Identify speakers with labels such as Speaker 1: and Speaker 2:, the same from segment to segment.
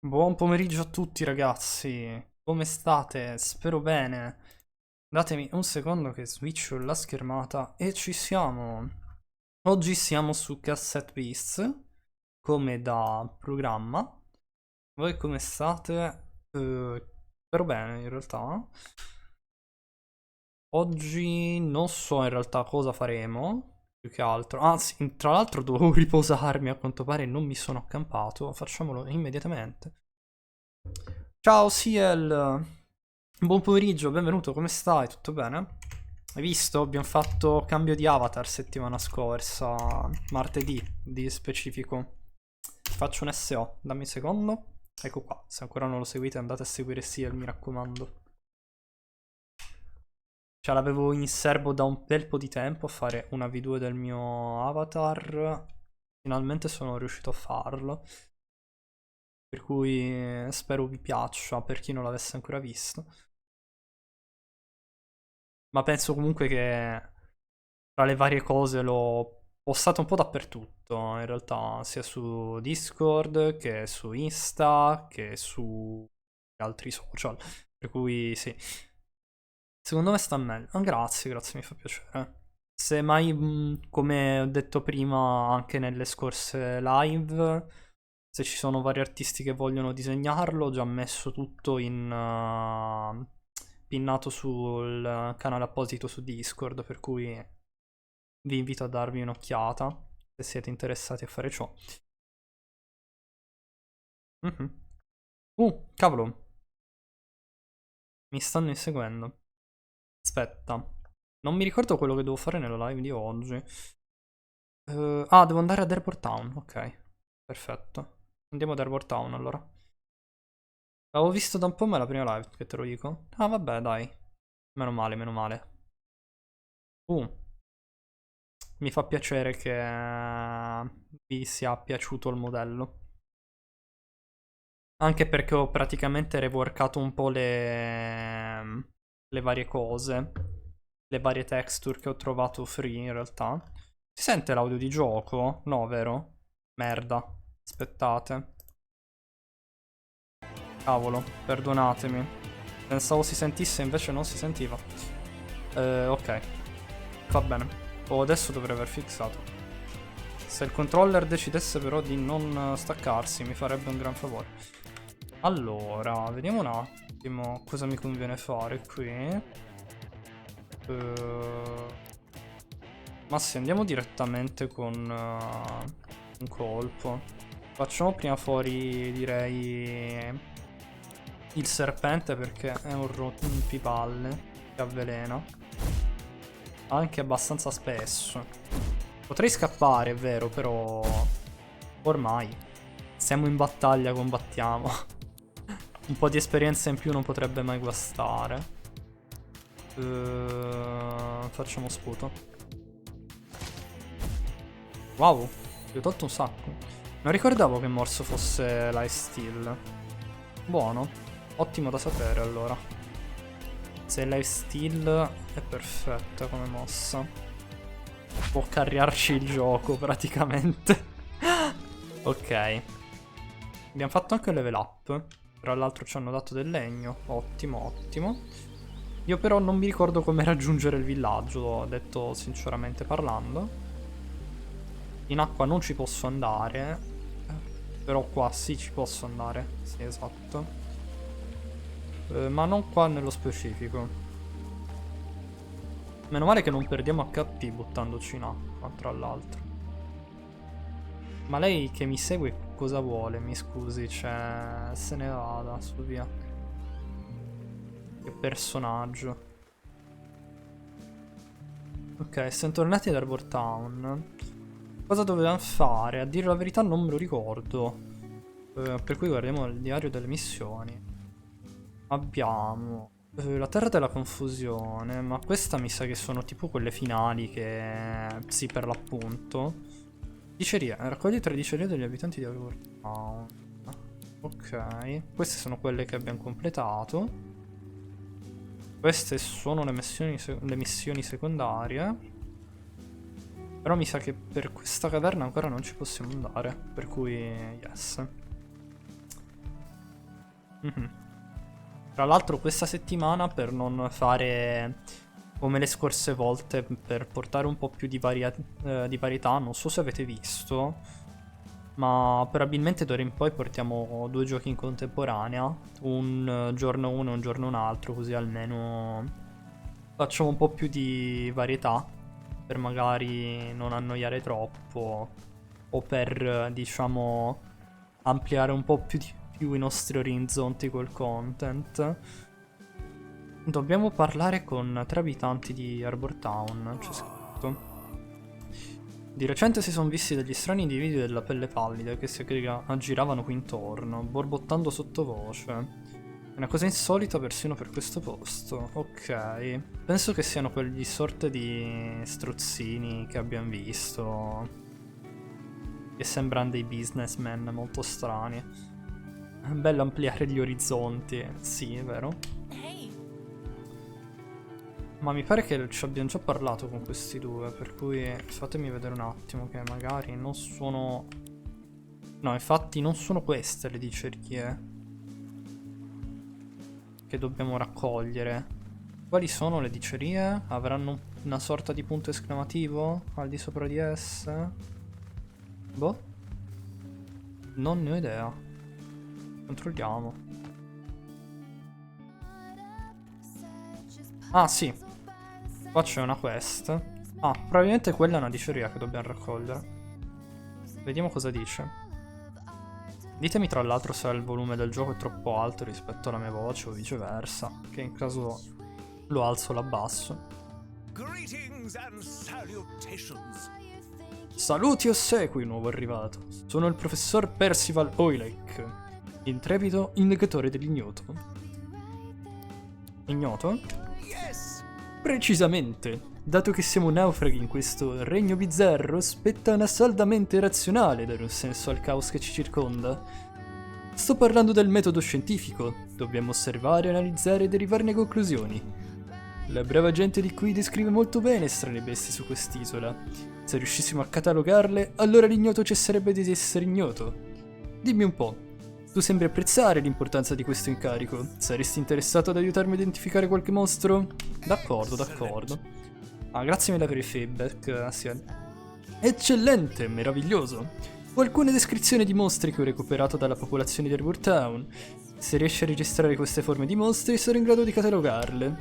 Speaker 1: Buon pomeriggio a tutti ragazzi, come state? Spero bene. Datemi un secondo che switcho la schermata e ci siamo. Oggi siamo su Cassette Beasts, come da programma. Voi come state? Spero bene in realtà. Oggi non so in realtà cosa faremo, più che altro. Anzi, tra l'altro dovevo riposarmi, a quanto pare non mi sono accampato. Facciamolo immediatamente. Ciao Ciel, buon pomeriggio, benvenuto, come stai? Tutto bene? Hai visto? Abbiamo fatto cambio di avatar settimana scorsa, martedì di specifico. Ti faccio un SO, dammi un secondo. Ecco qua, se ancora non lo seguite andate a seguire Ciel, mi raccomando. Cioè l'avevo in serbo da un bel po' di tempo a fare una V2 del mio avatar. Finalmente sono riuscito a farlo. Per cui spero vi piaccia per chi non l'avesse ancora visto. Ma penso comunque che tra le varie cose l'ho postato un po' dappertutto, in realtà, sia su Discord che su Insta che su altri social. Per cui sì, secondo me sta meglio. Ah, grazie, grazie, mi fa piacere. Se mai, come ho detto prima anche nelle scorse live, se ci sono vari artisti che vogliono disegnarlo, ho già messo tutto in pinnato sul canale apposito su Discord, per cui vi invito a darvi un'occhiata se siete interessati a fare ciò. Mhm. Cavolo, mi stanno inseguendo. Aspetta, non mi ricordo quello che devo fare nella live di oggi. Devo andare ad Airport Town, ok. Perfetto. Andiamo ad Airport Town allora. L'avevo visto da un po', ma è la prima live che te lo dico. Ah, vabbè, dai. Meno male, meno male. Uh, Mi fa piacere che vi sia piaciuto il modello. Anche perché ho praticamente reworkato un po' le varie cose. Le varie texture che ho trovato free in realtà. Si sente l'audio di gioco? No, vero? Merda. Aspettate. Cavolo, perdonatemi. Pensavo si sentisse, invece non si sentiva. Ok. Va bene. Oh, adesso dovrei aver fissato. Se il controller decidesse però di non staccarsi, mi farebbe un gran favore. Allora, vediamo un attimo cosa mi conviene fare qui. Ma sì, andiamo direttamente con un colpo. Facciamo prima fuori, direi, il serpente perché è un rompipalle che avvelena. Anche abbastanza spesso. Potrei scappare, è vero, però ormai siamo in battaglia, combattiamo. Un po' di esperienza in più non potrebbe mai guastare. Facciamo sputo. Wow, ti ho tolto un sacco. Non ricordavo che morso fosse lifesteal. Buono, ottimo da sapere allora. Se è lifesteal è perfetta come mossa. Può carriarci il gioco praticamente. Ok. Abbiamo fatto anche il level up. Tra l'altro ci hanno dato del legno. Ottimo, ottimo. Io però non mi ricordo come raggiungere il villaggio, detto sinceramente parlando. In acqua non ci posso andare. Però qua sì ci posso andare. Sì, esatto. Ma non qua nello specifico. Meno male che non perdiamo HP buttandoci in acqua, tra l'altro. Ma lei che mi segue cosa vuole? Mi scusi, cioè... Se ne vada, su via. Che personaggio. Ok, siamo tornati ad Arbor Town. Cosa dovevamo fare? A dire la verità non me lo ricordo. Per cui guardiamo il diario delle missioni. Abbiamo la terra della confusione, ma questa mi sa che sono tipo quelle finali che... Sì, per l'appunto. Diceria, raccogli 3 dicerie degli abitanti di Arbor Town. Ok, queste sono quelle che abbiamo completato. Queste sono le missioni secondarie. Però mi sa che per questa caverna ancora non ci possiamo andare. Per cui, yes. Mhm. Tra l'altro questa settimana, per non fare come le scorse volte, per portare un po' più di varietà, non so se avete visto, ma probabilmente d'ora in poi portiamo 2 giochi in contemporanea, un giorno uno e un giorno un altro, così almeno facciamo un po' più di varietà, per magari non annoiare troppo, o per, diciamo, ampliare un po' più di più i nostri orizzonti col content. Dobbiamo parlare con 3 abitanti di Arbor Town, c'è scritto. Di recente si sono visti degli strani individui della pelle pallida che si aggiravano qui intorno, borbottando sottovoce. È una cosa insolita persino per questo posto. Ok. Penso che siano quegli sorte di strozzini che abbiamo visto, che sembrano dei businessmen molto strani. È bello ampliare gli orizzonti. Sì, è vero. Ma mi pare che ci abbiamo già parlato con questi due, per cui fatemi vedere un attimo che magari non sono... No, infatti non sono queste le dicerie che dobbiamo raccogliere. Quali sono le dicerie? Avranno una sorta di punto esclamativo al di sopra di esse? Boh. Non ne ho idea. Controlliamo. Ah, sì. Qua c'è una quest. Ah, probabilmente quella è una diceria che dobbiamo raccogliere. Vediamo cosa dice. Ditemi tra l'altro se il volume del gioco è troppo alto rispetto alla mia voce o viceversa, che in caso lo alzo o l'abbasso. Saluti o segui, nuovo arrivato. Sono il professor Percival Oilek, intrepido indicatore dell'ignoto. Ignoto? Precisamente. Dato che siamo naufraghi in questo regno bizzarro, spetta una salda mente razionale dare un senso al caos che ci circonda. Sto parlando del metodo scientifico. Dobbiamo osservare, analizzare e derivarne conclusioni. La brava gente di qui descrive molto bene strane bestie su quest'isola. Se riuscissimo a catalogarle, allora l'ignoto cesserebbe di essere ignoto. Dimmi un po', tu sembri apprezzare l'importanza di questo incarico. Saresti interessato ad aiutarmi a identificare qualche mostro? D'accordo, d'accordo. Ah, grazie mille per il feedback, Asiel. Eccellente, meraviglioso. Ho alcune descrizioni di mostri che ho recuperato dalla popolazione di Arbor Town. Se riesci a registrare queste forme di mostri, sarò in grado di catalogarle.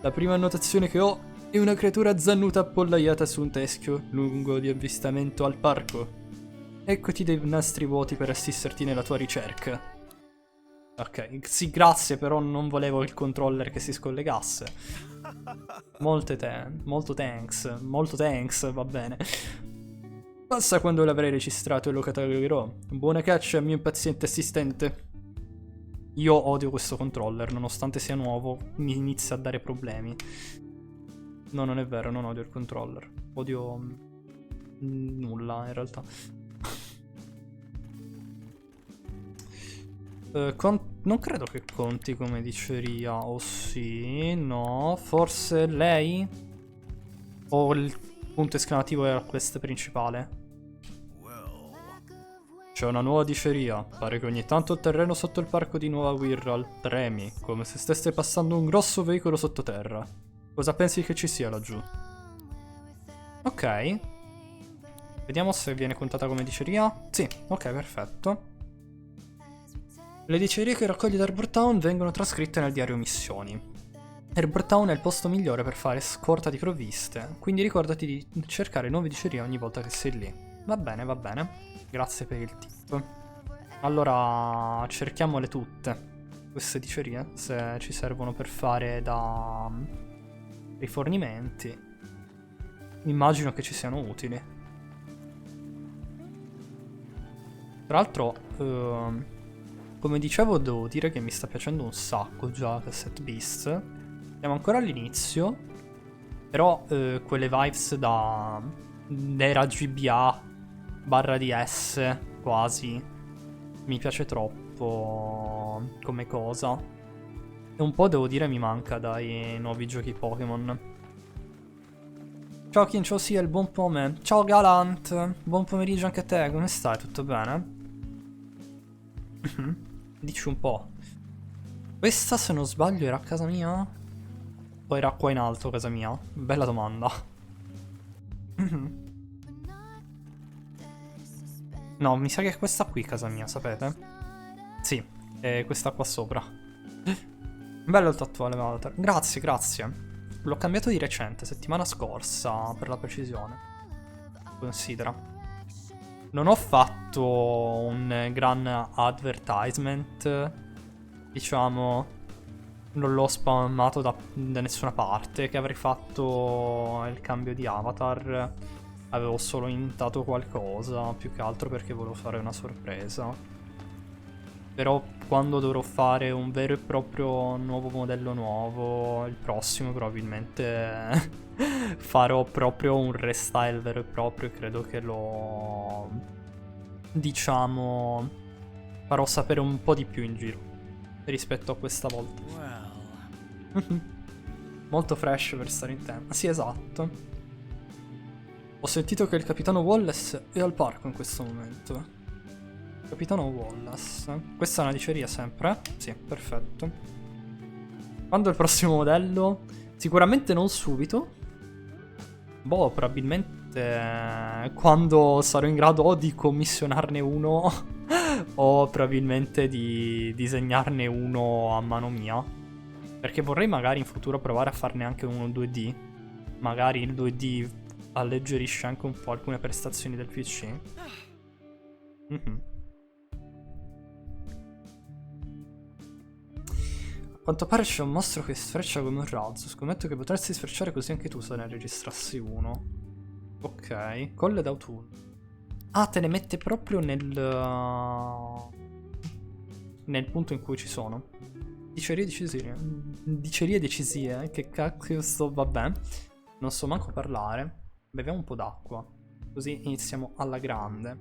Speaker 1: La prima annotazione che ho è una creatura zannuta appollaiata su un teschio lungo di avvistamento al parco. Eccoti dei nastri vuoti per assisterti nella tua ricerca. Ok, sì, grazie, però non volevo il controller che si scollegasse. Molto thanks, va bene. Passa quando l'avrai registrato e lo catalogherò. Buona caccia, mio impaziente assistente. Io odio questo controller, nonostante sia nuovo, mi inizia a dare problemi. No, non è vero, non odio il controller. Odio nulla, in realtà. Non credo che conti come diceria, o sì, no, forse lei? O il punto esclamativo è la quest principale? C'è una nuova diceria, pare che ogni tanto il terreno sotto il parco di Nuova Wirral tremi, come se stesse passando un grosso veicolo sottoterra. Cosa pensi che ci sia laggiù? Ok. Vediamo se viene contata come diceria. Sì, ok, perfetto. Le dicerie che raccogli da Arbor Town vengono trascritte nel diario missioni. Arbor Town è il posto migliore per fare scorta di provviste, quindi ricordati di cercare nuove dicerie ogni volta che sei lì. Va bene, va bene. Grazie per il tip. Allora, cerchiamole tutte, queste dicerie, se ci servono per fare da rifornimenti. Immagino che ci siano utili. Tra l'altro... come dicevo, devo dire che mi sta piacendo un sacco già Cassette Beast. Siamo ancora all'inizio, però quelle vibes da era GBA barra DS quasi mi piace troppo come cosa. E un po' devo dire mi manca dai nuovi giochi Pokémon. Ciao Kincho, sì, è il buon pome. Ciao Galant, buon pomeriggio anche a te, come stai? Tutto bene? Dici un po'. Questa, se non sbaglio, era a casa mia? O era qua in alto a casa mia? Bella domanda. No, mi sa che è questa qui casa mia, sapete? Sì, è questa qua sopra. Bello il tatuaggio, Walter. Grazie, grazie. L'ho cambiato di recente, settimana scorsa, per la precisione. Considera. Non ho fatto un gran advertisement, diciamo. Non l'ho spammato da nessuna parte. Che avrei fatto il cambio di avatar. Avevo solo intato qualcosa, più che altro perché volevo fare una sorpresa. Però quando dovrò fare un vero e proprio nuovo modello nuovo, il prossimo probabilmente farò proprio un restyle vero e proprio e credo che lo, diciamo, farò sapere un po' di più in giro rispetto a questa volta. Molto fresh per stare in tema. Sì, esatto. Ho sentito che il capitano Wallace è al parco in questo momento. Capitano Wallace. Questa è una diceria sempre? Sì, perfetto. Quando è il prossimo modello? Sicuramente non subito. Boh, probabilmente quando sarò in grado o di commissionarne uno o probabilmente di disegnarne uno a mano mia. Perché vorrei magari in futuro provare a farne anche uno 2D. Magari il 2D alleggerisce anche un po' alcune prestazioni del PC. A quanto pare c'è un mostro che sfreccia come un razzo. Scommetto che potresti sfrecciare così anche tu se ne registrassi uno. Ok, colle d'autunno. Ah, te ne mette proprio nel punto in cui ci sono. Dicerie decisive. Dicerie decisive. Che cacchio sto... Vabbè. Non so manco parlare. Beviamo un po' d'acqua. Così iniziamo alla grande.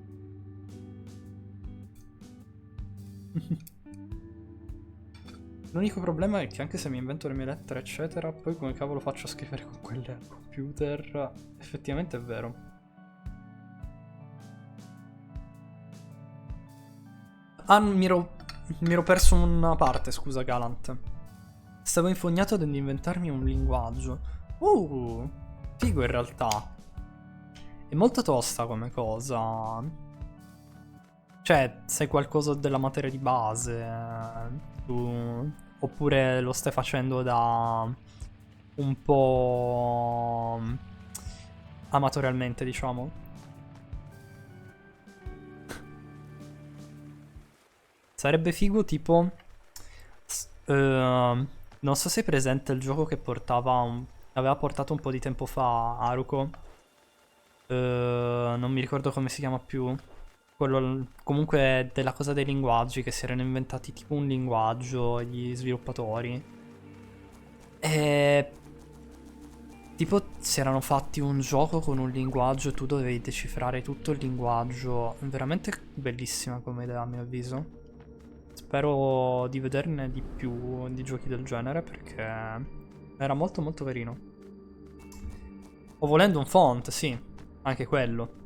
Speaker 1: L'unico problema è che anche se mi invento le mie lettere eccetera, poi come cavolo faccio a scrivere con quelle al computer? Effettivamente è vero. Ah, mi ero perso una parte, scusa Galant. Stavo infognato ad inventarmi un linguaggio. Figo in realtà. È molto tosta come cosa. Cioè, sai qualcosa della materia di base, oppure lo stai facendo da un po' amatorialmente, diciamo. Sarebbe figo tipo... non so se è presente il gioco che aveva portato un po' di tempo fa Haruko. Non mi ricordo come si chiama più. Quello comunque della cosa dei linguaggi, che si erano inventati tipo un linguaggio gli sviluppatori. E tipo si erano fatti un gioco con un linguaggio e tu dovevi decifrare tutto il linguaggio. Veramente bellissima come idea a mio avviso. Spero di vederne di più di giochi del genere perché era molto molto carino. O volendo un font, sì, anche quello.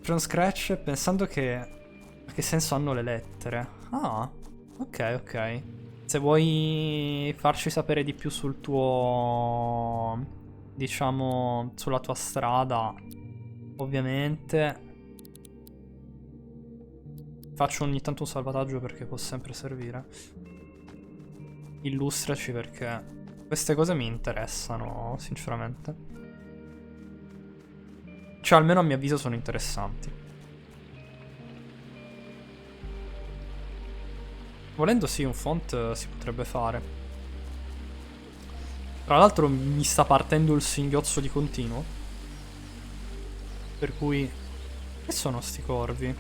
Speaker 1: From scratch pensando che senso hanno le lettere. Ah, ok, ok. Se vuoi farci sapere di più sul tuo, diciamo, sulla tua strada, ovviamente faccio ogni tanto un salvataggio perché può sempre servire. Illustraci perché queste cose mi interessano, sinceramente. Cioè, almeno a mio avviso sono interessanti. Volendo sì, un font si potrebbe fare. Tra l'altro mi sta partendo il singhiozzo di continuo. Per cui... Che sono sti corvi?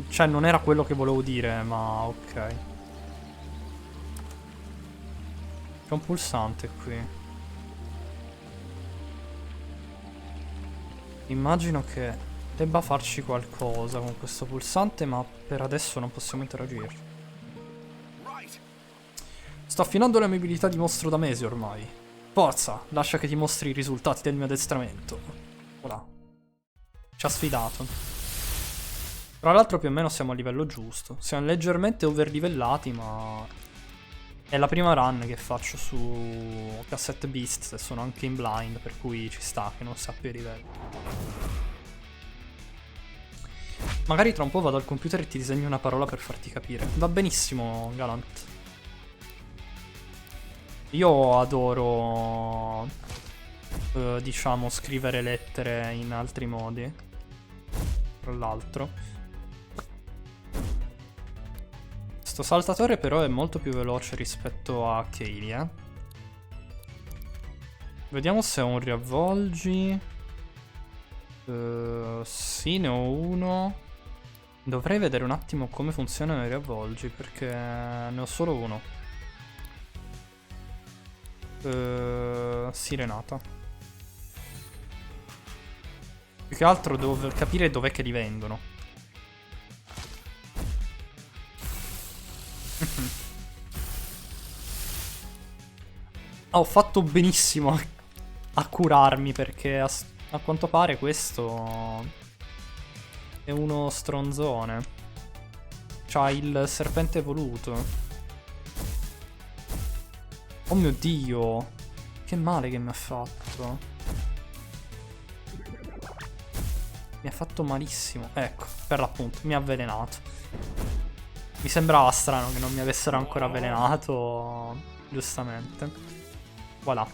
Speaker 1: Cioè, non era quello che volevo dire, ma ok. C'è un pulsante qui. Immagino che debba farci qualcosa con questo pulsante, ma per adesso non possiamo interagire. Sto affinando le mie abilità di mostro da mesi ormai. Forza, lascia che ti mostri i risultati del mio addestramento. Voilà. Ci ha sfidato. Tra l'altro più o meno siamo a livello giusto. Siamo leggermente overlivellati, ma è la prima run che faccio su Cassette Beast e sono anche in blind, per cui ci sta che non sappia i livelli. Magari tra un po' vado al computer e ti disegno una parola per farti capire. Va benissimo, Galant. Io adoro, diciamo, scrivere lettere in altri modi. Tra l'altro. Sto saltatore però è molto più veloce rispetto a Kaylee, Vediamo se ho un riavvolgi. Sì, ne ho uno. Dovrei vedere un attimo come funzionano i riavvolgi, perché ne ho solo uno. Sirenata. Più che altro devo capire dov'è che li vendono. Ho fatto benissimo a curarmi, perché a quanto pare questo è uno stronzone. C'ha il serpente evoluto. Oh mio Dio. Che male che mi ha fatto. Mi ha fatto malissimo. Ecco, per l'appunto, mi ha avvelenato. Mi sembrava strano che non mi avessero ancora avvelenato. Giustamente. Voilà.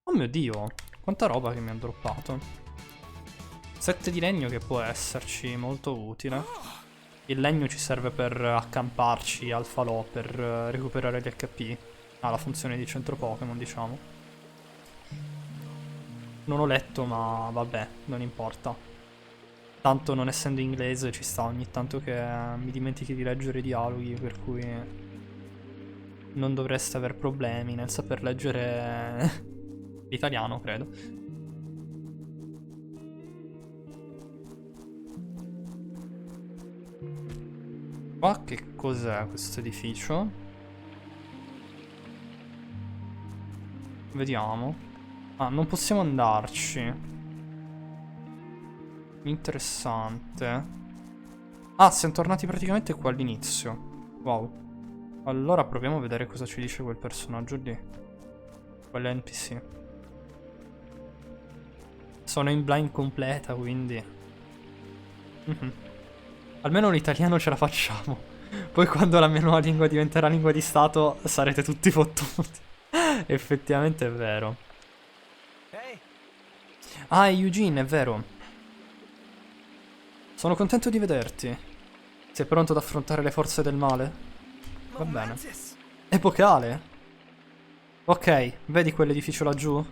Speaker 1: Oh mio Dio. Quanta roba che mi ha droppato. 7 di legno che può esserci molto utile. Il legno ci serve per accamparci al falò, per recuperare gli HP. Ha la funzione di centro Pokémon, diciamo. Non ho letto, ma vabbè, non importa. Tanto non essendo inglese ci sta ogni tanto che mi dimentichi di leggere i dialoghi, per cui non dovreste aver problemi nel saper leggere l'italiano, credo. Qua che cos'è questo edificio? Vediamo. Ah, non possiamo andarci. Interessante. Ah, siamo tornati praticamente qua all'inizio. Wow. Allora proviamo a vedere cosa ci dice quel personaggio lì. Quell'NPC. Sono in blind completa, quindi almeno l'italiano ce la facciamo. Poi quando la mia nuova lingua diventerà lingua di stato sarete tutti fottuti. Effettivamente è vero. Ah, è Eugene, è vero. Sono contento di vederti. Sei pronto ad affrontare le forze del male? Va bene. Epocale? Ok, vedi quell'edificio laggiù?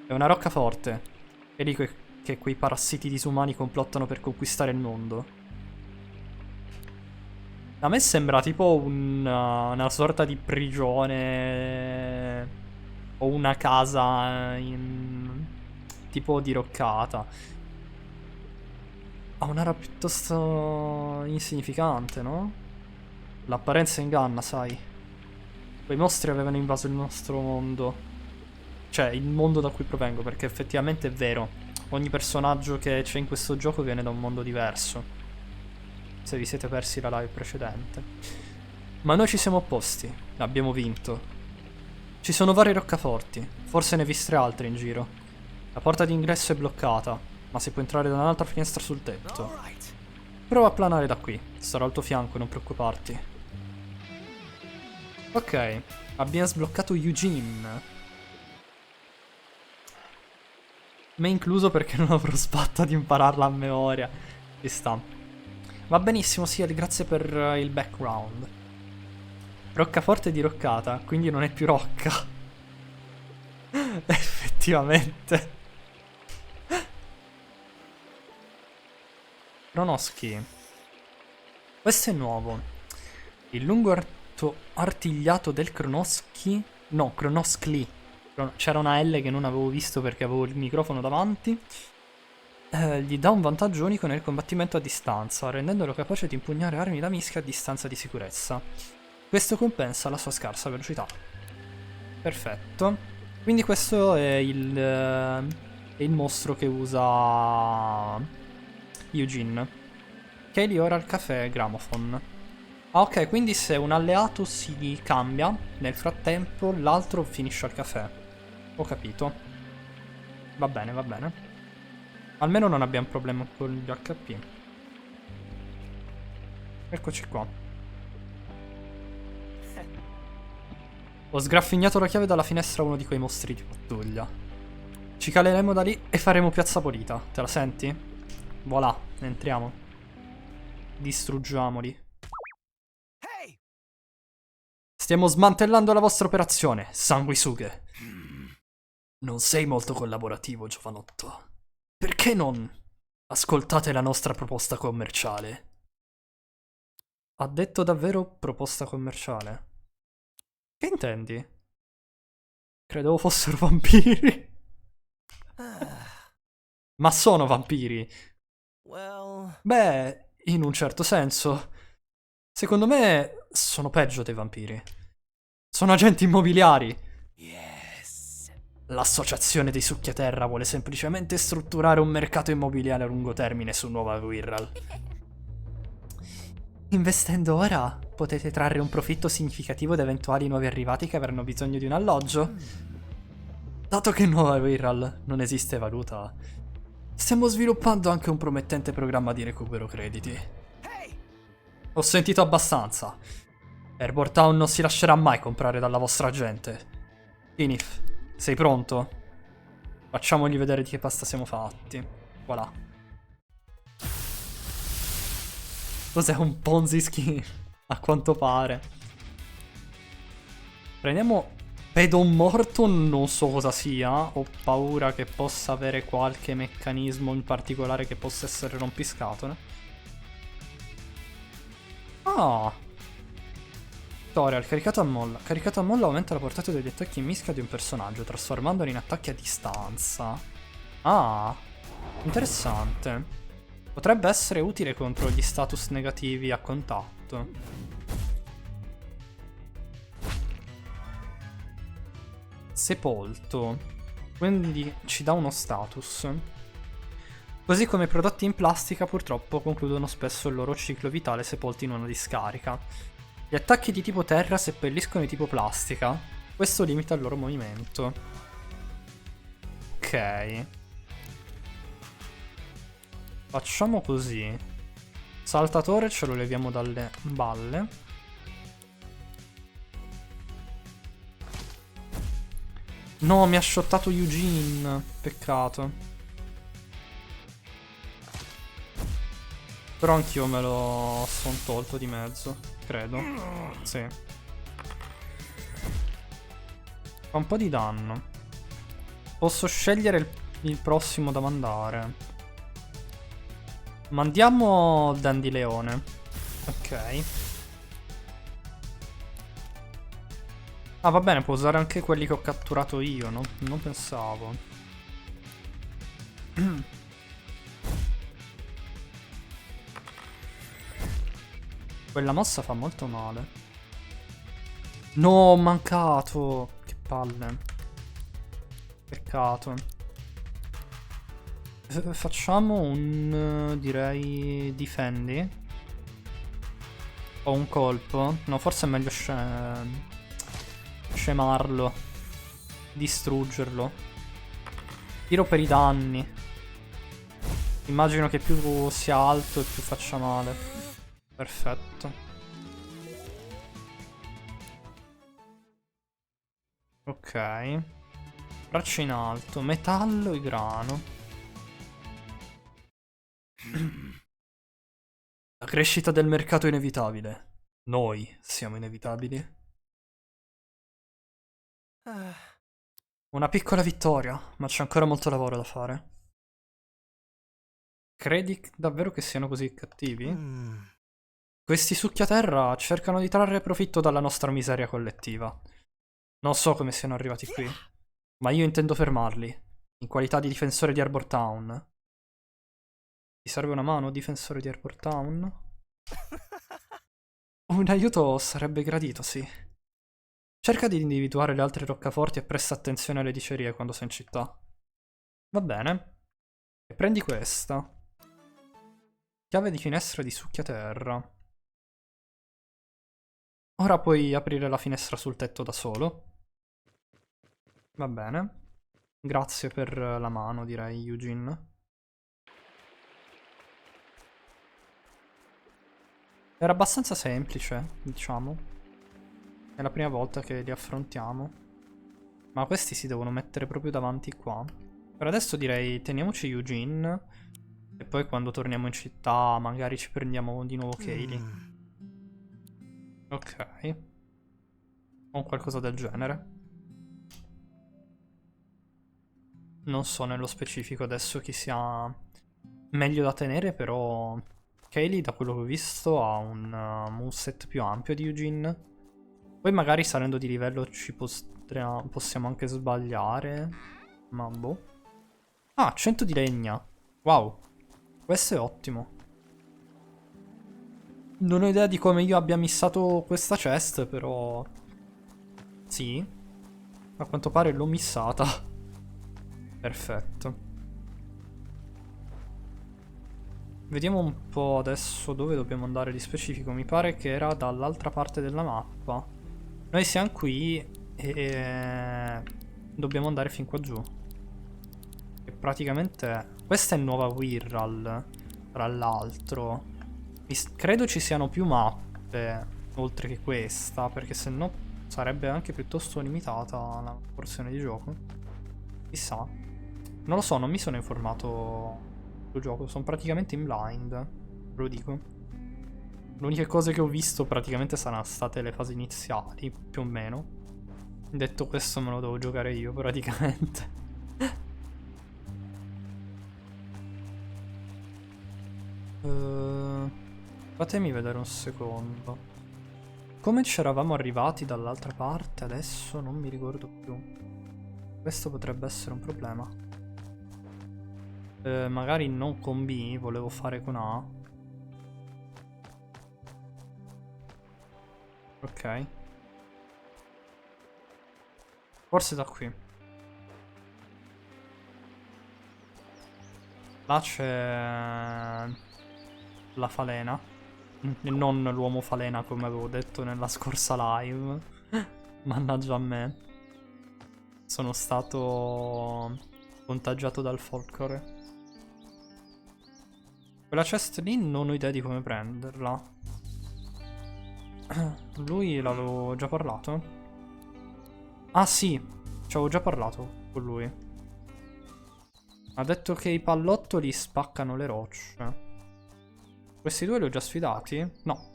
Speaker 1: È una roccaforte. È lì che quei parassiti disumani complottano per conquistare il mondo. A me sembra tipo una sorta di prigione o una casa tipo diroccata. Ha un'aria piuttosto insignificante, no? L'apparenza inganna, sai. Quei mostri avevano invaso il nostro mondo. Cioè, il mondo da cui provengo, perché effettivamente è vero. Ogni personaggio che c'è in questo gioco viene da un mondo diverso. Se vi siete persi la live precedente. Ma noi ci siamo opposti. Abbiamo vinto. Ci sono vari roccaforti. Forse ne hai viste altre in giro. La porta d'ingresso è bloccata, ma si può entrare da un'altra finestra sul tetto. Prova a planare da qui. Sarò al tuo fianco, non preoccuparti. Ok. Abbiamo sbloccato Eugene. Me incluso perché non avrò spazio di impararla a memoria. Ci sta. Va benissimo, sì, grazie per il background. Roccaforte diroccata, quindi non è più rocca. Effettivamente. Cronoschi. Questo è nuovo. Il lungo artigliato del Cronoschi. No, Cronoscli. C'era una L che non avevo visto perché avevo il microfono davanti. Gli dà un vantaggio unico nel combattimento a distanza, rendendolo capace di impugnare armi da mischia a distanza di sicurezza. Questo compensa la sua scarsa velocità. Perfetto. Quindi questo è e il mostro che usa Eugene. Kaylee ora al caffè Gramophone. Ah, ok, quindi se un alleato si cambia, nel frattempo l'altro finisce al caffè. Ho capito. Va bene, va bene. Almeno non abbiamo problemi con gli HP. Eccoci qua. Ho sgraffignato la chiave dalla finestra a uno di quei mostri di pattuglia. Ci caleremo da lì e faremo piazza pulita. Te la senti? Voilà, entriamo. Distruggiamoli. Stiamo smantellando la vostra operazione, sanguisughe. Non sei molto collaborativo, giovanotto. Perché non ascoltate la nostra proposta commerciale? Ha detto davvero proposta commerciale? Che intendi? Credevo fossero vampiri. Ma sono vampiri. Beh, in un certo senso. Secondo me sono peggio dei vampiri. Sono agenti immobiliari. L'associazione dei succhiaterra vuole semplicemente strutturare un mercato immobiliare a lungo termine su Nuova Wirral. Investendo ora potete trarre un profitto significativo da eventuali nuovi arrivati che avranno bisogno di un alloggio. Dato che in Nuova Wirral non esiste valuta, stiamo sviluppando anche un promettente programma di recupero crediti. Ho sentito abbastanza. Airport Town non si lascerà mai comprare dalla vostra gente. Inif, sei pronto? Facciamogli vedere di che pasta siamo fatti. Voilà. Cos'è un Ponzi scheme? A quanto pare. Prendiamo Pedon Morton, non so cosa sia. Ho paura che possa avere qualche meccanismo in particolare che possa essere rompiscatole. Ah! Tutorial, caricato a molla. Caricato a molla aumenta la portata degli attacchi in mischia di un personaggio, trasformandoli in attacchi a distanza. Ah! Interessante. Potrebbe essere utile contro gli status negativi a contatto. Sepolto. Quindi ci dà uno status. Così come i prodotti in plastica purtroppo concludono spesso il loro ciclo vitale sepolti in una discarica. Gli attacchi di tipo terra seppelliscono di tipo plastica. Questo limita il loro movimento. Ok. Facciamo così. Saltatore ce lo leviamo dalle balle. No, mi ha shottato Eugene. Peccato. Però anch'io me lo sono tolto di mezzo. Credo. Sì. Fa un po' di danno. Posso scegliere il prossimo da mandare. Mandiamo Dandileone. Ok. Ah, va bene, può usare anche quelli che ho catturato io, no? Non pensavo. Quella mossa fa molto male. No, ho mancato. Che palle. Peccato. Facciamo un... direi... difendi. O un colpo. No, forse è meglio scemarlo. Distruggerlo. Tiro per i danni. Immagino che più sia alto e più faccia male. Perfetto. Ok. Braccia in alto. Metallo e grano. La crescita del mercato è inevitabile. Noi siamo inevitabili. Una piccola vittoria, ma c'è ancora molto lavoro da fare. Credi davvero che siano così cattivi? Questi succhiaterra cercano di trarre profitto dalla nostra miseria collettiva. Non so come siano arrivati qui, ma io intendo fermarli, in qualità di difensore di Arbor Town. Ti serve una mano, difensore di Airport Town? Un aiuto sarebbe gradito, sì. Cerca di individuare le altre roccaforti e presta attenzione alle dicerie quando sei in città. Va bene. E prendi questa. Chiave di finestra di succhiaterra. Ora puoi aprire la finestra sul tetto da solo. Va bene. Grazie per la mano, direi, Eugene. Era abbastanza semplice, diciamo. È la prima volta che li affrontiamo. Ma questi si devono mettere proprio davanti qua. Per adesso direi teniamoci Eugene. E poi quando torniamo in città magari ci prendiamo di nuovo Kaylee. Ok. O qualcosa del genere. Non so nello specifico adesso chi sia meglio da tenere, però Kaylee, da quello che ho visto, ha un moveset più ampio di Eugene. Poi magari salendo di livello possiamo anche sbagliare. Ma boh. Ah, 100 di legna. Wow. Questo è ottimo. Non ho idea di come io abbia missato questa chest, però... Sì. A quanto pare l'ho missata. Perfetto. Vediamo un po' adesso dove dobbiamo andare di specifico. Mi pare che era dall'altra parte della mappa. Noi siamo qui e dobbiamo andare fin qua giù. E praticamente questa è nuova Wirral, tra l'altro. Credo ci siano più mappe oltre che questa, perché se no sarebbe anche piuttosto limitata la porzione di gioco. Chissà. Non lo so, non mi sono informato sul gioco, sono praticamente in blind, ve lo dico. Le uniche cose che ho visto praticamente saranno state le fasi iniziali, più o meno. Detto questo me lo devo giocare io praticamente. Fatemi vedere un secondo. Come ci eravamo arrivati dall'altra parte adesso non mi ricordo più. Questo potrebbe essere un problema. Magari non con B, volevo fare con A. Ok. Forse da qui. Là c'è la falena. Non l'uomo falena come avevo detto nella scorsa live. Mannaggia a me. Sono stato contagiato dal folklore. Quella chest lì non ho idea di come prenderla. Lui l'avevo già parlato? Ah sì, ci avevo già parlato con lui. Ha detto che i pallottoli spaccano le rocce. Questi due li ho già sfidati? No.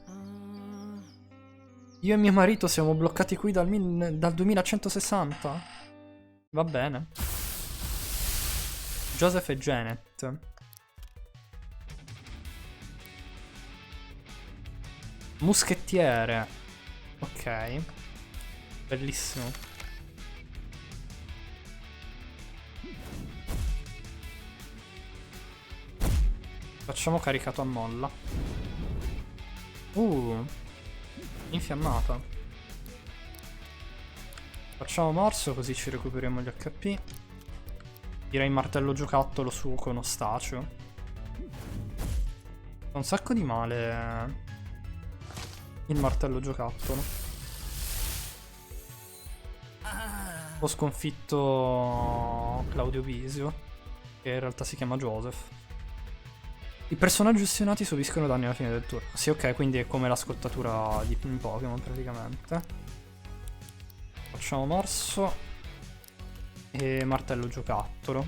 Speaker 1: Io e mio marito siamo bloccati qui dal 2160? Va bene. Joseph e Janet. Muschettiere. Ok. Bellissimo. Facciamo caricato a molla. Infiammata. Facciamo morso così ci recuperiamo gli HP. Direi martello giocattolo su con ostaceo. Fa un sacco di male il martello giocattolo. Ho sconfitto Claudio Bisio, che in realtà si chiama Joseph. I personaggi ustionati subiscono danni alla fine del turno. Sì, ok, quindi è come la scottatura di Pokémon praticamente. Facciamo morso e martello giocattolo.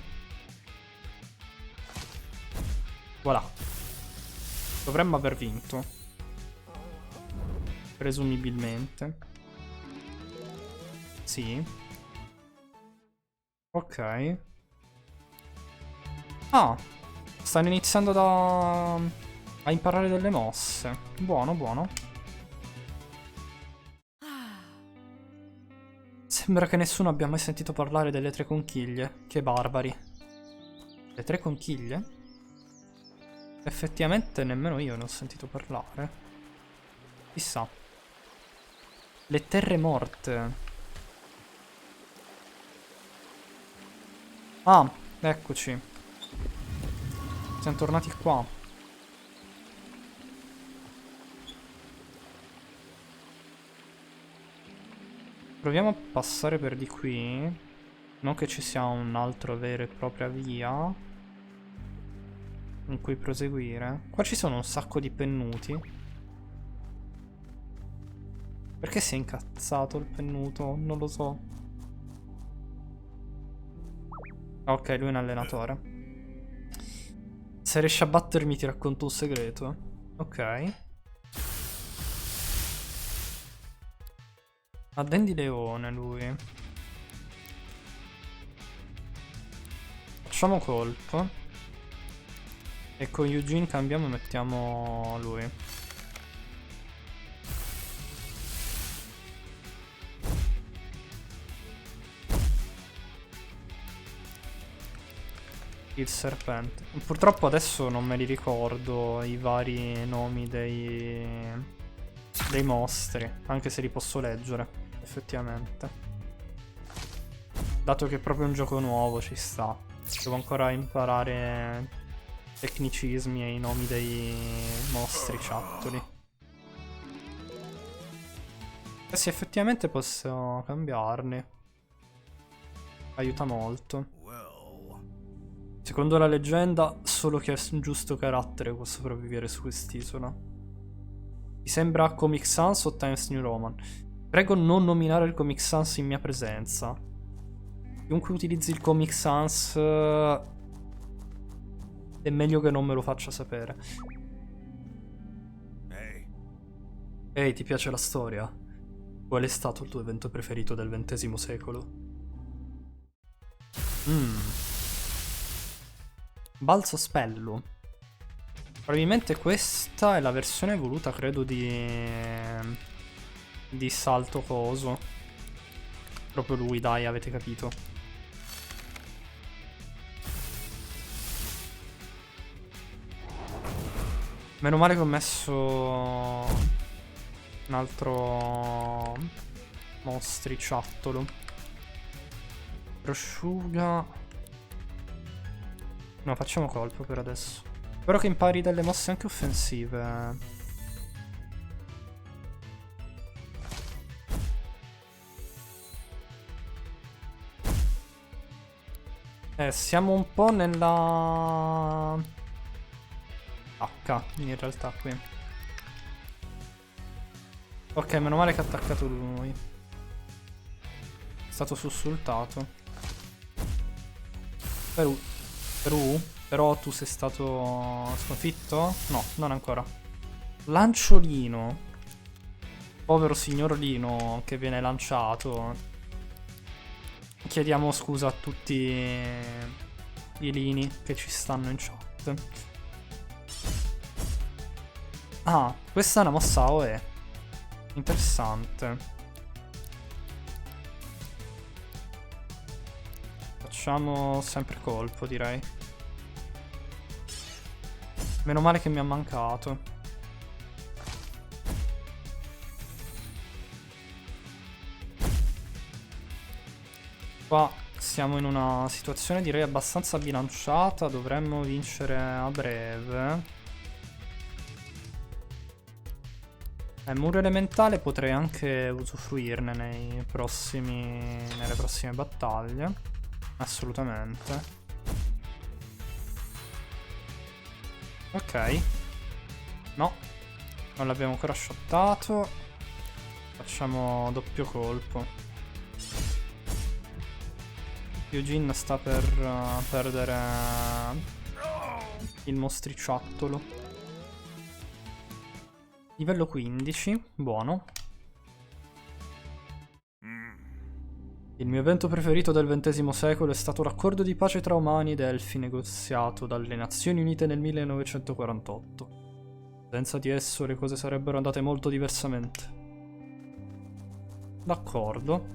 Speaker 1: Voilà. Dovremmo aver vinto. Presumibilmente. Sì. Ok. Ah, stanno iniziando a imparare delle mosse. Buono, buono. Sembra che nessuno abbia mai sentito parlare delle tre conchiglie. Che barbari. Le tre conchiglie? Effettivamente nemmeno io ne ho sentito parlare. Chissà. Le terre morte. Ah, Eccoci. Siamo tornati qua. Proviamo a passare per di qui. Non che ci sia un altro vera e propria via in cui proseguire. Qua ci sono un sacco di pennuti. Perché si è incazzato il pennuto? Non lo so. Ok, lui è un allenatore. Se riesci a battermi ti racconto un segreto. Ok. Ha denti di leone lui. Facciamo colpo. E con Eugene cambiamo e mettiamo lui. Il serpente. Purtroppo adesso non me li ricordo i vari nomi dei mostri. Anche se li posso leggere, effettivamente. Dato che è proprio un gioco nuovo ci sta. Devo ancora imparare tecnicismi e i nomi dei mostri ciottoli. Eh sì, effettivamente posso cambiarli. Aiuta molto. Secondo la leggenda, solo chi ha un giusto carattere può sopravvivere su quest'isola. Ti sembra Comic Sans o Times New Roman? Prego non nominare il Comic Sans in mia presenza. Chiunque utilizzi il Comic Sans è meglio che non me lo faccia sapere. Ehi, ti piace la storia? Qual è stato il tuo evento preferito del XX secolo? Balzo Spello. Probabilmente questa è la versione evoluta, credo, di Salto Coso. Proprio lui, dai, avete capito. Meno male che ho messo un altro mostriciattolo. Prosciuga. No, facciamo colpo per adesso. Spero che impari delle mosse anche offensive. Siamo un po' nella H, in realtà qui. Ok, meno male che ha attaccato lui. È stato sussultato. Però tu sei stato sconfitto? No, non ancora. Lanciolino. Povero signor Lino che viene lanciato. Chiediamo scusa a tutti i lini che ci stanno in chat. Ah, questa è una mossa AOE. Interessante. Facciamo sempre colpo, direi. Meno male che mi ha mancato. Qua siamo in una situazione, direi, abbastanza bilanciata. Dovremmo vincere a breve. Muro elementale potrei anche usufruirne nelle prossime battaglie. Assolutamente. Ok. No. Non l'abbiamo ancora shottato. Facciamo doppio colpo. Eugene sta per perdere il mostriciattolo. Livello 15, buono. Il mio evento preferito del XX secolo è stato l'accordo di pace tra umani ed elfi negoziato dalle Nazioni Unite nel 1948. Senza di esso le cose sarebbero andate molto diversamente. D'accordo.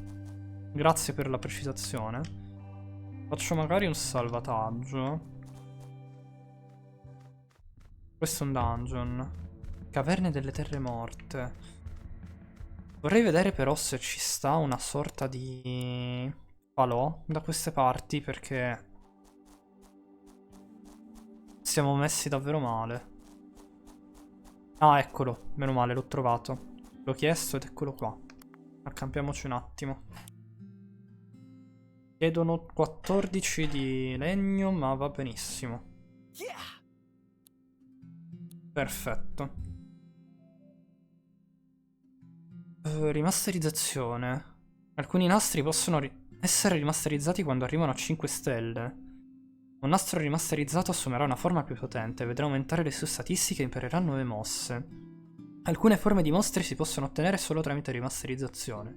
Speaker 1: Grazie per la precisazione. Faccio magari un salvataggio. Questo è un dungeon. Caverne delle terre morte. Vorrei vedere però se ci sta una sorta di falò da queste parti, perché Siamo messi davvero male. Ah, eccolo. Meno male, l'ho trovato. L'ho chiesto ed eccolo qua. Accampiamoci un attimo. Chiedono 14 di legno, ma va benissimo. Perfetto. Rimasterizzazione. Alcuni nastri possono essere rimasterizzati quando arrivano a 5 stelle. Un nastro rimasterizzato assumerà una forma più potente, vedrà aumentare le sue statistiche e imparerà nuove mosse. Alcune forme di mostri si possono ottenere solo tramite rimasterizzazione.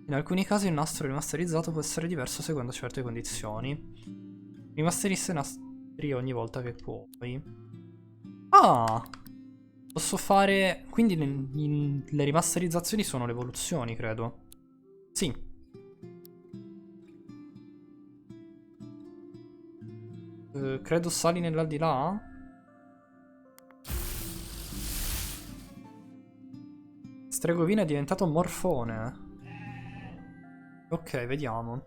Speaker 1: In alcuni casi un nastro rimasterizzato può essere diverso secondo certe condizioni. Rimasterizza i nastri ogni volta che puoi. Ah! Posso fare... Quindi le rimasterizzazioni sono le evoluzioni, credo. Sì. Credo sali nell'aldilà. Stregovina è diventato morfone. Ok, vediamo.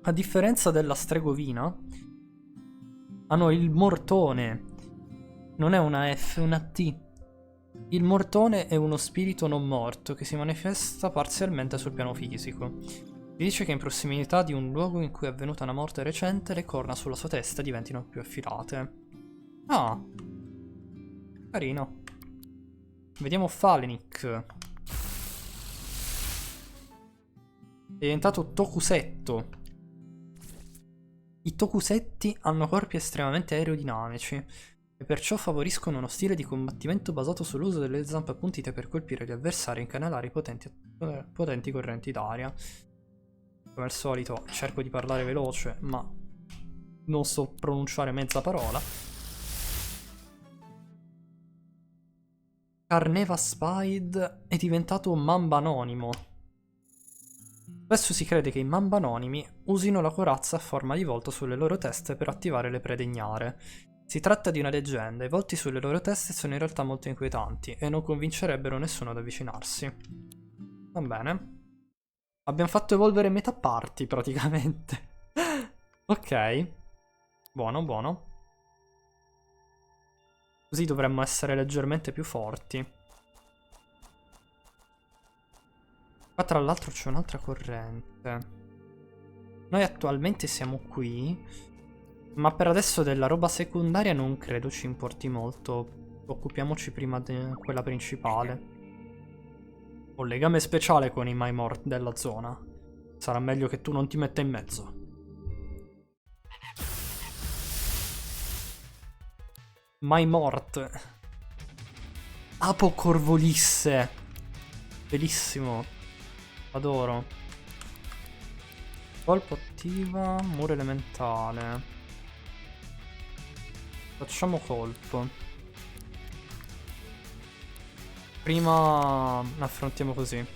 Speaker 1: A differenza della stregovina, hanno il mortone. Non è una F, è una T. Il mortone è uno spirito non morto che si manifesta parzialmente sul piano fisico. Si dice che in prossimità di un luogo in cui è avvenuta una morte recente, le corna sulla sua testa diventino più affilate. Ah, carino. Vediamo Falenik. È diventato Tokusetto. I Tokusetti hanno corpi estremamente aerodinamici e perciò favoriscono uno stile di combattimento basato sull'uso delle zampe appuntite per colpire gli avversari e incanalare potenti correnti d'aria. Come al solito cerco di parlare veloce, ma non so pronunciare mezza parola. Carneva Spide è diventato un mamba anonimo. Spesso si crede che i mamba anonimi usino la corazza a forma di volto sulle loro teste per attivare le prede ignare. Si tratta di una leggenda, i volti sulle loro teste sono in realtà molto inquietanti e non convincerebbero nessuno ad avvicinarsi. Va bene. Abbiamo fatto evolvere metà party praticamente. Ok. Buono, buono. Così dovremmo essere leggermente più forti. Qua tra l'altro c'è un'altra corrente. Noi attualmente siamo qui, ma per adesso della roba secondaria non credo ci importi molto. Occupiamoci prima di quella principale. Ho un legame speciale con i Maimort della zona. Sarà meglio che tu non ti metta in mezzo. Maimort. Apocorvolisse. Bellissimo. Adoro. Colpo attiva. Muro elementale. Facciamo colpo. Prima affrontiamo così.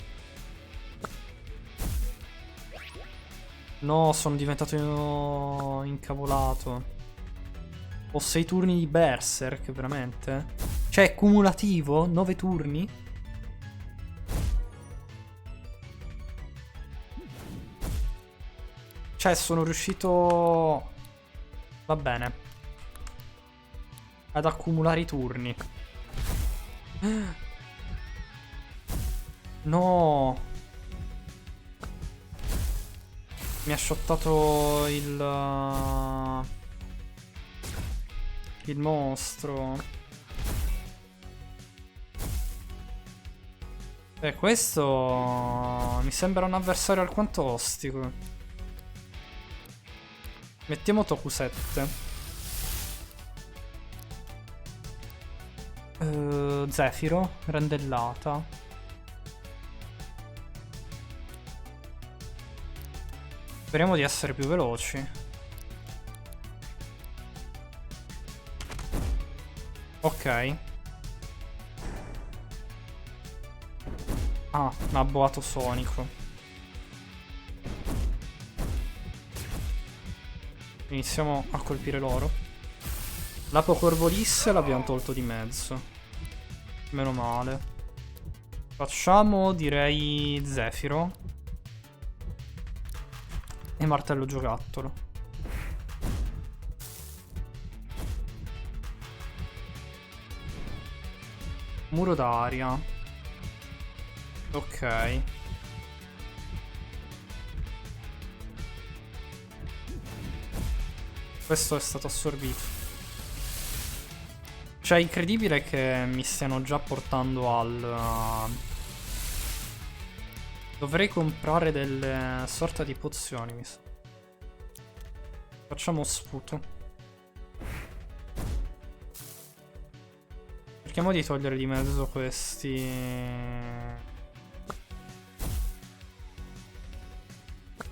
Speaker 1: No, sono diventato incavolato. Ho 6 turni di Berserk, veramente? Cioè, è cumulativo? 9 turni? Cioè, sono riuscito... Va bene. Ad accumulare i turni. No. Mi ha shottato il mostro. Questo mi sembra un avversario alquanto ostico. Mettiamo Toku 7. Zefiro, randellata. Speriamo di essere più veloci. Ok. Ah, un abboato sonico. Iniziamo a colpire loro. L'apocorvolisse l'abbiamo tolto di mezzo. Meno male. Facciamo, direi, Zefiro. E martello giocattolo. Muro d'aria. Ok. Questo è stato assorbito. Cioè, incredibile che mi stiano già portando al... Dovrei comprare delle sorta di pozioni, mi sa. Facciamo sputo. Cerchiamo di togliere di mezzo questi...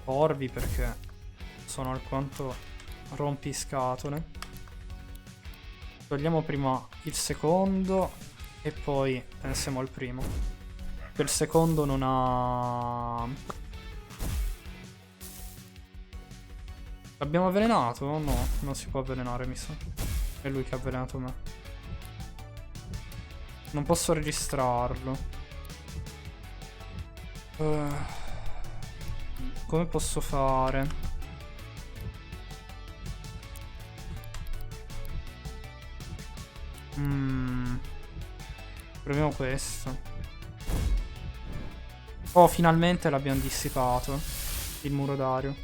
Speaker 1: Corvi, perché sono alquanto rompiscatole. Togliamo prima il secondo e poi pensiamo al primo. Che il secondo non ha... L'abbiamo avvelenato? No, non si può avvelenare, mi sa. È lui che ha avvelenato me. Non posso registrarlo. Come posso fare? Proviamo questo. Oh, finalmente l'abbiamo dissipato. Il muro d'aria.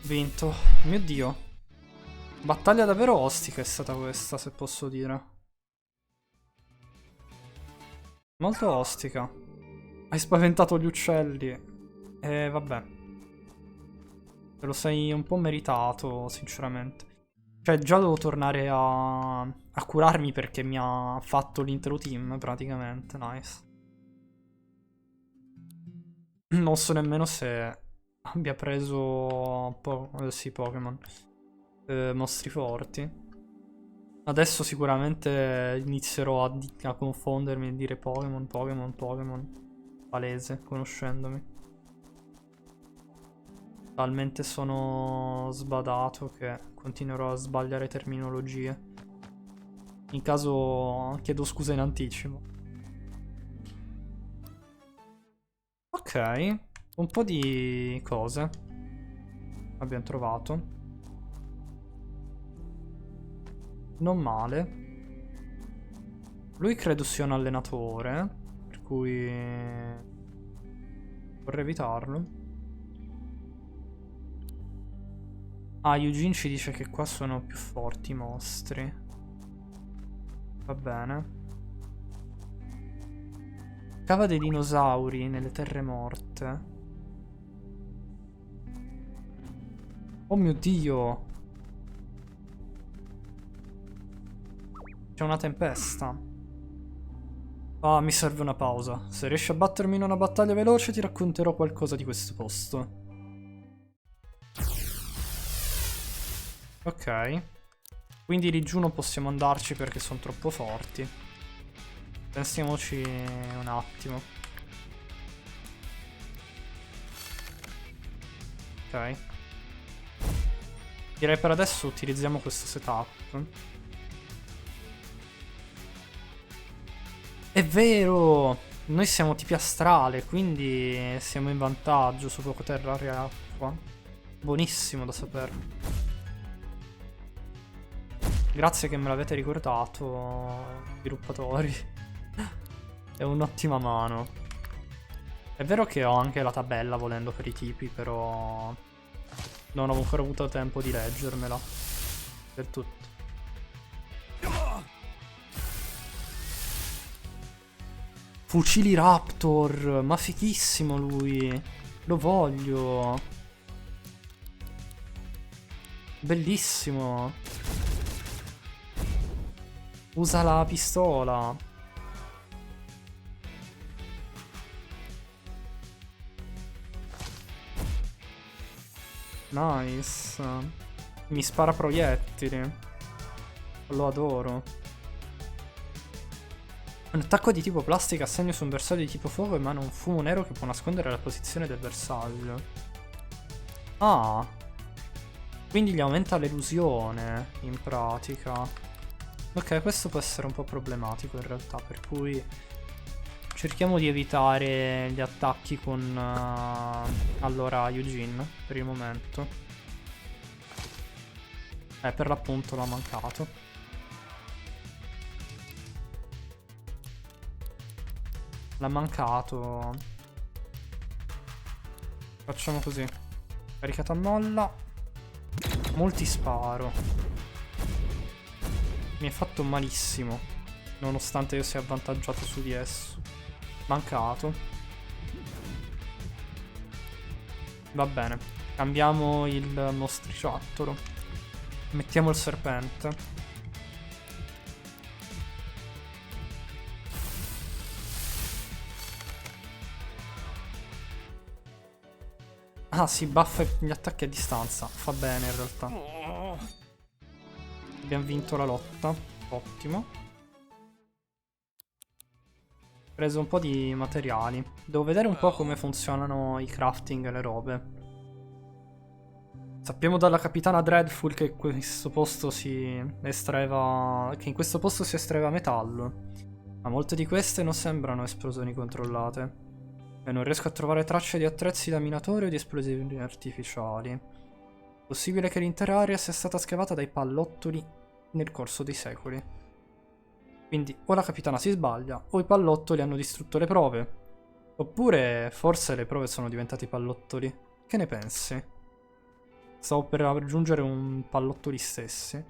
Speaker 1: Vinto. Mio Dio. Battaglia davvero ostica è stata questa, se posso dire. Molto ostica. Hai spaventato gli uccelli. Vabbè. Te lo sei un po' meritato, sinceramente. Cioè, già devo tornare a curarmi perché mi ha fatto l'intero team, praticamente. Nice. Non so nemmeno se abbia preso sì, Pokémon. Mostri forti. Adesso sicuramente inizierò a confondermi e dire Pokémon, Pokémon, Pokémon. Palese, conoscendomi. Talmente sono sbadato che continuerò a sbagliare terminologie. In caso chiedo scusa in anticipo. Ok, un po' di cose abbiamo trovato. Non male. Lui credo sia un allenatore, per cui vorrei evitarlo. Ah, Eugene ci dice che qua sono più forti i mostri. Va bene. Cava dei dinosauri nelle terre morte. Oh mio Dio. C'è una tempesta. Ah, mi serve una pausa. Se riesci a battermi in una battaglia veloce ti racconterò qualcosa di questo posto. Ok. Quindi lì giù non possiamo andarci perché sono troppo forti. Pensiamoci un attimo. Ok. Direi per adesso utilizziamo questo setup. È vero! Noi siamo tipi astrale, quindi siamo in vantaggio su fuoco, terra, aria, acqua. Buonissimo da sapere. Grazie che me l'avete ricordato, sviluppatori. È un'ottima mano. È vero che ho anche la tabella volendo per i tipi, però non ho ancora avuto tempo di leggermela. Per tutto. Fucili Raptor, ma fighissimo lui. Lo voglio. Bellissimo. Usa la pistola. Nice. Mi spara proiettili. Lo adoro. Un attacco di tipo plastica a segno su un bersaglio di tipo fuoco emana un fumo nero che può nascondere la posizione del bersaglio. Ah. Quindi gli aumenta l'elusione, in pratica. Ok, questo può essere un po' problematico in realtà, per cui cerchiamo di evitare gli attacchi con allora Eugene per il momento. Per l'appunto l'ha mancato. L'ha mancato. Facciamo così. Caricata a molla. Multisparo. Mi è fatto malissimo, nonostante io sia avvantaggiato su di esso. Mancato. Va bene. Cambiamo il mostriciattolo. Mettiamo il serpente. Ah, si buffa gli attacchi a distanza. Fa bene in realtà. Abbiamo vinto la lotta. Ottimo. Preso un po' di materiali. Devo vedere un po' come funzionano i crafting e le robe. Sappiamo dalla capitana Dreadful che in questo posto si estraeva metallo. Ma molte di queste non sembrano esplosioni controllate. E non riesco a trovare tracce di attrezzi da minatore o di esplosioni artificiali. Possibile che l'intera area sia stata scavata dai pallottoli nel corso dei secoli. Quindi o la capitana si sbaglia o i pallottoli hanno distrutto le prove. Oppure forse le prove sono diventate pallottoli. Che ne pensi? Stavo per raggiungere un pallottoli stessi.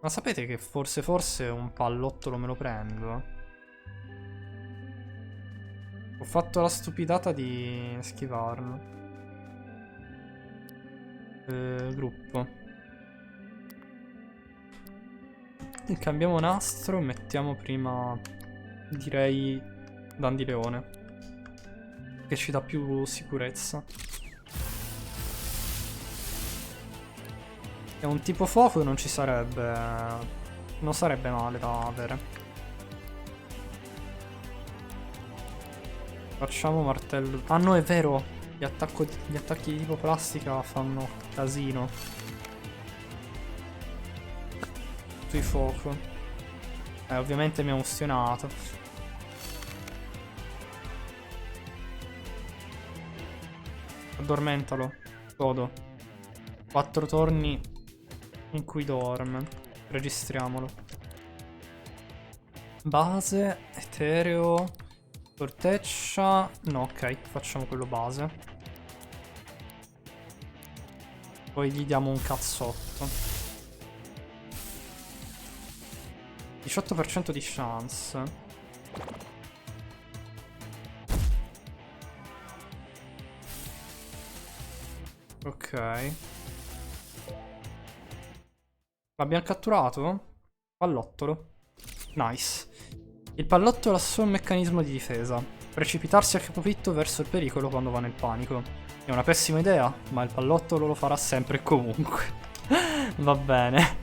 Speaker 1: Ma sapete che forse un pallottolo me lo prendo? Ho fatto la stupidata di schivarlo. Gruppo. Cambiamo nastro, mettiamo prima, direi, Dandileone, che ci dà più sicurezza. È un tipo fuoco e non ci sarebbe... non sarebbe male da avere. Facciamo martello. Ah no, è vero. Gli attacchi di tipo plastica fanno casino. Sui fuoco. Ovviamente mi ha ustionato. Addormentalo. Godo. 4 turni in cui dorme. Registriamolo. Base. Etereo. Corteccia. No, ok, facciamo quello base. Poi gli diamo un cazzotto. 18% di chance. Ok. L'abbiamo catturato? Pallottolo. Nice. Il pallottolo ha solo un meccanismo di difesa. Precipitarsi a capofitto verso il pericolo quando va nel panico. È una pessima idea, ma il pallottolo lo farà sempre e comunque. Va bene.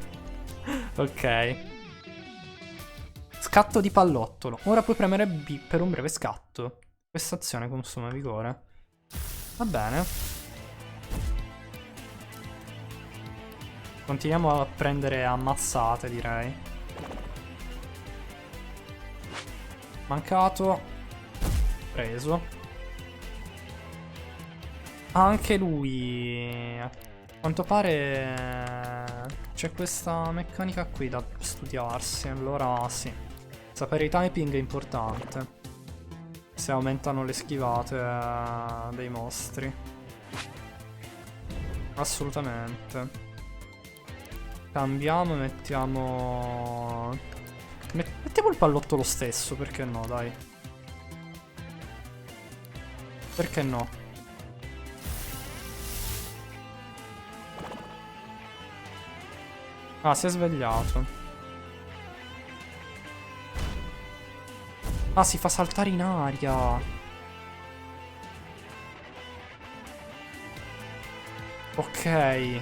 Speaker 1: Ok. Scatto di pallottolo. Ora puoi premere B per un breve scatto. Questa azione consuma vigore. Va bene. Continuiamo a prendere ammazzate, direi. Mancato. Preso. Anche lui. A quanto pare c'è questa meccanica qui da studiarsi. Allora sì. Sapere i typing è importante. Se aumentano le schivate dei mostri. Assolutamente. Cambiamo e mettiamo... Mettiamo il pallotto lo stesso, perché no, dai. Perché no? Ah, si è svegliato. Ah, si fa saltare in aria. Ok.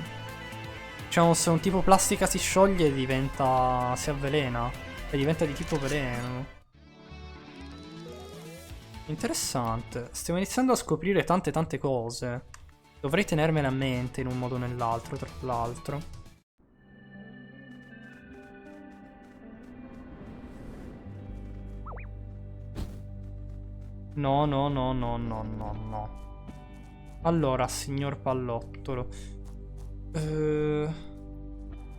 Speaker 1: Diciamo, se un tipo plastica si scioglie diventa... si avvelena. E diventa di tipo veleno. Interessante. Stiamo iniziando a scoprire tante cose. Dovrei tenermele a mente in un modo o nell'altro, tra l'altro. No. Allora, signor pallottolo.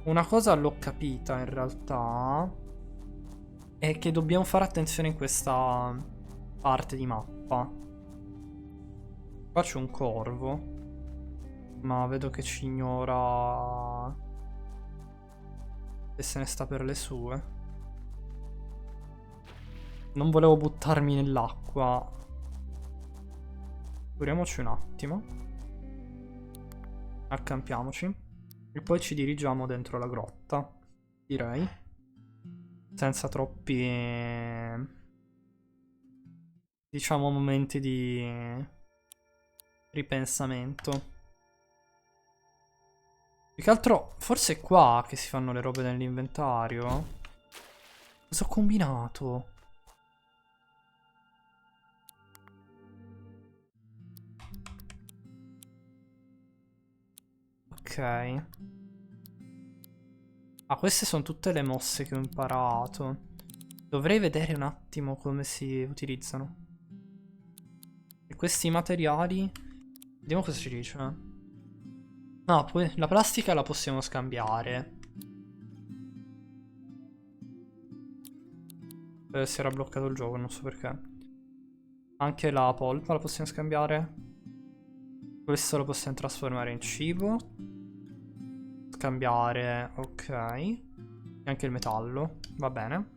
Speaker 1: Una cosa l'ho capita in realtà. è che dobbiamo fare attenzione in questa parte di mappa. Qua c'è un corvo, ma vedo che ci ignora e se ne sta per le sue. Non volevo buttarmi nell'acqua. Curiamoci un attimo. Accampiamoci. E poi ci dirigiamo dentro la grotta, direi. Senza troppi, diciamo, momenti di ripensamento. Più che altro, forse è qua che si fanno le robe nell'inventario. Cosa ho combinato? Ok. Ah, queste sono tutte le mosse che ho imparato. Dovrei vedere un attimo come si utilizzano. E questi materiali... Vediamo cosa ci dice. No, poi la plastica la possiamo scambiare. Si era bloccato il gioco, non so perché. Anche la polpa la possiamo scambiare. Questo lo possiamo trasformare in cibo. Scambiare, ok. E anche il metallo, va bene.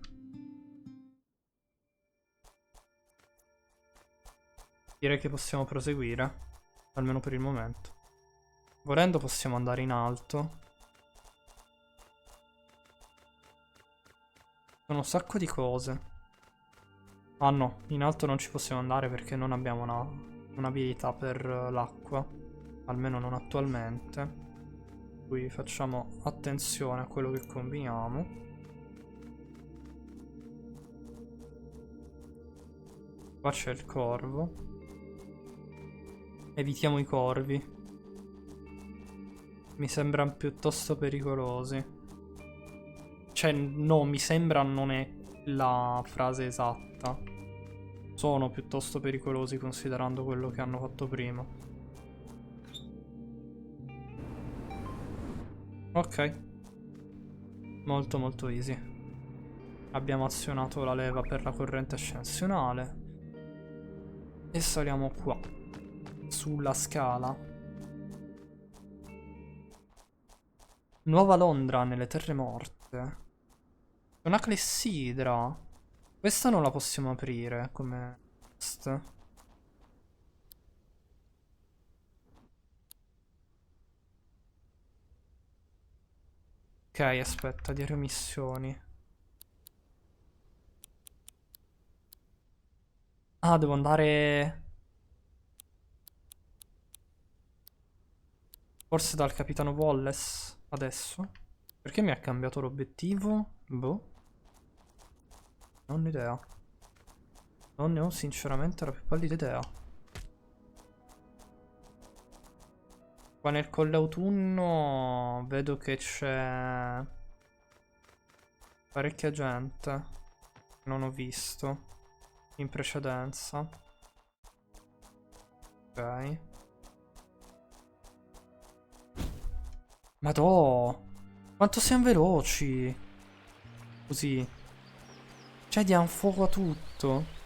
Speaker 1: Direi che possiamo proseguire, almeno per il momento. Volendo possiamo andare in alto. Sono un sacco di cose. Ah no, in alto non ci possiamo andare perché non abbiamo un'abilità per l'acqua. Almeno non attualmente. Qui facciamo attenzione a quello che combiniamo. Qua c'è il corvo. Evitiamo i corvi. Mi sembrano piuttosto pericolosi. Cioè, no, mi sembra non è la frase esatta. Sono piuttosto pericolosi considerando quello che hanno fatto prima. Ok. Molto molto easy. Abbiamo azionato la leva per la corrente ascensionale. E saliamo qua. Sulla scala. Nuova Londra nelle terre morte. Una clessidra. Questa non la possiamo aprire come quest. Ok, aspetta, diario missioni. Ah, devo andare... Forse dal capitano Wallace adesso? Perché mi ha cambiato l'obiettivo? Boh. Non ho idea. Non ne ho sinceramente la più pallida idea. Qua nel Colle Autunno vedo che c'è parecchia gente. Non ho visto in precedenza. Ok. Madò! Quanto siamo veloci! Così. Cioè diamo fuoco a tutto.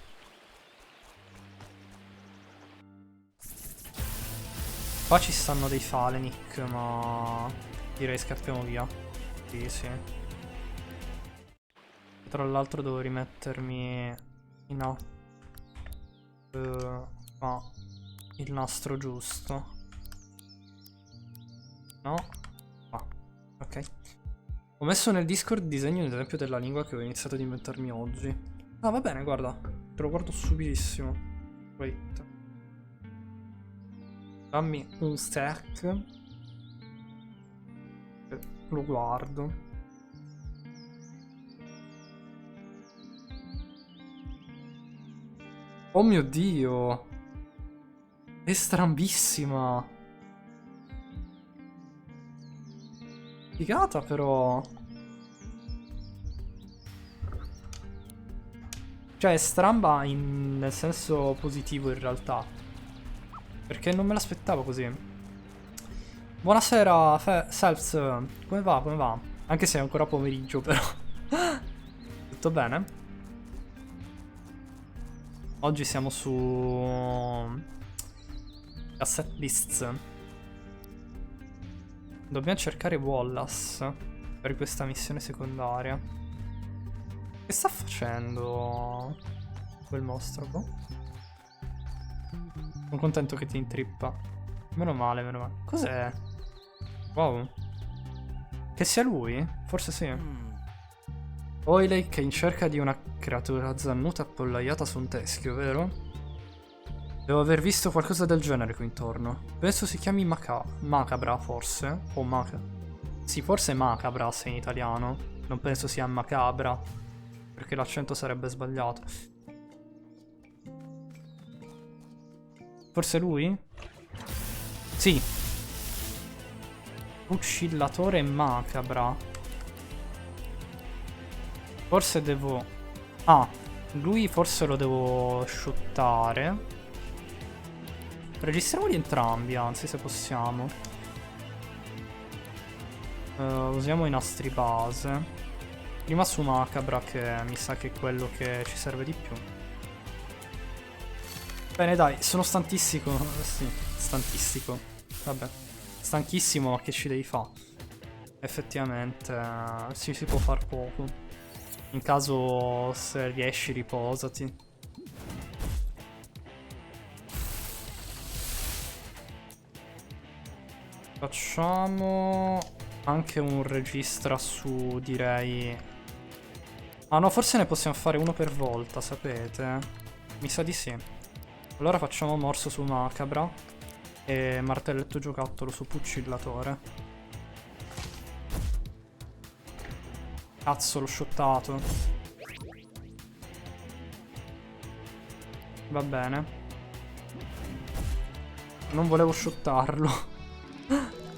Speaker 1: Qua ci stanno dei Falenic, ma direi scappiamo via. Sì, sì. Tra l'altro devo rimettermi in il nastro giusto. No? Ah, ok. Ho messo nel Discord disegno un esempio della lingua che ho iniziato ad inventarmi oggi. Ah, va bene, guarda. Te lo guardo subitissimo. Wait. Dammi un stack. Lo guardo. Oh mio Dio. È strambissima. Figata però. Cioè è stramba nel senso positivo in realtà. Perché non me l'aspettavo così. Buonasera Selfs. Come va? Come va? Anche se è ancora pomeriggio però. Tutto bene? Oggi siamo su asset lists. Dobbiamo cercare Wallace per questa missione secondaria. Che sta facendo quel mostro qua? Sono contento che ti intrippa. Meno male, meno male. Cos'è? Wow. Che sia lui? Forse sì. Oiley è in cerca di una creatura zannuta appollaiata su un teschio, vero? Devo aver visto qualcosa del genere qui intorno. Penso si chiami Macabra, forse? O Sì, forse Macabra se in italiano. Non penso sia Macabra, perché l'accento sarebbe sbagliato. Forse lui? Sì. Uccellatore Macabra. Forse devo... Ah, lui forse lo devo shottare. Registriamoli entrambi, anzi, se possiamo. Usiamo i nastri base. Prima su Macabra, che mi sa che è quello che ci serve di più. Bene, dai, sono stantissimo. Sì, stantissimo. Vabbè. Stanchissimo, ma che ci devi fare? Effettivamente, si può far poco. In caso, se riesci, riposati. Facciamo anche un registra su, direi... Ah no, forse ne possiamo fare uno per volta, sapete? Mi sa di sì. Allora facciamo morso su Macabra e martelletto giocattolo su Pucillatore. Cazzo, l'ho shottato. Va bene. Non volevo shottarlo.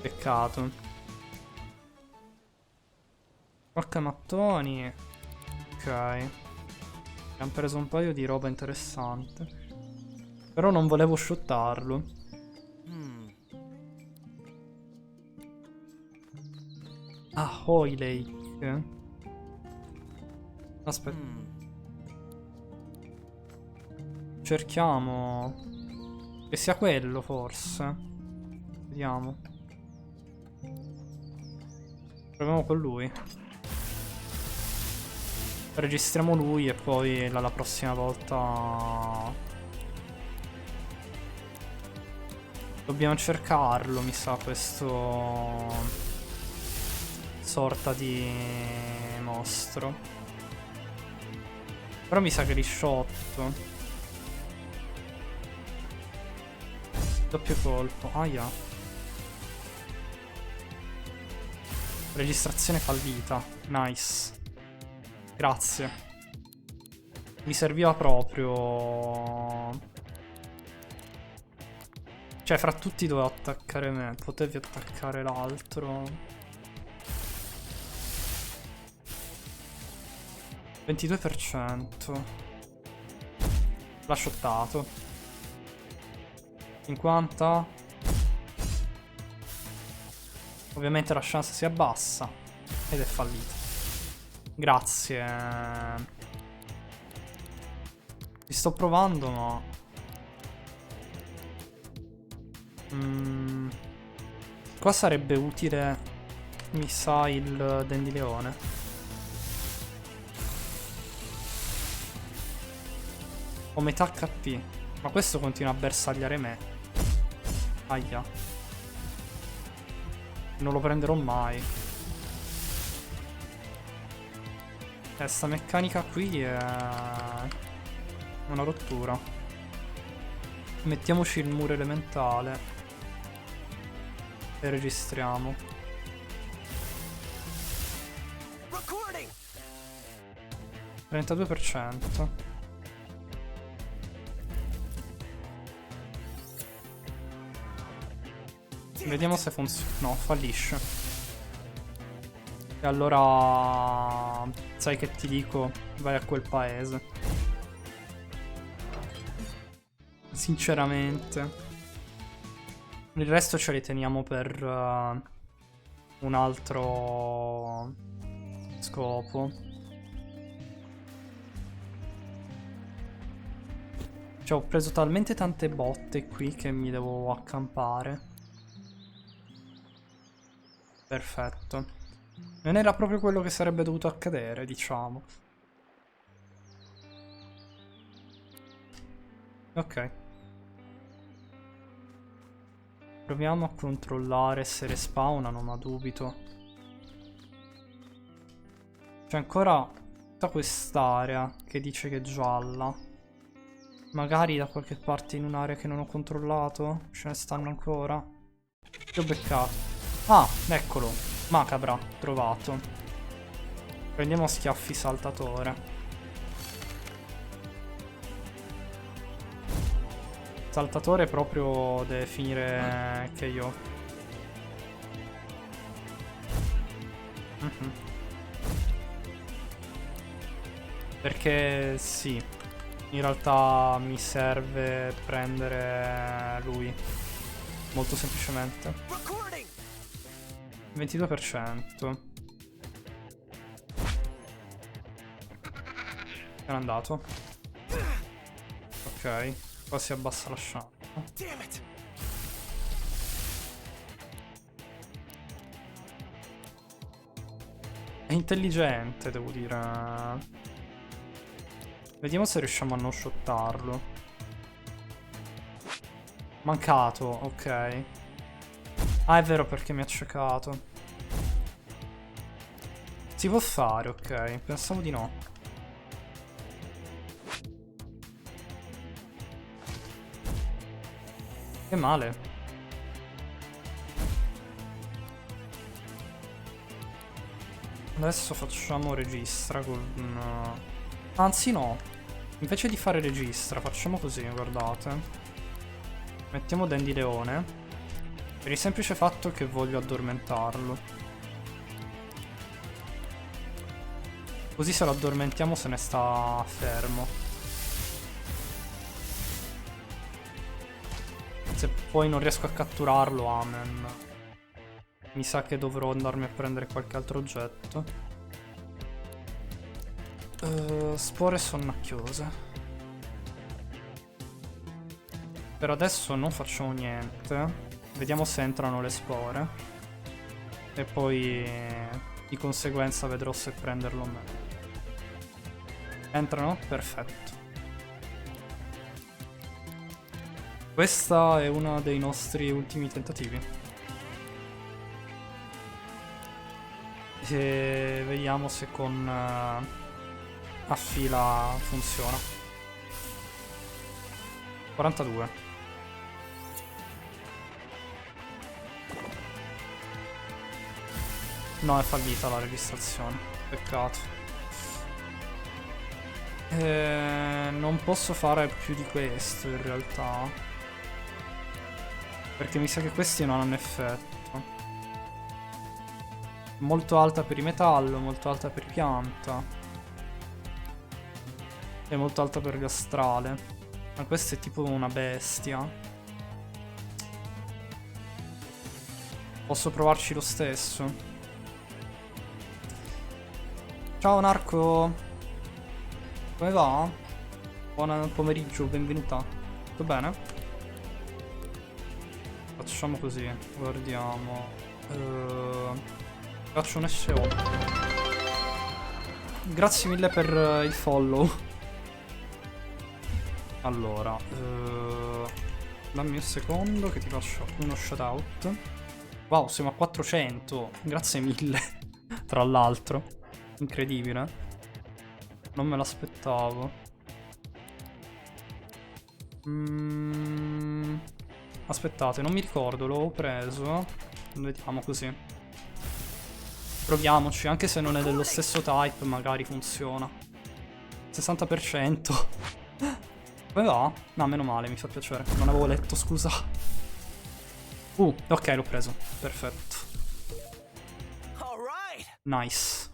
Speaker 1: Peccato. Porca mattoni. Ok. Abbiamo preso un paio di roba interessante. Però non volevo shottarlo. Ah, Hoylake. Aspetta. Cerchiamo. Che sia quello, forse. Vediamo. Proviamo con lui. Registriamo lui e poi la prossima volta dobbiamo cercarlo, mi sa, questo sorta di mostro. Però mi sa che li shotto. Doppio colpo. Aia. Registrazione fallita. Nice. Grazie. Mi serviva proprio. Cioè, fra tutti dovevo attaccare me. Potevi attaccare l'altro. 22%. L'ha shottato. 50. Ovviamente la chance si abbassa. Ed è fallita. Grazie. Ci sto provando, ma... Qua sarebbe utile, mi sa, il Dendileone. Ho metà HP. Ma questo continua a bersagliare me. Aia. Non lo prenderò mai. Sta meccanica qui è una rottura. Mettiamoci il muro elementale e registriamo. 32%. Vediamo se funziona. No, fallisce. E allora... sai che ti dico? Vai a quel paese. Sinceramente. Il resto ce li teniamo per un altro scopo. Cioè, ho preso talmente tante botte qui che mi devo accampare. Perfetto. Non era proprio quello che sarebbe dovuto accadere, diciamo. Ok. Proviamo a controllare se respawnano, ma dubito. C'è ancora tutta quest'area che dice che è gialla. Magari da qualche parte in un'area che non ho controllato? Ce ne stanno ancora? Li ho beccati. Ah, eccolo. Macabra, trovato. Prendiamo schiaffi saltatore. Saltatore proprio deve finire che io. Perché sì, in realtà mi serve prendere lui. Molto semplicemente. 22%. È andato. Ok, qua si abbassa la sciampa. È intelligente, devo dire. Vediamo se riusciamo a non shottarlo. Mancato, ok. Ah, è vero perché mi ha accecato. Si può fare, ok. Pensavo di no. Che male. Adesso facciamo registra con... Anzi no. Invece di fare registra, facciamo così, guardate. Mettiamo Dandy Leone. Per il semplice fatto che voglio addormentarlo. Così se lo addormentiamo se ne sta fermo. Se poi non riesco a catturarlo, amen. Mi sa che dovrò andarmi a prendere qualche altro oggetto. Spore sonnacchiose. Per adesso non facciamo niente. Vediamo se entrano le spore. E poi di conseguenza vedrò se prenderlo o meno. Entrano? Perfetto. Questa è uno dei nostri ultimi tentativi. E vediamo se con affila funziona. 42. No, è fallita la registrazione. Peccato. Non posso fare più di questo in realtà. Perché mi sa che questi non hanno effetto. Molto alta per i metallo, molto alta per i pianta. E molto alta per l'astrale. Ma questo è tipo una bestia. Posso provarci lo stesso. Ciao Narco. Come va? Buon pomeriggio, benvenuta. Tutto bene? Facciamo così, guardiamo. Faccio un SO. Grazie mille per il follow. Allora, dammi un secondo che ti faccio uno shoutout. Wow, siamo a 400. Grazie mille. Tra l'altro, incredibile. Non me l'aspettavo. Aspettate, non mi ricordo, l'ho preso. Vediamo così. Proviamoci, anche se non è dello stesso type, magari funziona. 60%. Come va? No, meno male, mi fa piacere. Non avevo letto, scusa. Ok, l'ho preso. Perfetto. Nice.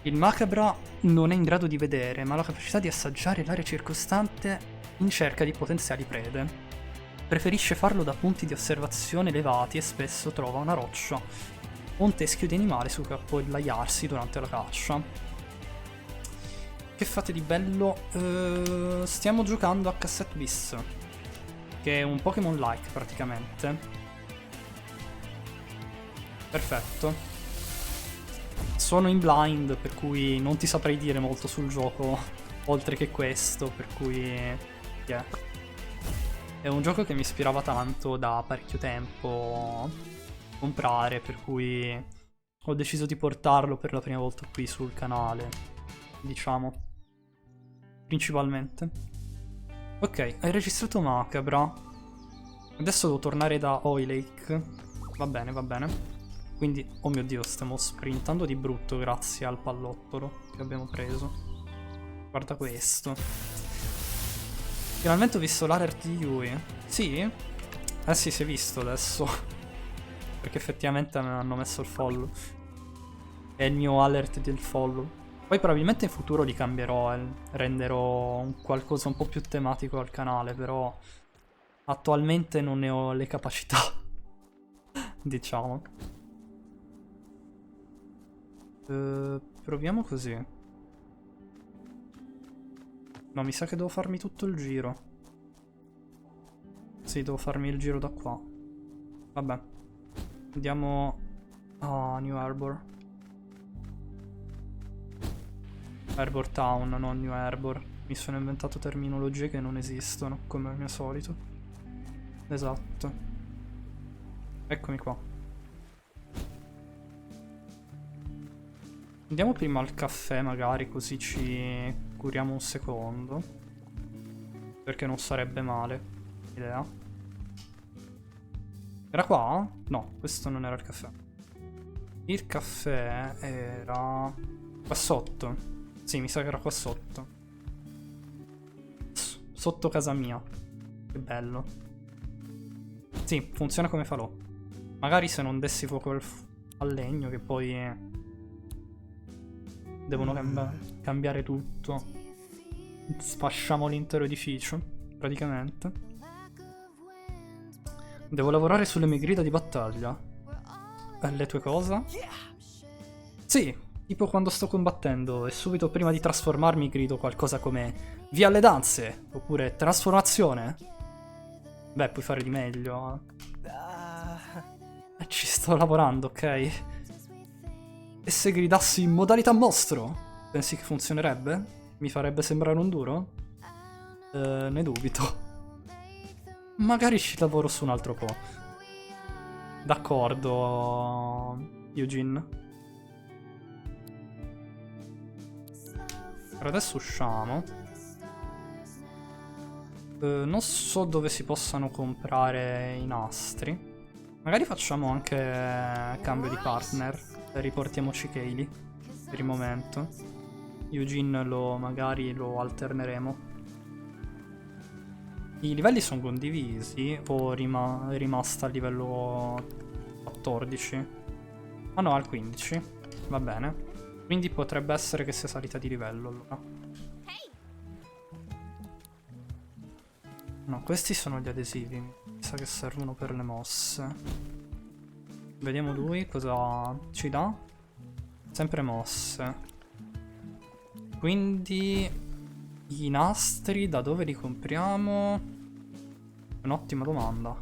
Speaker 1: Il Macabra non è in grado di vedere, ma ha la capacità di assaggiare l'area circostante in cerca di potenziali prede. Preferisce farlo da punti di osservazione elevati e spesso trova una roccia o un teschio di animale su cui appollaiarsi durante la caccia. Che fate di bello? Stiamo giocando a Cassette Beast, che è un Pokémon-like praticamente. Perfetto. Sono in blind, per cui non ti saprei dire molto sul gioco, oltre che questo, per cui... yeah. È un gioco che mi ispirava tanto da parecchio tempo comprare, per cui ho deciso di portarlo per la prima volta qui sul canale, diciamo. Principalmente. Ok, hai registrato Macabra. Adesso devo tornare da Hoylake. Va bene, va bene. Quindi, oh mio Dio, stiamo sprintando di brutto grazie al pallottolo che abbiamo preso. Guarda questo. Finalmente ho visto l'alert di Yui. Sì? Eh sì, si è visto adesso. Perché effettivamente mi hanno messo il follow. È il mio alert del follow. Poi probabilmente in futuro li cambierò e renderò qualcosa un po' più tematico al canale, però attualmente non ne ho le capacità, diciamo. Proviamo così. No, mi sa che devo farmi tutto il giro. Sì, devo farmi il giro da qua. Vabbè. Andiamo a New Arbor. Arbor Town, non New Arbor. Mi sono inventato terminologie che non esistono, come al mio solito. Esatto. Eccomi qua. Andiamo prima al caffè, magari, così ci curiamo un secondo. Perché non sarebbe male idea. Era qua? No, questo non era il caffè. Il caffè era qua sotto. Sì, mi sa che era qua sotto. Sotto casa mia. Che bello. Sì, funziona come falò. Magari se non dessi fuoco al legno, che poi devono cambiare tutto. Sfasciamo l'intero edificio, praticamente. Devo lavorare sulle mie grida di battaglia. Le tue cosa? Sì. Tipo quando sto combattendo e subito prima di trasformarmi grido qualcosa come via alle danze, oppure trasformazione. Beh, puoi fare di meglio. Ci sto lavorando, ok? E se gridassi in modalità mostro? Pensi che funzionerebbe? Mi farebbe sembrare un duro? Ne dubito. Magari ci lavoro su un altro po'. D'accordo, Eugene. Per adesso usciamo. Non so dove si possano comprare i nastri. Magari facciamo anche cambio di partner. Riportiamoci Kaylee per il momento. Eugene magari lo alterneremo. I livelli sono condivisi o è rimasta a livello 14? Ah no, al 15. Va bene. Quindi potrebbe essere che sia salita di livello allora. No, questi sono gli adesivi. Mi sa che servono per le mosse. Vediamo lui cosa ci dà. Sempre mosse. Quindi i nastri da dove li compriamo? Un'ottima domanda.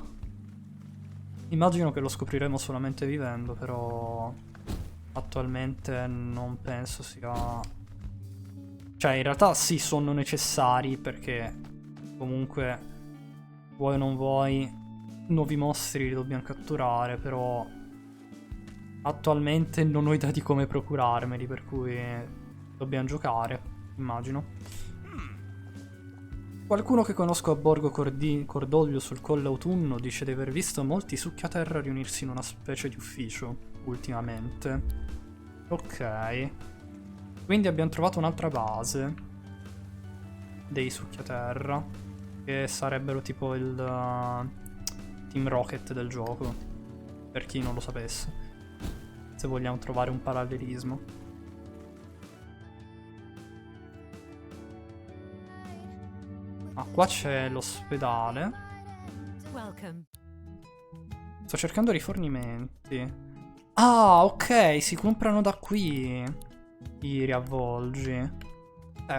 Speaker 1: Immagino che lo scopriremo solamente vivendo, però attualmente non penso sia... Cioè, in realtà sì, sono necessari perché comunque, vuoi o non vuoi, nuovi mostri li dobbiamo catturare, però attualmente non ho idea di come procurarmeli, per cui dobbiamo giocare, immagino. Qualcuno che conosco a Borgo Cordoglio sul Colle Autunno dice di aver visto molti succhiaterra riunirsi in una specie di ufficio ultimamente. Ok. Quindi abbiamo trovato un'altra base dei succhiaterra, che sarebbero tipo il Team Rocket del gioco, per chi non lo sapesse, se vogliamo trovare un parallelismo. Ah, qua c'è l'ospedale. Sto cercando rifornimenti. Ah, ok, si comprano da qui i riavvolgi.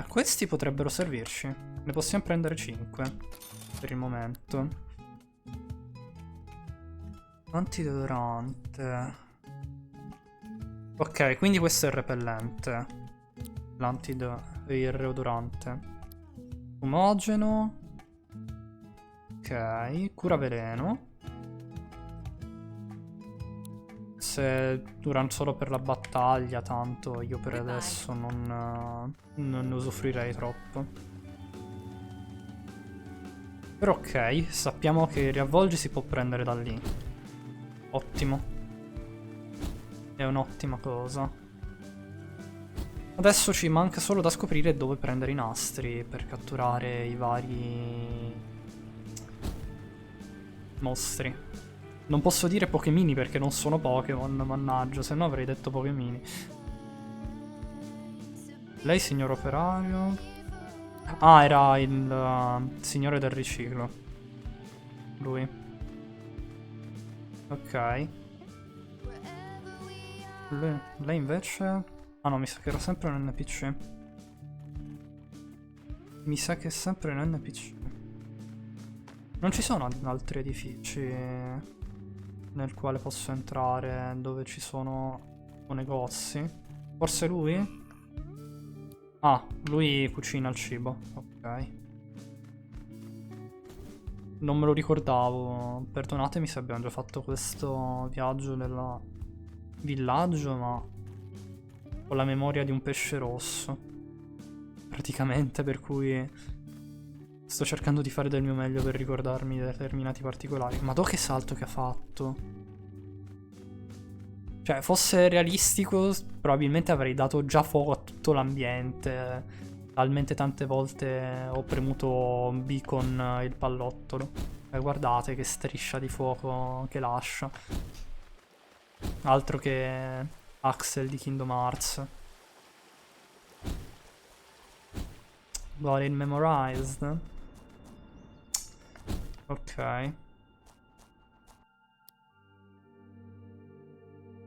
Speaker 1: Questi potrebbero servirci. Ne possiamo prendere 5 per il momento. Antidodorante. Ok, quindi questo è il repellente. Il reodorante. Fumogeno. Ok, cura veleno. Se durano solo per la battaglia, tanto io per adesso non ne usufruirei troppo. Però ok, sappiamo che il riavvolgi si può prendere da lì. Ottimo. È un'ottima cosa. Adesso ci manca solo da scoprire dove prendere i nastri per catturare i vari mostri. Non posso dire Pokémini perché non sono Pokémon, mannaggia, se no avrei detto Pokémini. Lei, signor operario? Ah, era il signore del riciclo. Lui. Ok. Lei invece... Ah no, mi sa che era sempre un NPC. Mi sa che è sempre un NPC. Non ci sono altri edifici nel quale posso entrare dove ci sono negozi? Forse lui? Ah, lui cucina il cibo. Ok. Non me lo ricordavo. Perdonatemi se abbiamo già fatto questo viaggio nel villaggio, ma ho la memoria di un pesce rosso. Praticamente, per cui sto cercando di fare del mio meglio per ricordarmi determinati particolari. Ma che salto che ha fatto? Cioè, fosse realistico, probabilmente avrei dato già fuoco a tutto l'ambiente. Talmente tante volte ho premuto B con il pallottolo. E guardate che striscia di fuoco che lascia. Altro che Axel di Kingdom Hearts. Got it memorized. Ok.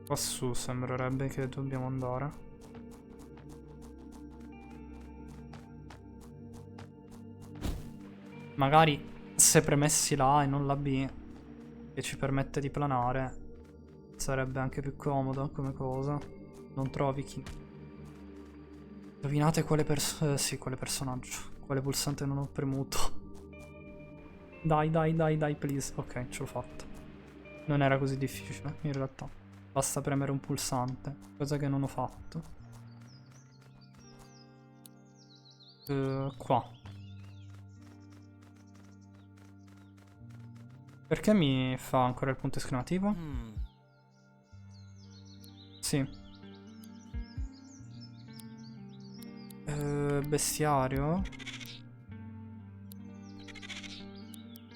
Speaker 1: Quassù sembrerebbe che dobbiamo andare. Magari se premessi la A e non la B, che ci permette di planare, sarebbe anche più comodo come cosa. Non trovi chi... Indovinate quale sì, quale personaggio. Quale pulsante non ho premuto. Dai, please. Ok, ce l'ho fatta. Non era così difficile, in realtà. Basta premere un pulsante, cosa che non ho fatto. Qua. Perché mi fa ancora il punto esclamativo? Sì. Bestiario?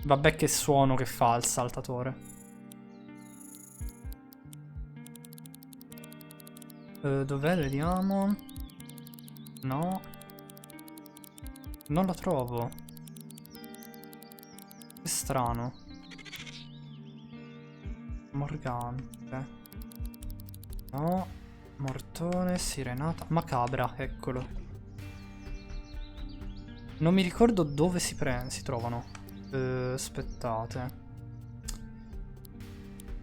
Speaker 1: Vabbè, che suono che fa il saltatore. Dov'è? Vediamo. No. Non la trovo. Che strano. Morgante. No. Mortone, sirenata. Macabra, eccolo. Non mi ricordo dove si trovano. Aspettate.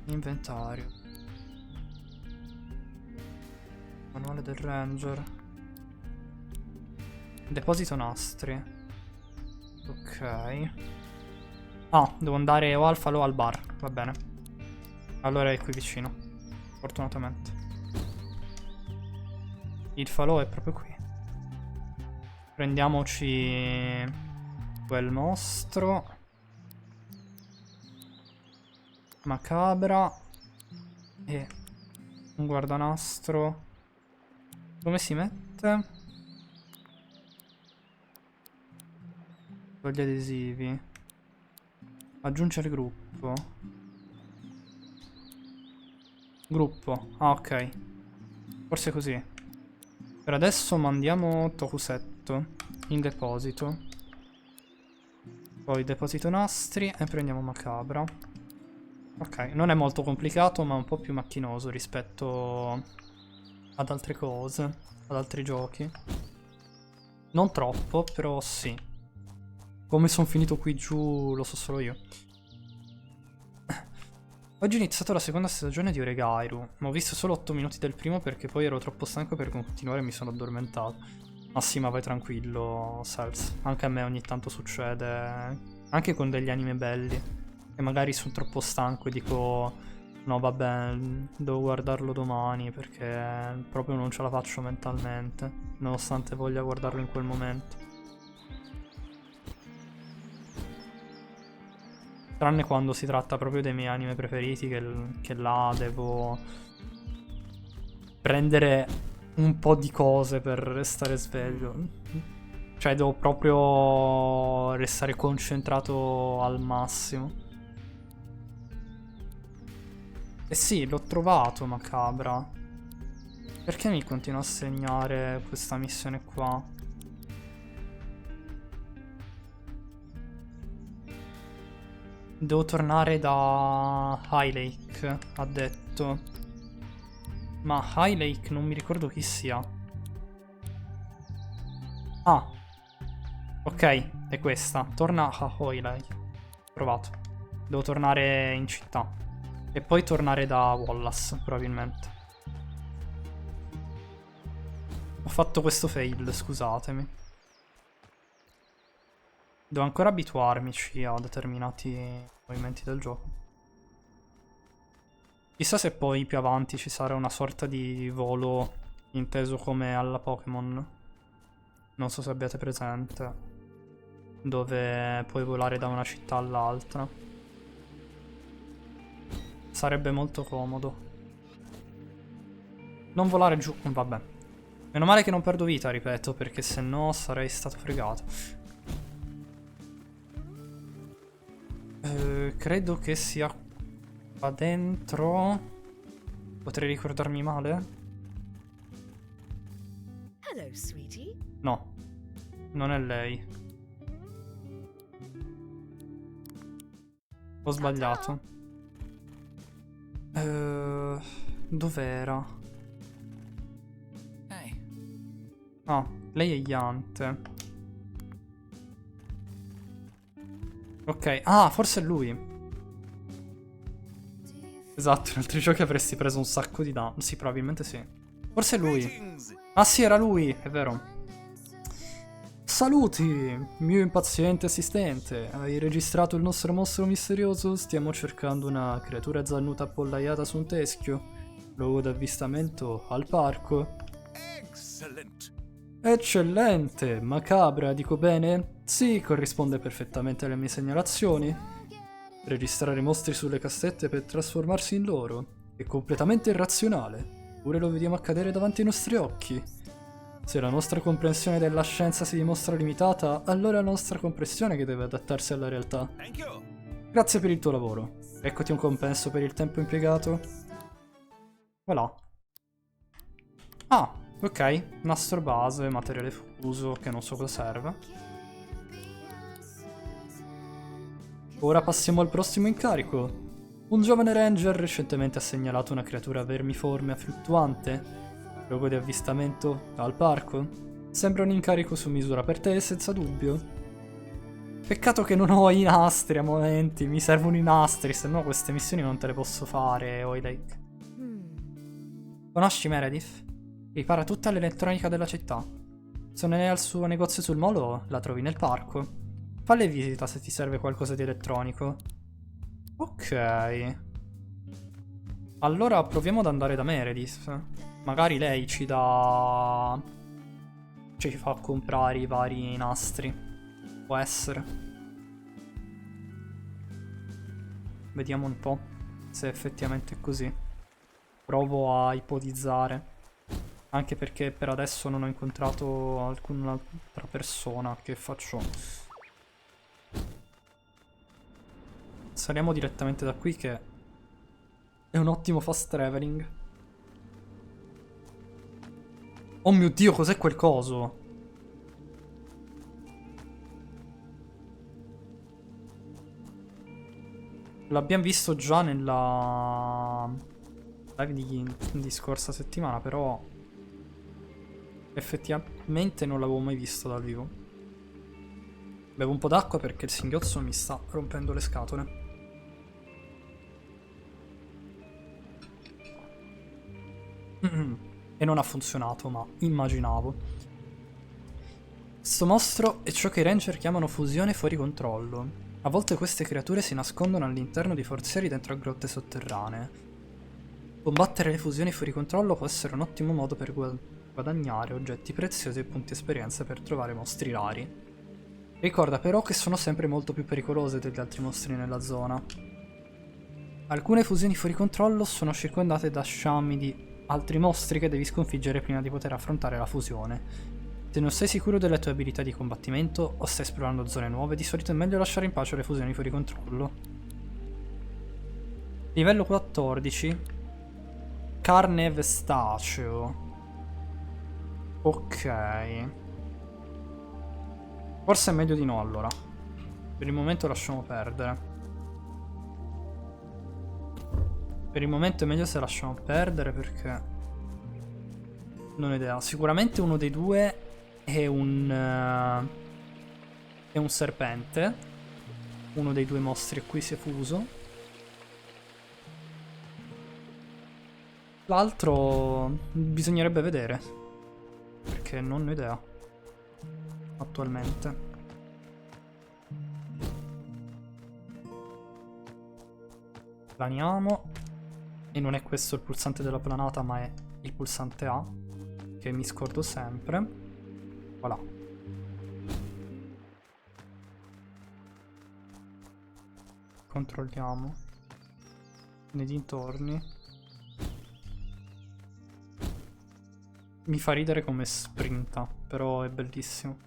Speaker 1: Inventario. Manuale del ranger. Deposito nastri. Ok. Ah, devo andare o al falò o al bar. Va bene. Allora è qui vicino. Fortunatamente. Il falò è proprio qui. Prendiamoci quel mostro. Macabra. E un guardanastro. Come si mette? Con gli adesivi. Aggiungere gruppo. Gruppo. Ah, ok. Forse così. Per adesso mandiamo Tokusetto in deposito. Poi deposito nastri e prendiamo Macabra. Ok, non è molto complicato, ma un po' più macchinoso rispetto ad altre cose, ad altri giochi. Non troppo, però sì. Come sono finito qui giù lo so solo io. Oggi ho iniziato la seconda stagione di Oregairu, ma ho visto solo 8 minuti del primo perché poi ero troppo stanco per continuare e mi sono addormentato. Ma sì, ma vai tranquillo, Sels. Anche a me ogni tanto succede, anche con degli anime belli, e magari sono troppo stanco e dico no vabbè, devo guardarlo domani perché proprio non ce la faccio mentalmente, nonostante voglia guardarlo in quel momento. Tranne quando si tratta proprio dei miei anime preferiti, che là devo prendere un po' di cose per restare sveglio. Cioè, devo proprio restare concentrato al massimo. E sì, l'ho trovato, macabra. Perché mi continua a segnare questa missione qua? Devo tornare da High Lake, ha detto. Ma High Lake non mi ricordo chi sia. Ah, ok, è questa. Torna a High Lake. Provato. Devo tornare in città. E poi tornare da Wallace, probabilmente. Ho fatto questo fail, scusatemi. Devo ancora abituarmici a determinati movimenti del gioco. Chissà se poi più avanti ci sarà una sorta di volo inteso come alla Pokémon. Non so se abbiate presente. Dove puoi volare da una città all'altra. Sarebbe molto comodo. Non volare giù, vabbè. Meno male che non perdo vita, ripeto, perché se no sarei stato fregato. Credo che sia qua dentro. Potrei ricordarmi male?
Speaker 2: Hello, sweetie.
Speaker 1: No, non è lei. Ho sbagliato. Dov'era? Ah, lei è Yante. Ok, ah, forse è lui. Esatto, in altri giochi avresti preso un sacco di danno. Sì, probabilmente sì. Forse è lui. Ah sì, era lui, è vero. Saluti, mio impaziente assistente. Hai registrato il nostro mostro misterioso? Stiamo cercando una creatura zannuta appollaiata su un teschio. Luogo d'avvistamento al parco. Eccellente, macabra, dico bene? Sì, corrisponde perfettamente alle mie segnalazioni. Registrare mostri sulle cassette per trasformarsi in loro è completamente irrazionale. Pure lo vediamo accadere davanti ai nostri occhi. Se la nostra comprensione della scienza si dimostra limitata, allora è la nostra comprensione che deve adattarsi alla realtà. Grazie per il tuo lavoro. Eccoti un compenso per il tempo impiegato. Voilà. Ah, ok. Nastro base, materiale fuso, che non so cosa serve. Ora passiamo al prossimo incarico. Un giovane ranger recentemente ha segnalato una creatura vermiforme fluttuante. Luogo di avvistamento al parco. Sembra un incarico su misura per te, senza dubbio. Peccato che non ho i nastri a momenti, mi servono i nastri, se no queste missioni non te le posso fare, Oilake. Conosci Meredith? Ripara tutta l'elettronica della città. Se non è al suo negozio sul molo, la trovi nel parco. Falle visita se ti serve qualcosa di elettronico. Ok. Allora proviamo ad andare da Meredith. Magari lei ci dà... ci fa comprare i vari nastri. Può essere. Vediamo un po' se effettivamente è così. Provo a ipotizzare. Anche perché per adesso non ho incontrato alcun'altra persona. Che faccio? Saliamo direttamente da qui che è un ottimo fast traveling. Oh mio Dio, cos'è quel coso? L'abbiamo visto già nella live di scorsa settimana, però Effettivamente non l'avevo mai visto dal vivo. Bevo un po' d'acqua perché il singhiozzo mi sta rompendo le scatole. E non ha funzionato, ma immaginavo. Questo mostro è ciò che i ranger chiamano fusione fuori controllo. A volte queste creature si nascondono all'interno di forzieri dentro a grotte sotterranee. Combattere le fusioni fuori controllo può essere un ottimo modo per guadagnare oggetti preziosi e punti esperienza per trovare mostri rari. Ricorda però che sono sempre molto più pericolose degli altri mostri nella zona. Alcune fusioni fuori controllo sono circondate da sciami di altri mostri che devi sconfiggere prima di poter affrontare la fusione. Se non sei sicuro delle tue abilità di combattimento o stai esplorando zone nuove, di solito è meglio lasciare in pace le fusioni fuori controllo. Livello 14. Carne vestaceo. Ok. Forse è meglio di no allora. Per il momento lasciamo perdere. Per il momento è meglio se lasciamo perdere perché... non ho idea. Sicuramente uno dei due è un serpente. Uno dei due mostri a cui si è fuso. L'altro bisognerebbe vedere. Perché non ho idea. Attualmente. Planiamo. E non è questo il pulsante della planata, ma è il pulsante A. Che mi scordo sempre. Voilà. Controlliamo nei dintorni. Mi fa ridere come sprinta, però è bellissimo.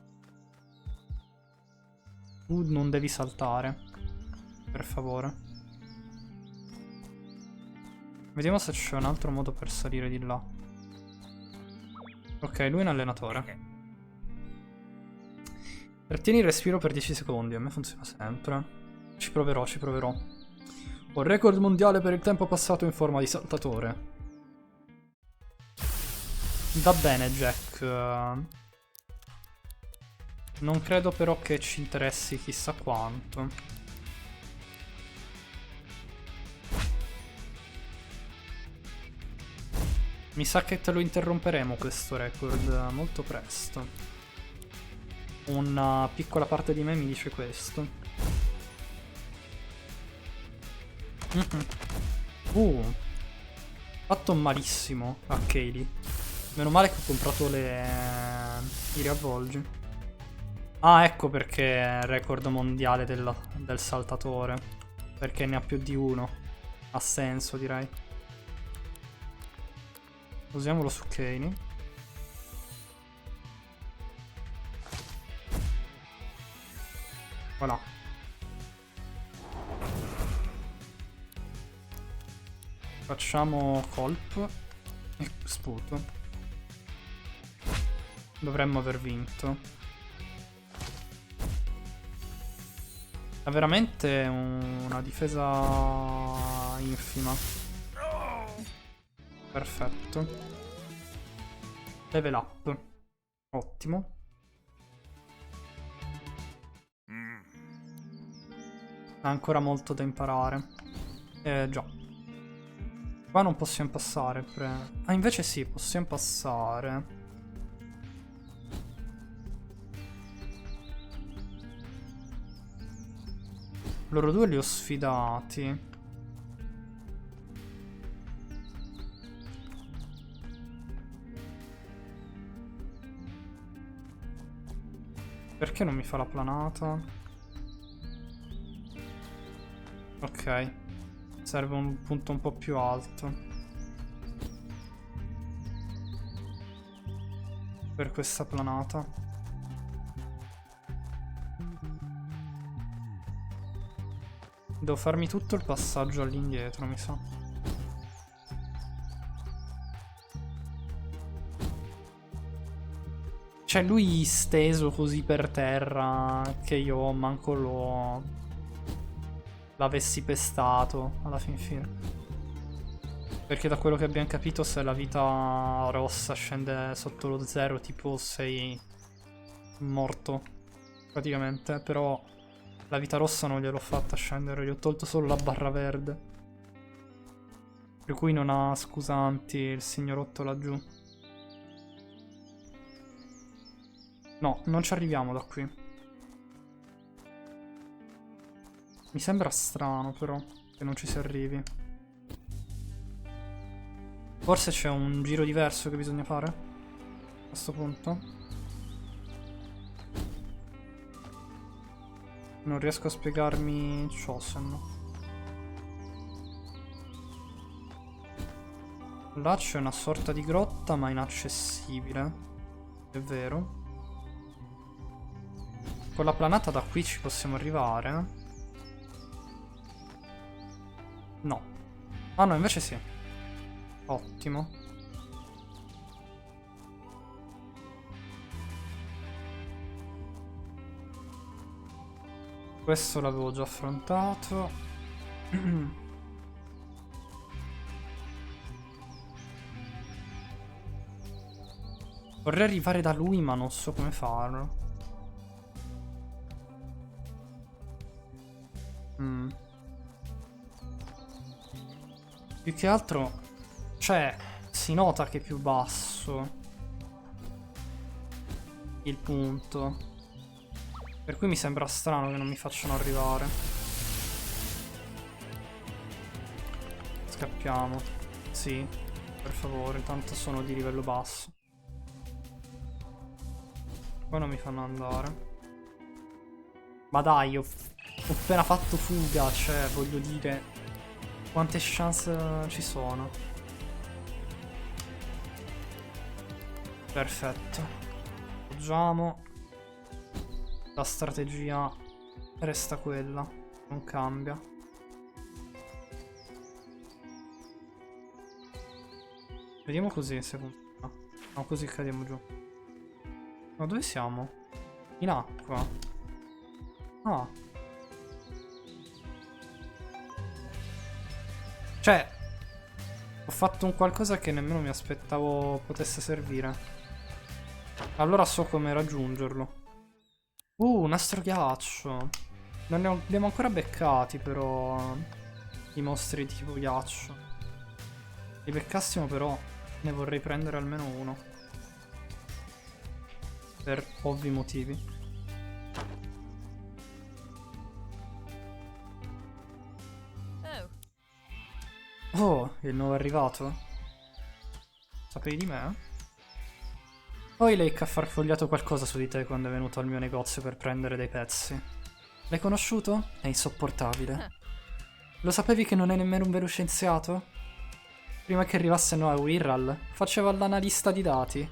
Speaker 1: Tu non devi saltare, per favore. Vediamo se c'è un altro modo per salire di là. Ok, lui è un allenatore. Trattieni il respiro per 10 secondi, a me funziona sempre. Ci proverò, ci proverò. Ho il record mondiale per il tempo passato in forma di saltatore. Va bene, Jack. Non credo però che ci interessi chissà quanto. Mi sa che te lo interromperemo questo record molto presto. Una piccola parte di me mi dice questo. Fatto malissimo a Kaylee. Meno male che ho comprato i riavvolgi. Ah, ecco perché è il record mondiale del saltatore. Perché ne ha più di uno. Ha senso, direi. Usiamolo su Kaylee. Voilà. Facciamo colp e sputo. Dovremmo aver vinto. Ha veramente una difesa infima. Perfetto. Level up. Ottimo. Ha ancora molto da imparare. Già. Qua non possiamo passare. Ah, invece sì, possiamo passare. Loro due li ho sfidati. Perché non mi fa la planata? Ok. Serve un punto un po' più alto. Per questa planata. Devo farmi tutto il passaggio all'indietro, mi sa. Cioè lui steso così per terra che io manco l'avessi pestato alla fin fine. Perché da quello che abbiamo capito, se la vita rossa scende sotto lo 0, tipo sei morto praticamente. Però la vita rossa non gliel'ho fatta scendere, gli ho tolto solo la barra verde. Per cui non ha scusanti il signorotto laggiù. No, non ci arriviamo da qui. Mi sembra strano però che non ci si arrivi. Forse c'è un giro diverso che bisogna fare a questo punto. Non riesco a spiegarmi ciò, se no. Là c'è una sorta di grotta ma inaccessibile. È vero. Con la planata da qui ci possiamo arrivare. No. Ah no, invece sì. Ottimo. Questo l'avevo già affrontato. Vorrei arrivare da lui ma non so come farlo. Più che altro, cioè, si nota che è più basso il punto. Per cui mi sembra strano che non mi facciano arrivare. Scappiamo. Sì, per favore, tanto sono di livello basso. Poi non mi fanno andare. Ma dai, ho appena fatto fuga, cioè, voglio dire, quante chance ci sono? Perfetto. Appoggiamo. La strategia resta quella, non cambia. Vediamo così se funziona. No, così cadiamo giù. Ma dove siamo? In acqua. Ah. Cioè, ho fatto un qualcosa che nemmeno mi aspettavo potesse servire. Allora so come raggiungerlo. Nastro ghiaccio. Non ne abbiamo ancora beccati però i mostri tipo ghiaccio. Li beccassimo però ne vorrei prendere almeno uno. Per ovvi motivi. Oh, il nuovo arrivato? Sapevi di me? Poi Lake ha farfogliato qualcosa su di te quando è venuto al mio negozio per prendere dei pezzi. L'hai conosciuto? È insopportabile. Lo sapevi che non è nemmeno un vero scienziato? Prima che arrivasse Noah Wirral, faceva l'analista di dati.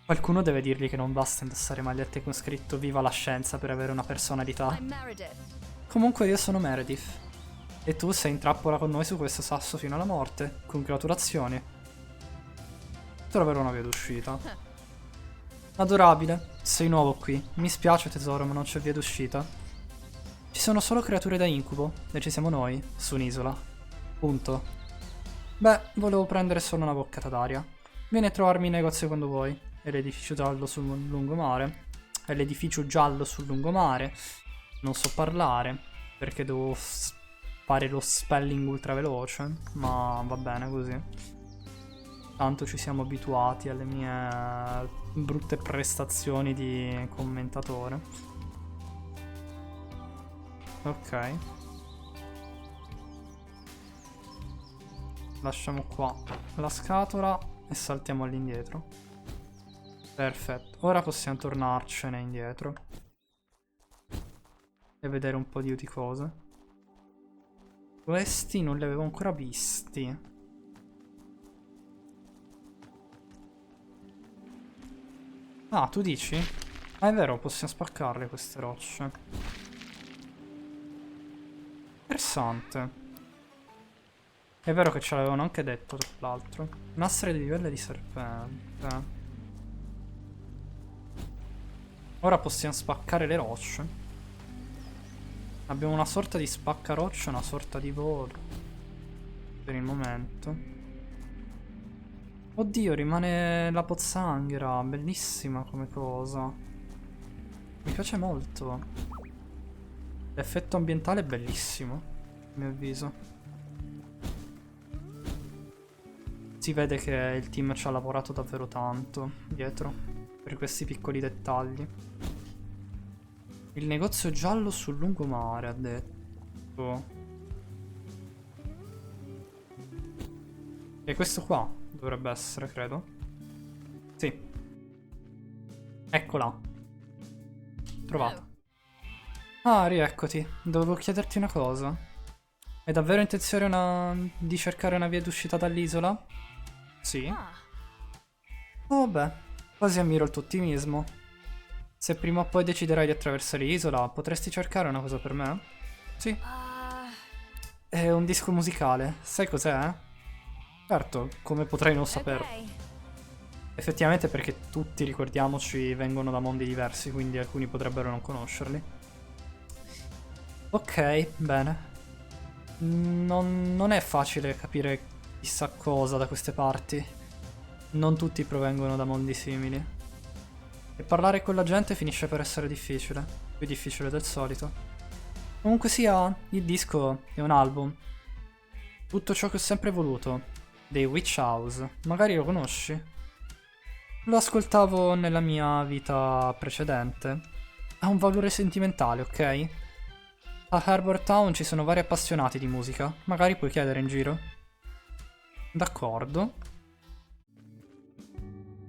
Speaker 1: Qualcuno deve dirgli che non basta indossare magliette con scritto Viva la scienza per avere una personalità. Comunque io sono Meredith. E tu sei in trappola con noi su questo sasso fino alla morte. Congratulazioni. Troverò una via d'uscita. Adorabile, sei nuovo qui. Mi spiace tesoro, ma non c'è via d'uscita. Ci sono solo creature da incubo, e ci siamo noi, su un'isola. Punto. Beh, volevo prendere solo una boccata d'aria. Vieni a trovarmi in negozio quando vuoi. È l'edificio giallo sul lungomare. È l'edificio giallo sul lungomare. Non so parlare, perché devo fare lo spelling ultra veloce, ma va bene così. Tanto ci siamo abituati alle mie brutte prestazioni di commentatore. Ok. Lasciamo qua la scatola e saltiamo all'indietro. Perfetto. Ora possiamo tornarcene indietro e vedere un po' di cose. Questi non li avevo ancora visti. Ah, tu dici? Ah, è vero, possiamo spaccarle queste rocce. Interessante. È vero che ce l'avevano anche detto, tra l'altro. Nastri di livello di serpente. Ora possiamo spaccare le rocce. Abbiamo una sorta di spaccarocce, una sorta di volo. Per il momento. Oddio, rimane la pozzanghera. Bellissima come cosa. Mi piace molto. L'effetto ambientale è bellissimo, a mio avviso. Si vede che il team ci ha lavorato davvero tanto dietro per questi piccoli dettagli. Il negozio giallo sul lungomare, ha detto. E questo qua dovrebbe essere, credo. Sì. Eccola. Trovata. Ah, rieccoti. Dovevo chiederti una cosa. Hai davvero intenzione di cercare una via d'uscita dall'isola? Sì.
Speaker 2: Ah,
Speaker 1: Oh, vabbè, quasi ammiro il tuo ottimismo. Se prima o poi deciderai di attraversare l'isola, potresti cercare una cosa per me? Sì. È un disco musicale. Sai cos'è? Certo, come potrai non saperlo.
Speaker 2: okay.
Speaker 1: Effettivamente perché tutti, ricordiamoci, vengono da mondi diversi, quindi alcuni potrebbero non conoscerli. Ok, bene. Non è facile capire chissà cosa da queste parti. Non tutti provengono da mondi simili. E parlare con la gente finisce per essere difficile. Più difficile del solito. Comunque sia, il disco è un album. Tutto ciò che ho sempre voluto. Dei Witch House. Magari lo conosci? Lo ascoltavo nella mia vita precedente. Ha un valore sentimentale, ok? A Harbour Town ci sono vari appassionati di musica. Magari puoi chiedere in giro. D'accordo.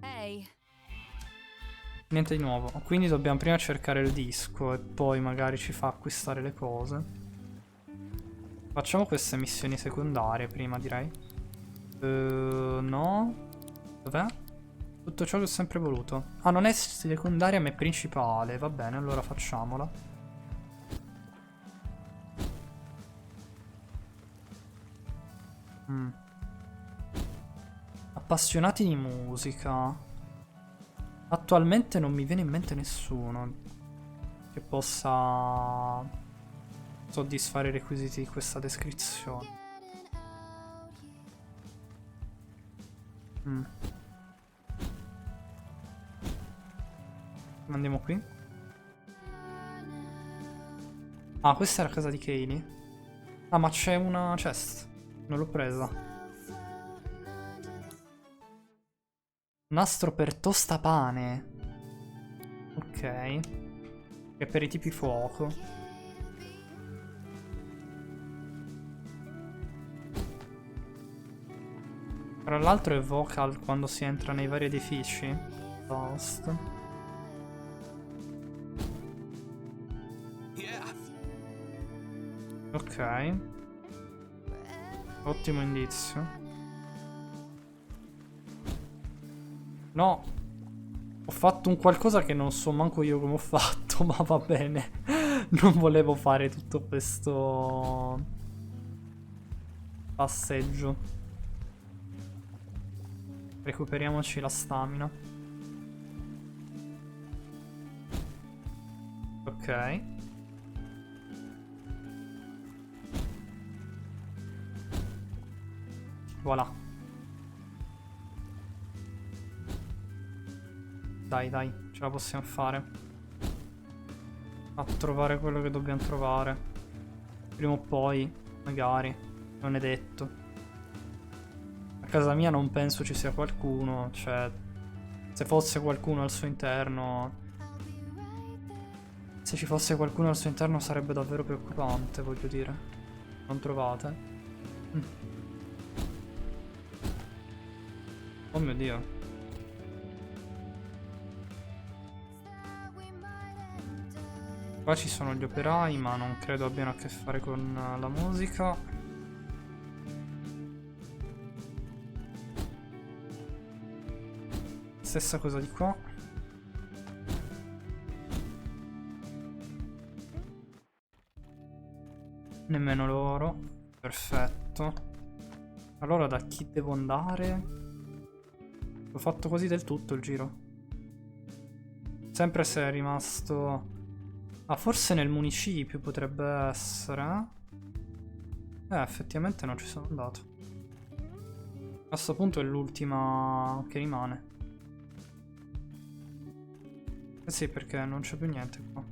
Speaker 2: Hey.
Speaker 1: Niente di nuovo. Quindi dobbiamo prima cercare il disco e poi magari ci fa acquistare le cose. Facciamo queste missioni secondarie prima, direi. No. Dov'è? Tutto ciò che ho sempre voluto. Ah, non è secondaria ma è principale. Va bene, allora facciamola. Appassionati di musica. Attualmente non mi viene in mente nessuno che possa soddisfare i requisiti di questa descrizione. Andiamo qui. Ah, questa è la casa di Kaylee. Ah, ma c'è una chest. Non l'ho presa. Nastro per tostapane. Ok. È per i tipi fuoco. Tra l'altro è vocal quando si entra nei vari edifici. Post. Ok. Ottimo indizio. No. Ho fatto un qualcosa che non so manco io come ho fatto, ma va bene. Non volevo fare tutto questo passeggio. Recuperiamoci la stamina. Ok. Voilà. Dai, dai, ce la possiamo fare. A trovare quello che dobbiamo trovare. Prima o poi, magari. Non è detto. A casa mia non penso ci sia qualcuno. Cioè, se fosse qualcuno al suo interno... Se ci fosse qualcuno al suo interno sarebbe davvero preoccupante, voglio dire. Non trovate? Oh mio Dio. Qua ci sono gli operai, ma non credo abbiano a che fare con la musica. Stessa cosa di qua. Nemmeno loro. Perfetto. Allora da chi devo andare? L'ho fatto quasi del tutto il giro. Sempre se è rimasto... Ah, forse nel municipio potrebbe essere. Effettivamente non ci sono andato. A sto punto è l'ultima che rimane. Eh sì, perché non c'è più niente qua.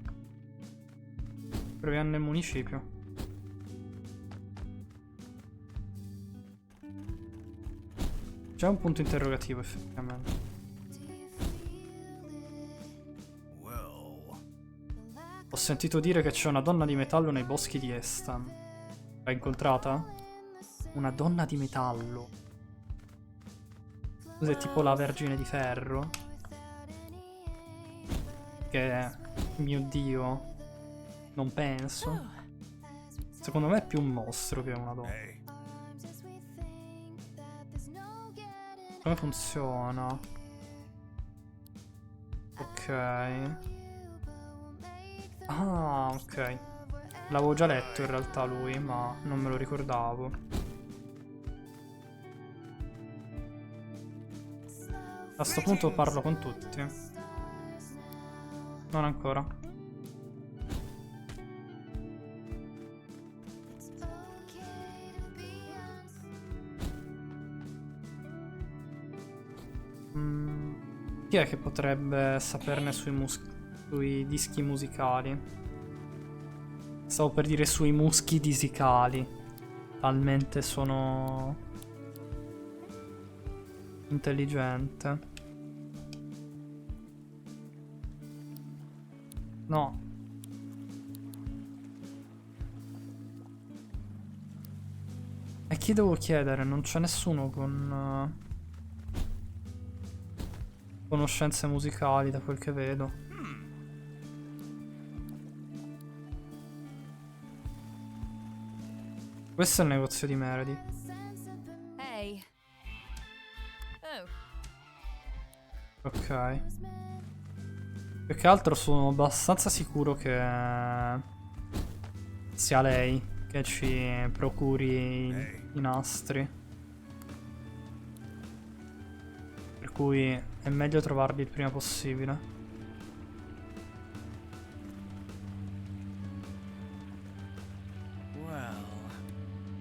Speaker 1: Proviamo nel municipio. C'è un punto interrogativo effettivamente. Ho sentito dire che c'è una donna di metallo nei boschi di Estan. L'hai incontrata? Una donna di metallo. Cos'è, tipo la Vergine di Ferro? Che, mio Dio, non penso. Secondo me è più un mostro che una donna. Come funziona? Ok. Ah, ok. L'avevo già letto in realtà lui, ma non me lo ricordavo. A sto punto parlo con tutti. Non ancora. Chi è che potrebbe saperne sui dischi musicali? Stavo per dire sui muschi disicali. Talmente sono intelligente. No. E chi devo chiedere? Non c'è nessuno con conoscenze musicali da quel che vedo. Questo è il negozio di Meredith.
Speaker 2: Hey. Oh.
Speaker 1: Ok. Più che altro sono abbastanza sicuro che sia lei che ci procuri i nastri. Per cui è meglio trovarli il prima possibile.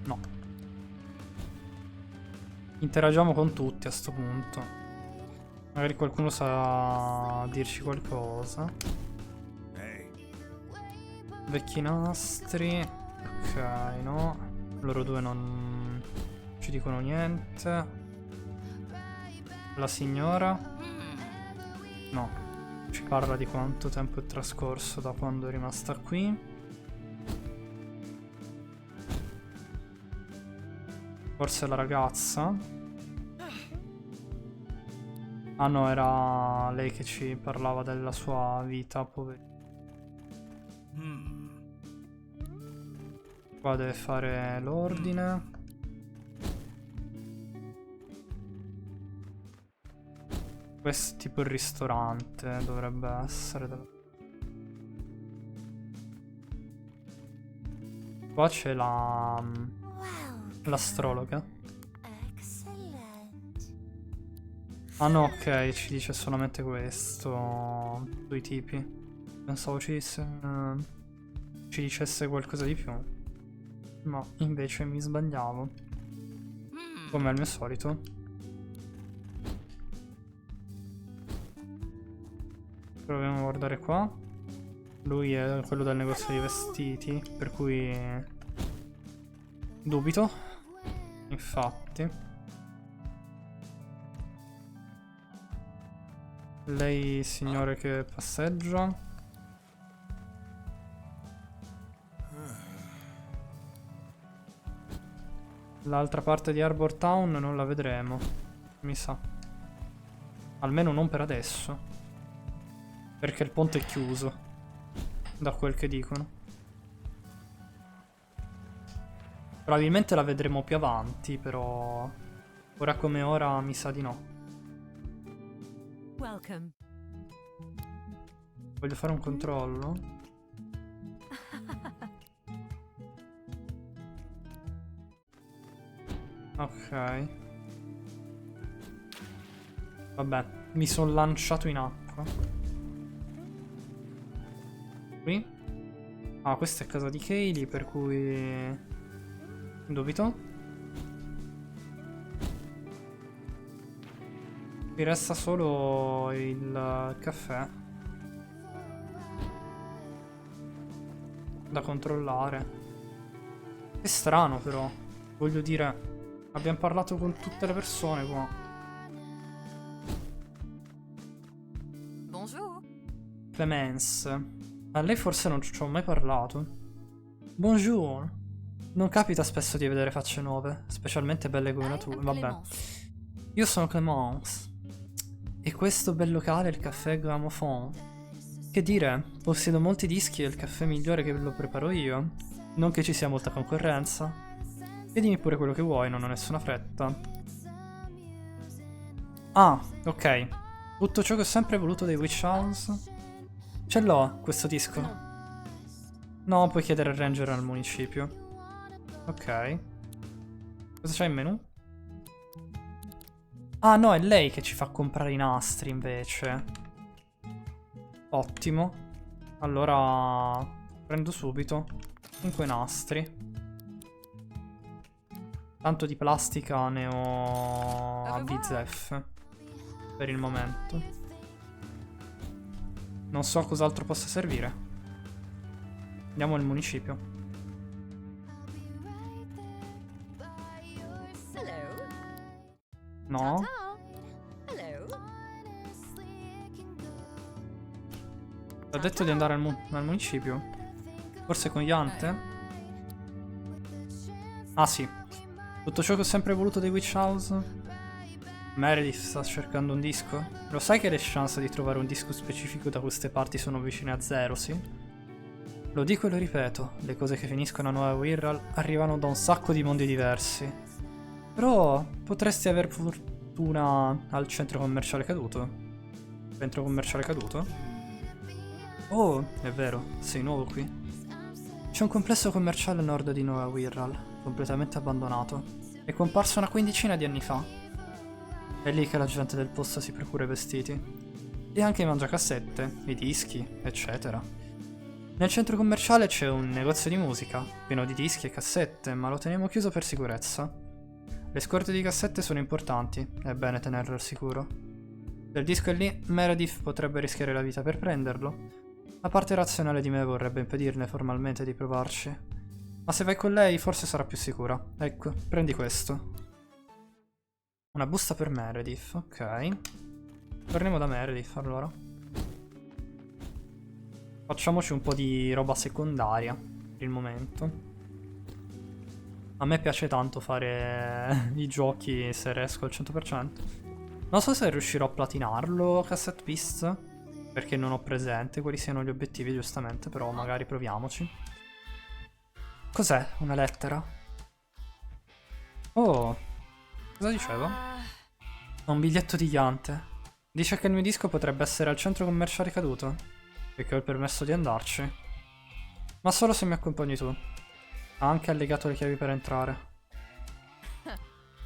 Speaker 1: No. Interagiamo con tutti a sto punto. Magari qualcuno sa dirci qualcosa. Vecchi nastri. Ok, no. Loro due non ci dicono niente. La signora? No. Ci parla di quanto tempo è trascorso da quando è rimasta qui. Forse la ragazza? Ah no, era lei che ci parlava della sua vita, poverina. Qua deve fare l'ordine. Questo è tipo il ristorante, dovrebbe essere. Qua c'è l'astrologa. Ah no, ok, ci dice solamente questo. Due tipi. Pensavo ci dicesse qualcosa di più. Ma invece mi sbagliavo. Come al mio solito. Proviamo a guardare qua. Lui è quello del negozio di vestiti, per cui dubito. Infatti. Lei, signore che passeggia. L'altra parte di Arbor Town non la vedremo, mi sa. Almeno non per adesso. Perché il ponte è chiuso, da quel che dicono. Probabilmente la vedremo più avanti, però ora come ora mi sa di no.
Speaker 2: Welcome.
Speaker 1: Voglio fare un controllo. Ok. Vabbè, mi sono lanciato in acqua. Qui? Ah, questa è casa di Kaylee, per cui dubito. Mi resta solo il caffè da controllare. È strano però, voglio dire, abbiamo parlato con tutte le persone qua.
Speaker 2: Bonjour.
Speaker 1: Clemence. A lei forse non ci ho mai parlato. Bonjour. Non capita spesso di vedere facce nuove, specialmente belle come la tua.
Speaker 2: I'm
Speaker 1: Vabbè.
Speaker 2: Clémence.
Speaker 1: Io sono Clemence. E questo bel locale è il caffè Gramophone. Che dire, possiedo molti dischi e il caffè migliore che lo preparo io. Non che ci sia molta concorrenza. Chiedimi pure quello che vuoi, non ho nessuna fretta. Ah, ok. Tutto ciò che ho sempre voluto dei Witch House. Ce l'ho, questo disco. No, puoi chiedere al ranger al municipio. Ok. Cosa c'è in menu? Ah no, è lei che ci fa comprare i nastri invece. Ottimo. Allora prendo subito 5 nastri. Tanto di plastica ne ho a bizzeffe per il momento. Non so cos'altro possa servire. Andiamo al municipio.
Speaker 2: Hello.
Speaker 1: No.
Speaker 2: Ta-ta. Hello.
Speaker 1: Ho detto di andare al municipio. Forse con Yante? Ah sì. Tutto ciò che ho sempre voluto dei Witch House. Meredith sta cercando un disco? Lo sai che le chance di trovare un disco specifico da queste parti sono vicine a zero, sì? Lo dico e lo ripeto, le cose che finiscono a Nuova Wirral arrivano da un sacco di mondi diversi. Però potresti aver fortuna al centro commerciale caduto. Centro commerciale caduto? Oh, è vero, sei nuovo qui. C'è un complesso commerciale a nord di Nuova Wirral, completamente abbandonato. È comparso una quindicina di anni fa. È lì che la gente del posto si procura i vestiti. E anche i mangiacassette, i dischi, eccetera. Nel centro commerciale c'è un negozio di musica, pieno di dischi e cassette, ma lo teniamo chiuso per sicurezza. Le scorte di cassette sono importanti, è bene tenerlo al sicuro. Se il disco è lì, Meredith potrebbe rischiare la vita per prenderlo. La parte razionale di me vorrebbe impedirne formalmente di provarci. Ma se vai con lei, forse sarà più sicura. Ecco, prendi questo. Una busta per Meredith, ok. Torniamo da Meredith allora. Facciamoci un po' di roba secondaria per il momento. A me piace tanto fare i giochi se riesco al 100%. Non so se riuscirò a platinarlo Cassette Beast, perché non ho presente quali siano gli obiettivi giustamente, però magari proviamoci. Cos'è? Una lettera? Oh, cosa diceva? Ho un biglietto di Yante. Dice che il mio disco potrebbe essere al centro commerciale caduto e che ho il permesso di andarci. Ma solo se mi accompagni tu. Ha anche allegato le chiavi per entrare.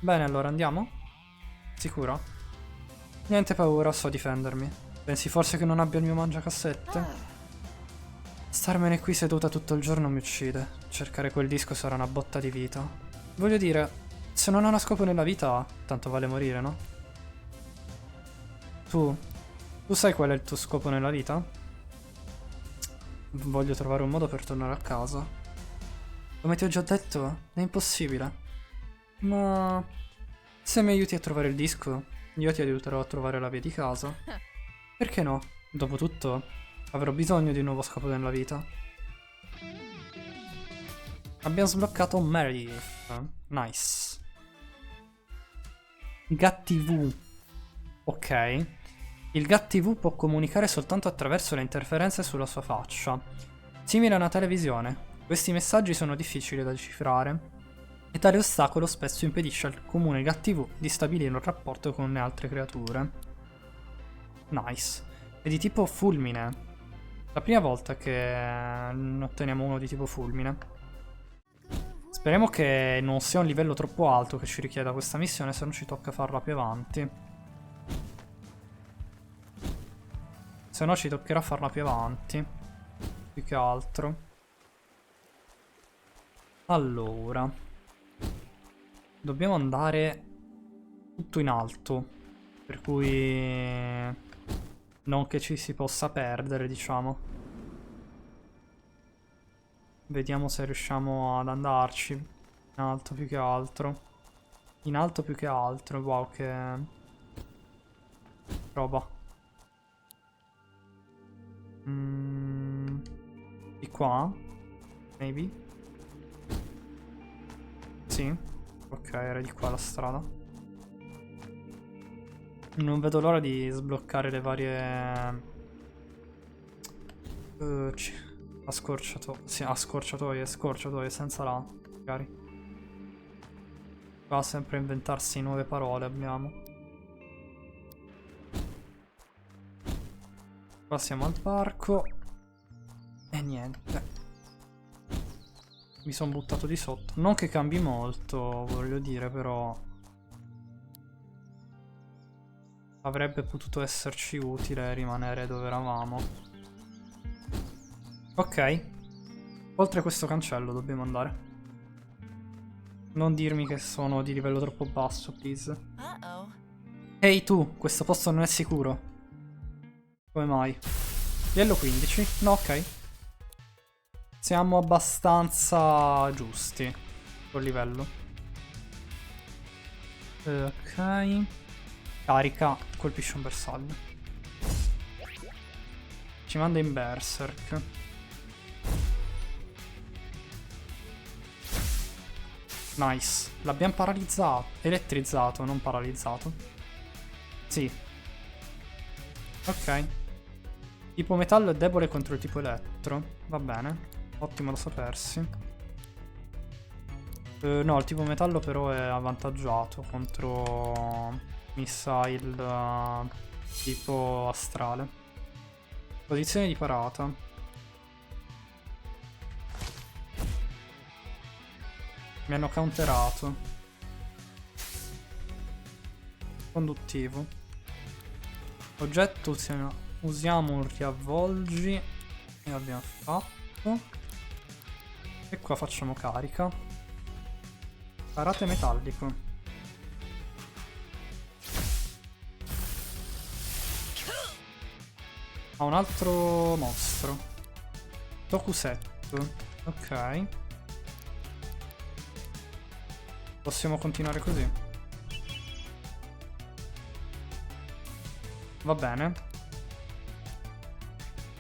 Speaker 1: Bene, allora andiamo? Sicuro? Niente paura, so difendermi. Pensi forse che non abbia il mio mangiacassette? Starmene qui seduta tutto il giorno mi uccide. Cercare quel disco sarà una botta di vita. Voglio dire, se non ho uno scopo nella vita, tanto vale morire, no? Tu sai qual è il tuo scopo nella vita? Voglio trovare un modo per tornare a casa. Come ti ho già detto, è impossibile. Ma se mi aiuti a trovare il disco, io ti aiuterò a trovare la via di casa. Perché no? Dopotutto, avrò bisogno di un nuovo scopo nella vita. Abbiamo sbloccato Meredith. Nice. Gat TV. Ok. Il Gat TV può comunicare soltanto attraverso le interferenze sulla sua faccia. Simile a una televisione, questi messaggi sono difficili da decifrare. E tale ostacolo spesso impedisce al comune Gat TV di stabilire un rapporto con le altre creature. Nice. È di tipo fulmine. La prima volta che otteniamo uno di tipo fulmine. Speriamo che non sia un livello troppo alto che ci richieda questa missione, se no ci tocca farla più avanti. Se no ci toccherà farla più avanti. Più che altro. Allora. Dobbiamo andare tutto in alto. Per cui non che ci si possa perdere, diciamo. Vediamo se riusciamo ad andarci in alto più che altro. In alto più che altro, wow, che roba. Di qua? Maybe? Sì. Ok, era di qua la strada. Non vedo l'ora di sbloccare le varie... Sì, scorciatoie senza la... magari. Qua sempre inventarsi nuove parole abbiamo. Qua siamo al parco. E niente. Mi sono buttato di sotto. Non che cambi molto, voglio dire, però... avrebbe potuto esserci utile rimanere dove eravamo. Ok. Oltre questo cancello dobbiamo andare. Non dirmi che sono di livello troppo basso, please. Ehi tu, questo posto non è sicuro. Come mai? Livello 15? No, ok. Siamo abbastanza giusti col livello. Ok. Carica, colpisce un bersaglio. Ci manda in berserk. Nice. L'abbiamo paralizzato. Elettrizzato, non paralizzato. Sì. Ok. Tipo metallo è debole contro il tipo elettro. Va bene. Ottimo da sapersi. No, il tipo metallo però è avvantaggiato contro missile tipo astrale. Posizione di parata. Mi hanno counterato. Conduttivo. Oggetto usiamo un riavvolgi. E l'abbiamo fatto. E qua facciamo carica. Parate metallico. Ha un altro mostro. Tokusetto. Ok. Possiamo continuare così. Va bene.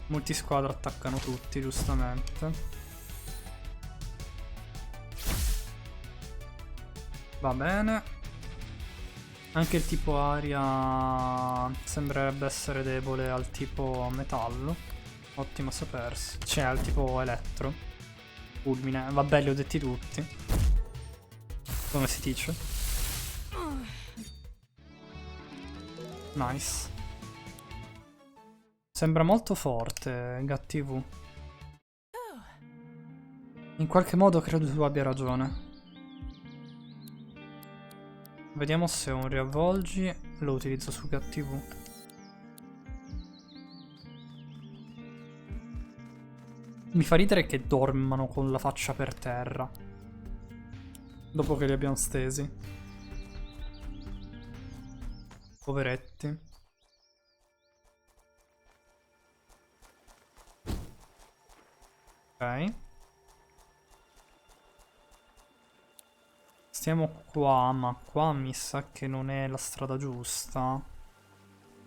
Speaker 1: Multisquadra attaccano tutti, giustamente. Va bene. Anche il tipo aria sembrerebbe essere debole al tipo metallo. Ottimo sapersi. Cioè al tipo elettro. Fulmine. Vabbè, li ho detti tutti. Come si dice? Nice. Sembra molto forte GatTV. In qualche modo credo tu abbia ragione. Vediamo se ho un riavvolgi. Lo utilizzo su GatTV. Mi fa ridere che dormano con la faccia per terra. Dopo che li abbiamo stesi. Poveretti. Ok. Stiamo qua, ma qua mi sa che non è la strada giusta.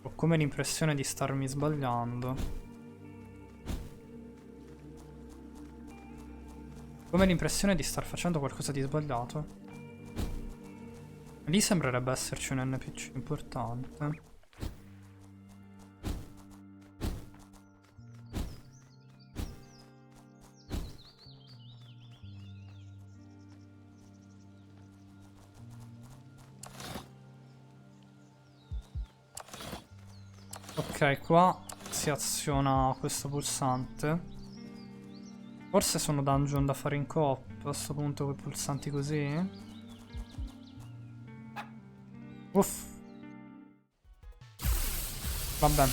Speaker 1: Ho come l'impressione di starmi sbagliando. Come l'impressione di star facendo qualcosa di sbagliato. Lì sembrerebbe esserci un NPC importante. Ok, qua si aziona questo pulsante. Forse sono dungeon da fare in coop a questo punto quei pulsanti così. Uff. Vabbè.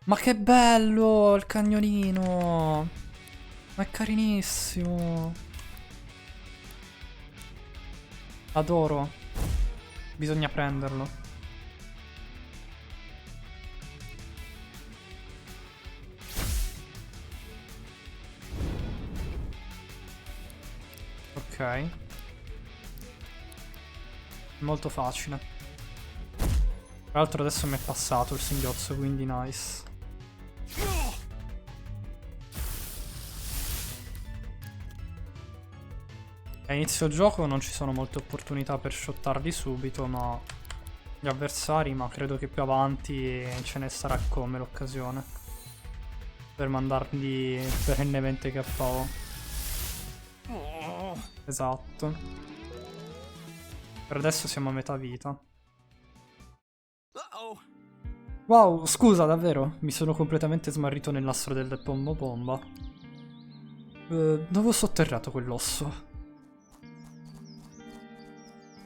Speaker 1: Ma che bello il cagnolino. Ma è carinissimo. Adoro. Bisogna prenderlo. Ok. Molto facile. Tra l'altro adesso mi è passato il singhiozzo, quindi nice. A inizio gioco non ci sono molte opportunità per shottarli subito, ma gli avversari, ma credo che più avanti ce ne sarà come l'occasione per mandarli perennemente KO. Esatto. Per adesso siamo a metà vita. Wow, scusa, davvero? Mi sono completamente smarrito nel nastro del pombo bomba. Dove ho sotterrato quell'osso?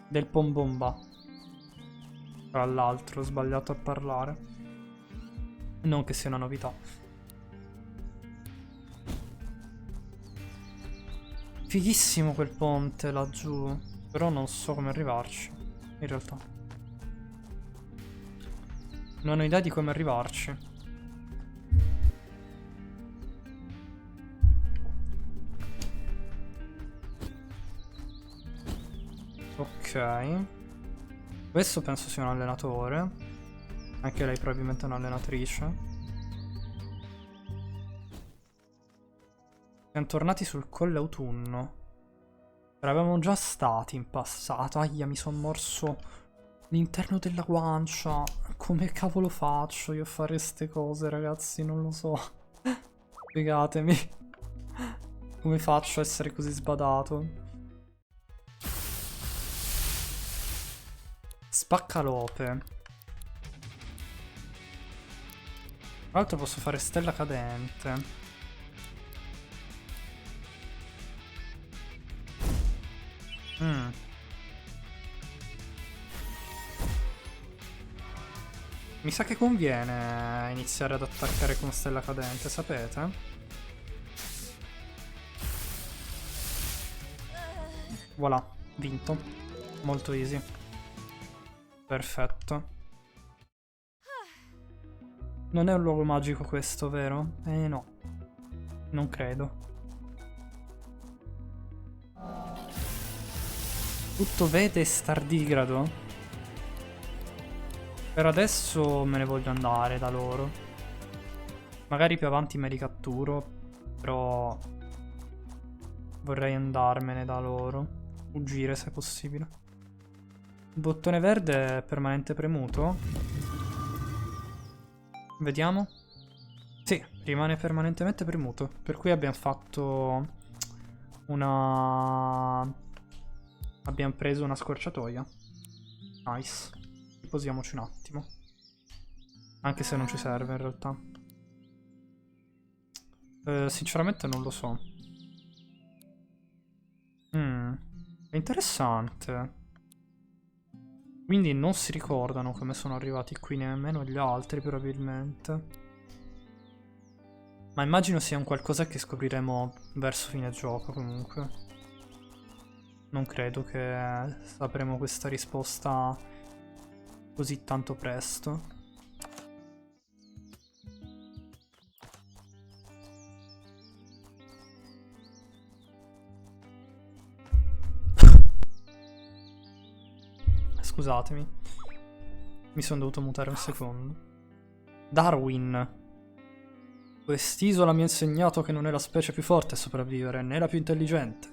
Speaker 1: Del pombomba. Tra l'altro, ho sbagliato a parlare. Non che sia una novità. Fighissimo quel ponte laggiù. Però non so come arrivarci. In realtà. Non ho idea di come arrivarci. Ok. Questo penso sia un allenatore. Anche lei probabilmente è un'allenatrice. Siamo tornati sul Colle Autunno. Eravamo già stati in passato. Aia, mi sono morso l'interno della guancia. Come cavolo faccio io a fare ste cose, ragazzi? Non lo so. Spiegatemi. Come faccio a essere così sbadato? Spaccalope. Tra l'altro posso fare stella cadente. Mi sa che conviene iniziare ad attaccare con stella cadente, sapete? Voilà, vinto. Molto easy. Perfetto. Non è un luogo magico questo, vero? No. Non credo. Tutto vede e stardigrado? Per adesso me ne voglio andare da loro. Magari più avanti me li catturo, però vorrei andarmene da loro. Fuggire se possibile. Il bottone verde è permanente premuto? Vediamo. Sì, rimane permanentemente premuto. Per cui abbiamo fatto una... Abbiamo preso una scorciatoia. Nice. Posiamoci un attimo. Anche se non ci serve in realtà. Sinceramente non lo so. È interessante. Quindi non si ricordano come sono arrivati qui nemmeno gli altri probabilmente. Ma immagino sia un qualcosa che scopriremo verso fine gioco comunque. Non credo che sapremo questa risposta così tanto presto. Scusatemi. Mi sono dovuto mutare un secondo. Darwin. Quest'isola mi ha insegnato che non è la specie più forte a sopravvivere, né la più intelligente.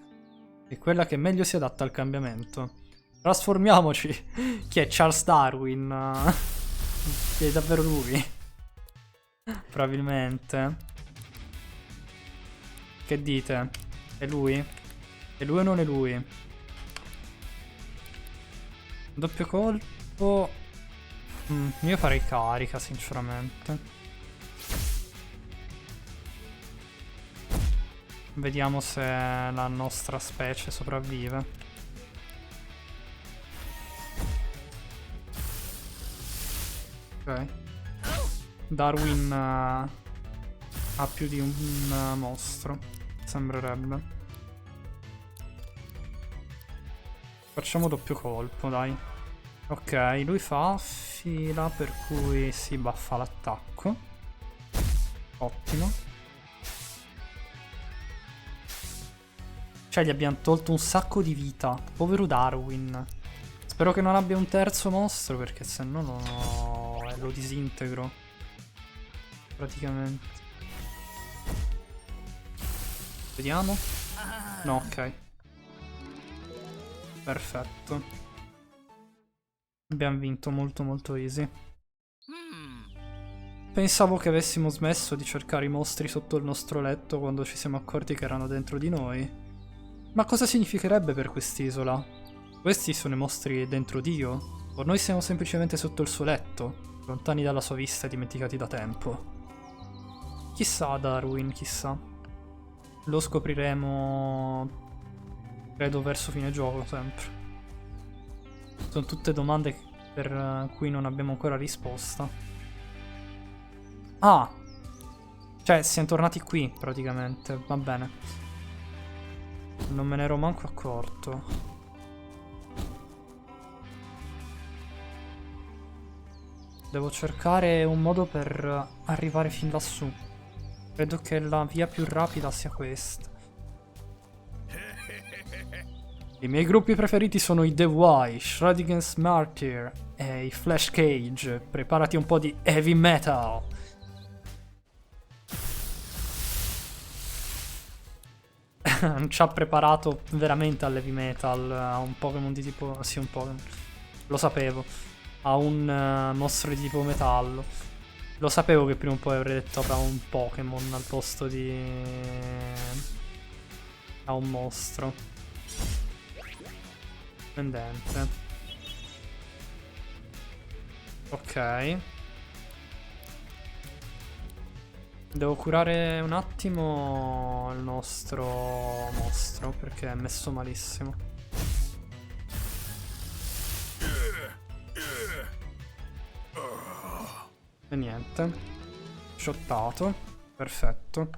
Speaker 1: È quella che meglio si adatta al cambiamento. Trasformiamoci. Chi è Charles Darwin? È davvero lui? Probabilmente. Che dite? È lui? È lui o non è lui? Doppio colpo. Io farei carica, sinceramente. Vediamo se la nostra specie sopravvive. Ok. Darwin ha più di un mostro, sembrerebbe. Facciamo doppio colpo, dai. Ok, lui fa fila, per cui si buffa l'attacco. Ottimo. Cioè, gli abbiamo tolto un sacco di vita. Povero Darwin. Spero che non abbia un terzo mostro, perché se no lo disintegro. Praticamente. Vediamo. No, ok. Perfetto. Abbiamo vinto molto molto easy. Pensavo che avessimo smesso di cercare i mostri sotto il nostro letto quando ci siamo accorti che erano dentro di noi. Ma cosa significherebbe per quest'isola? Questi sono i mostri dentro Dio? O noi siamo semplicemente sotto il suo letto, lontani dalla sua vista e dimenticati da tempo? Chissà, Darwin, chissà. Lo scopriremo, credo, verso fine gioco, sempre. Sono tutte domande per cui non abbiamo ancora risposta. Ah! Cioè, siamo tornati qui, praticamente. Va bene. Non me ne ero manco accorto. Devo cercare un modo per arrivare fin lassù. Credo che la via più rapida sia questa. I miei gruppi preferiti sono i The Why, Schrödinger's Martyr e i Flash Cage. Preparati un po' di heavy metal. Non ci ha preparato veramente all'heavy metal, a un Pokémon di tipo... Sì, un Pokémon. Lo sapevo. A un mostro di tipo metallo. Lo sapevo che prima o poi avrei detto a un Pokémon al posto di... a un mostro. Pendente. Ok. Devo curare un attimo il nostro mostro perché è messo malissimo. E niente. Shottato. Perfetto.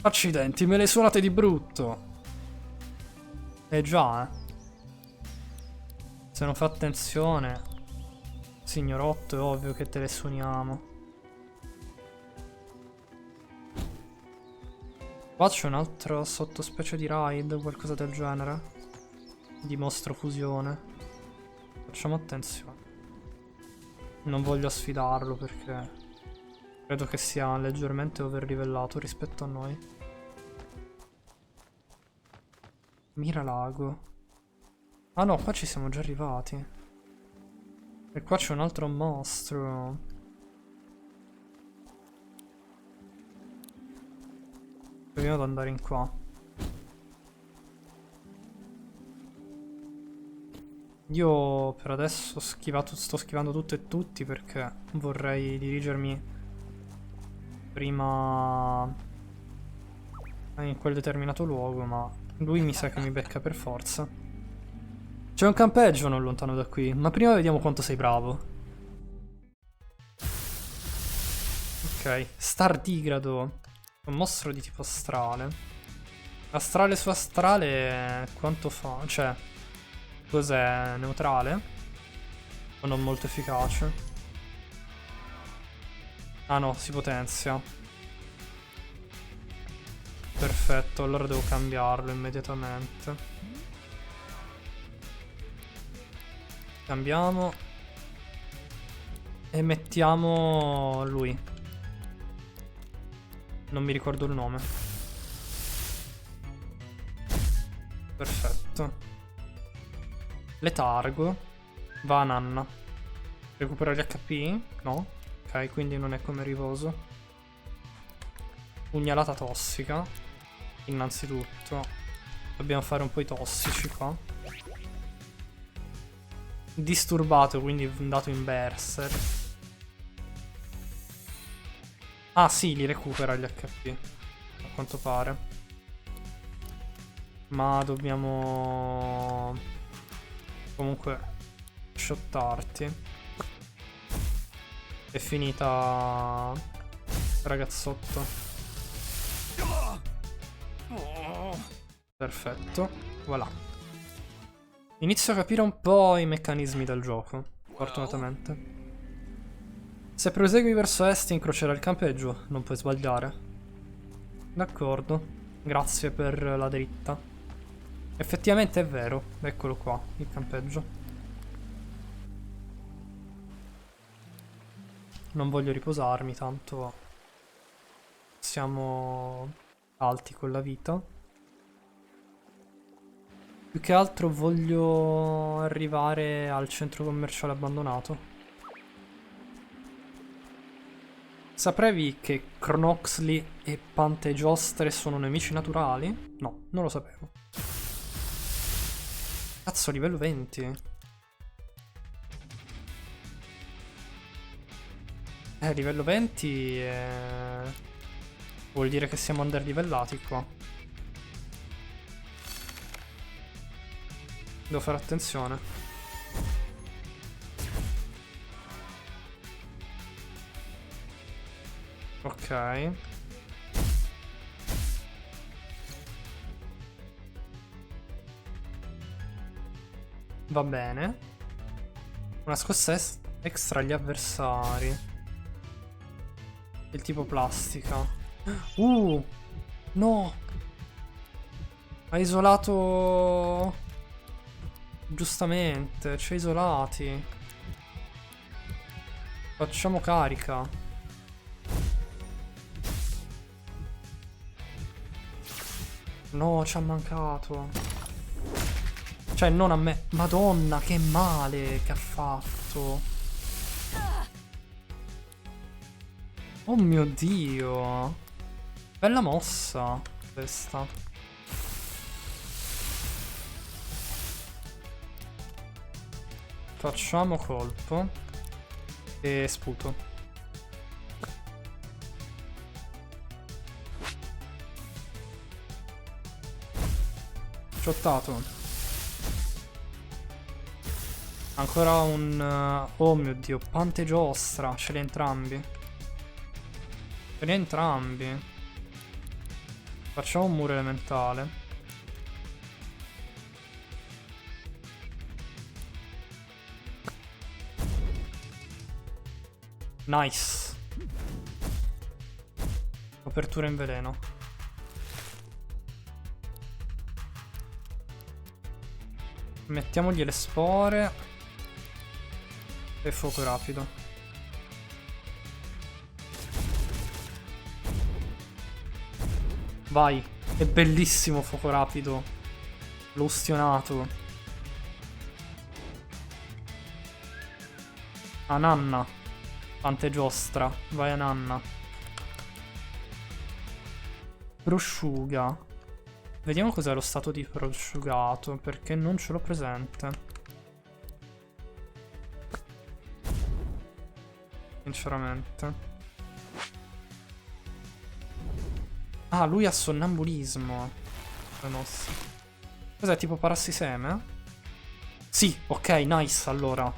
Speaker 1: Accidenti, me le suonate di brutto. Già, Se non fa attenzione, signorotto, è ovvio che te le suoniamo. Qua c'è un altro sottospecie di raid o qualcosa del genere. Di mostro fusione. Facciamo attenzione. Non voglio sfidarlo perché credo che sia leggermente overlivellato rispetto a noi. Mira lago. Ah no, qua ci siamo già arrivati. E qua c'è un altro mostro. Proviamo ad andare in qua. Io per adesso sto schivando tutto e tutti perché vorrei dirigermi prima in quel determinato luogo, ma lui mi sa che mi becca per forza. C'è un campeggio non lontano da qui, ma prima vediamo quanto sei bravo. Ok, Stardigrado. Un mostro di tipo astrale. Astrale su astrale quanto fa? Cioè, cos'è? Neutrale? O non molto efficace? Ah no, si potenzia. Perfetto, allora devo cambiarlo immediatamente. Cambiamo. E mettiamo lui. Non mi ricordo il nome. Perfetto. Letargo. Va a nanna. Recupera gli HP? No. Ok, quindi non è come riposo. Pugnalata tossica. Innanzitutto dobbiamo fare un po' i tossici qua. Disturbato, quindi andato in berser. Ah sì, li recupera gli HP, a quanto pare. Ma dobbiamo comunque shottarti. È finita, ragazzotto. Perfetto, voilà. Inizio a capire un po' i meccanismi del gioco, fortunatamente. Se prosegui verso est incrocerà il campeggio, non puoi sbagliare. D'accordo. Grazie per la dritta. Effettivamente è vero. Eccolo qua, il campeggio. Non voglio riposarmi, tanto siamo alti con la vita. Più che altro voglio arrivare al centro commerciale abbandonato. Sapevi che Cronoxley e Pantegiostre sono nemici naturali? No, non lo sapevo. Cazzo, livello 20. Livello 20 vuol dire che siamo underlivellati qua. Devo fare attenzione. Ok. Va bene. Una scossa extra agli avversari. Il tipo plastica. No! Ha isolato... Giustamente, ci ha isolati. Facciamo carica. No, ci ha mancato. Cioè, non a me. Madonna, che male che ha fatto. Oh mio Dio. Bella mossa questa. Facciamo colpo. E sputo. Ciottato. Ancora un... oh mio Dio, Pantegiostra. Ce li ha entrambi. Ce li ha entrambi. Facciamo un muro elementale. Nice. Copertura in veleno. Mettiamogli le spore. E fuoco rapido. Vai. È bellissimo fuoco rapido. L'ho ustionato. A nanna. Pantegiostra. Vai a nanna. Prosciuga. Vediamo cos'è lo stato di prosciugato, perché non ce l'ho presente. Sinceramente. Ah, lui ha sonnambulismo. Cos'è, tipo parassiseme? Sì, ok, nice, allora.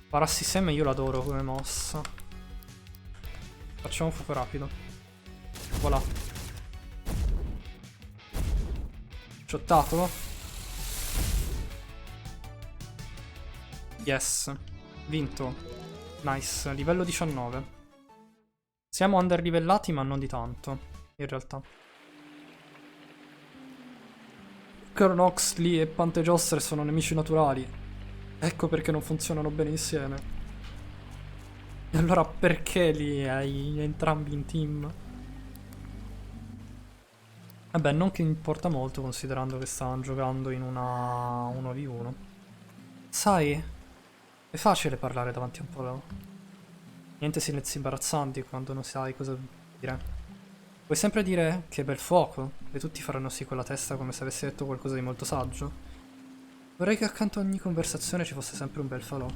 Speaker 1: Parassiseme io l'adoro come mossa. Facciamo fuoco rapido. Voilà. Ciottato? Yes. Vinto. Nice. Livello 19. Siamo underlivellati ma non di tanto. In realtà. Cronoxley e Pantegiostre sono nemici naturali. Ecco perché non funzionano bene insieme. E allora perché li hai entrambi in team? Vabbè, non che importa molto considerando che stavano giocando in una 1v1. Sai, è facile parlare davanti a un po'. Niente silenzi imbarazzanti quando non sai cosa dire. Puoi sempre dire che bel fuoco e tutti faranno sì con la testa come se avessi detto qualcosa di molto saggio. Vorrei che accanto a ogni conversazione ci fosse sempre un bel falò.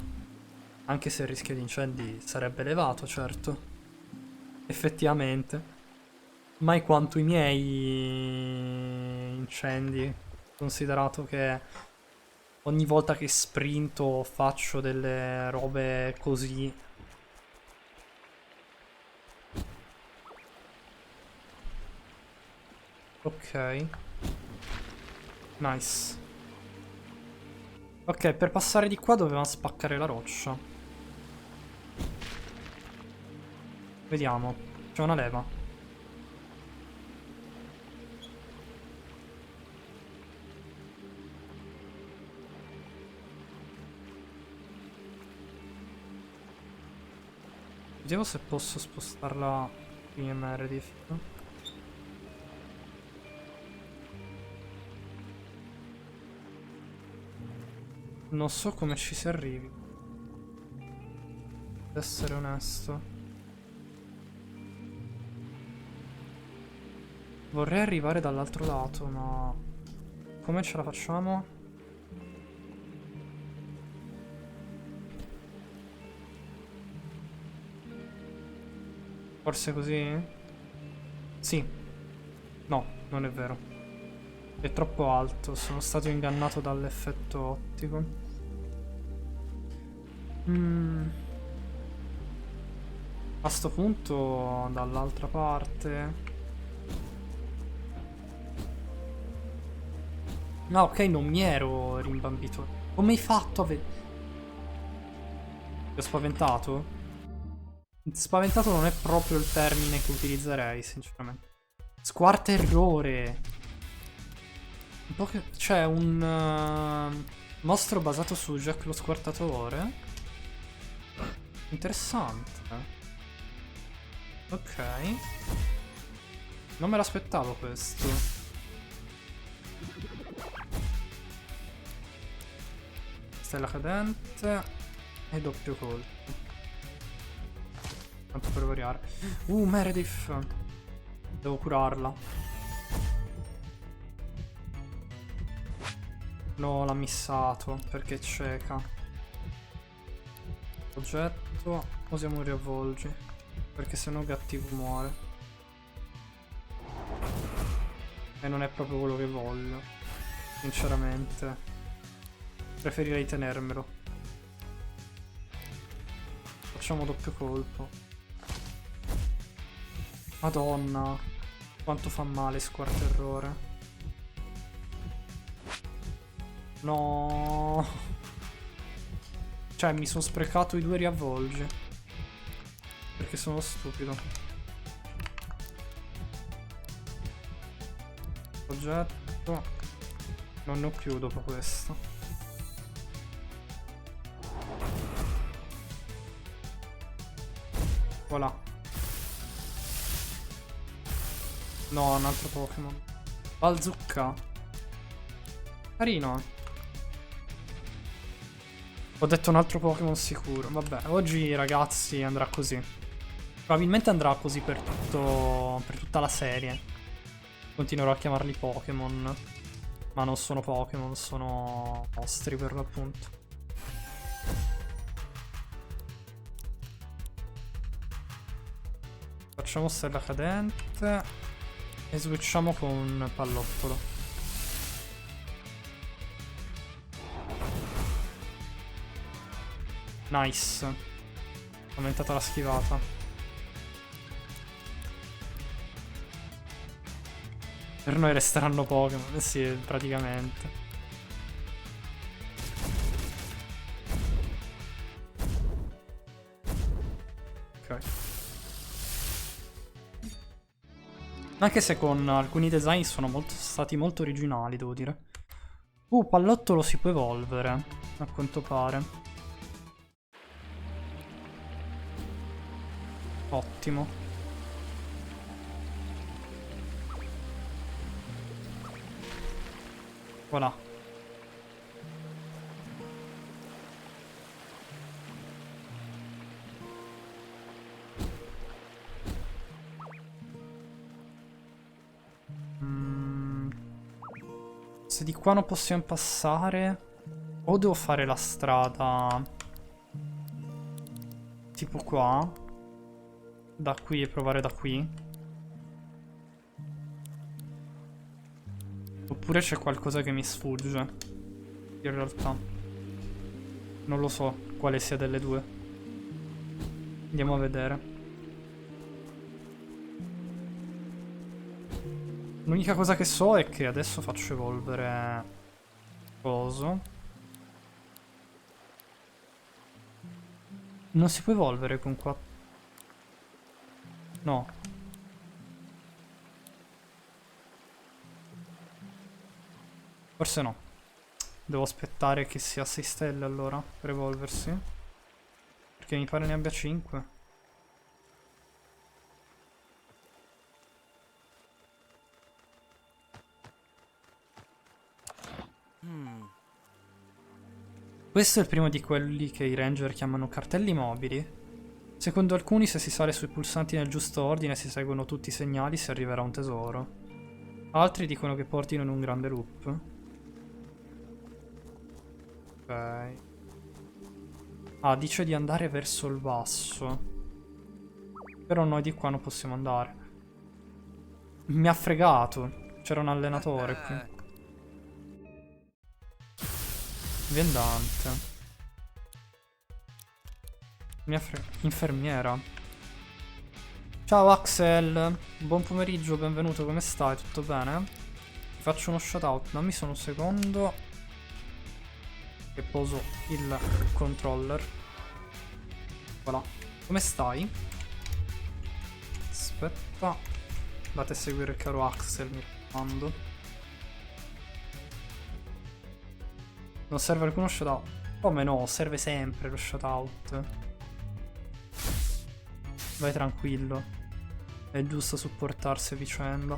Speaker 1: Anche se il rischio di incendi sarebbe elevato, certo. Effettivamente. Mai quanto i miei incendi, considerato che ogni volta che sprinto faccio delle robe così. Ok. Nice. Ok, per passare di qua dovevamo spaccare la roccia. Vediamo. C'è una leva. Vediamo se posso spostarla qui in Meredith. Non so come ci si arrivi. Ad essere onesto. Vorrei arrivare dall'altro lato, ma... come ce la facciamo? Forse così? Sì. No, non è vero. È troppo alto, sono stato ingannato dall'effetto ottico. A sto punto, dall'altra parte... No, ok, non mi ero rimbambito. Come hai fatto a vedere? Ti ho spaventato? Spaventato non è proprio il termine che utilizzerei, sinceramente. Squarta errore. Un po' che... C'è un mostro basato su Jack lo squartatore. Interessante. Ok. Non me l'aspettavo questo. Stella cadente e doppio colpo. Tanto per variare. Meredith. Devo curarla. No, l'ha missato perché è cieca. Oggetto. Usiamo un riavvolgi. Perché sennò Gattivo muore. E non è proprio quello che voglio. Sinceramente. Preferirei tenermelo. Facciamo doppio colpo. Madonna. Quanto fa male squarto errore. No. Cioè mi sono sprecato i 2 riavvolgi. Perché sono stupido. Oggetto. Non ne ho più dopo questo. Voilà. No, un altro Pokémon. Balzucca. Carino. Ho detto un altro Pokémon sicuro. Vabbè, oggi ragazzi andrà così. Probabilmente andrà così per tutta la serie. Continuerò a chiamarli Pokémon. Ma non sono Pokémon, sono mostri per l'appunto. Facciamo stella cadente e switchiamo con pallottolo. Nice. Aumentata la schivata. Per noi resteranno Pokémon, sì, praticamente. Ok. Anche se con alcuni design sono stati molto originali, devo dire. Pallottolo si può evolvere, a quanto pare. Ottimo. Voilà. Se di qua non possiamo passare, o devo fare la strada tipo qua, da qui e provare da qui, oppure c'è qualcosa che mi sfugge in realtà. Non lo so quale sia delle due. Andiamo a vedere. L'unica cosa che so è che adesso faccio evolvere coso. Non si può evolvere con qua. No. Forse no. Devo aspettare che sia 6 stelle allora per evolversi. Perché mi pare ne abbia 5. Questo è il primo di quelli che i ranger chiamano cartelli mobili. Secondo alcuni, se si sale sui pulsanti nel giusto ordine e si seguono tutti i segnali, si arriverà a un tesoro. Altri dicono che portino in un grande loop. Ok. Ah, dice di andare verso il basso. Però noi di qua non possiamo andare. Mi ha fregato. C'era un allenatore qui. Viandante. Infermiera. Ciao Axel. Buon pomeriggio, benvenuto, come stai? Tutto bene? Ti faccio uno shoutout. Dammi solo un secondo. Che poso il controller. Voilà. Come stai? Aspetta. Andate a seguire il caro Axel, mi raccomando. Non serve alcuno shoutout. Come no, serve sempre lo shoutout. Vai tranquillo. È giusto supportarsi a vicenda.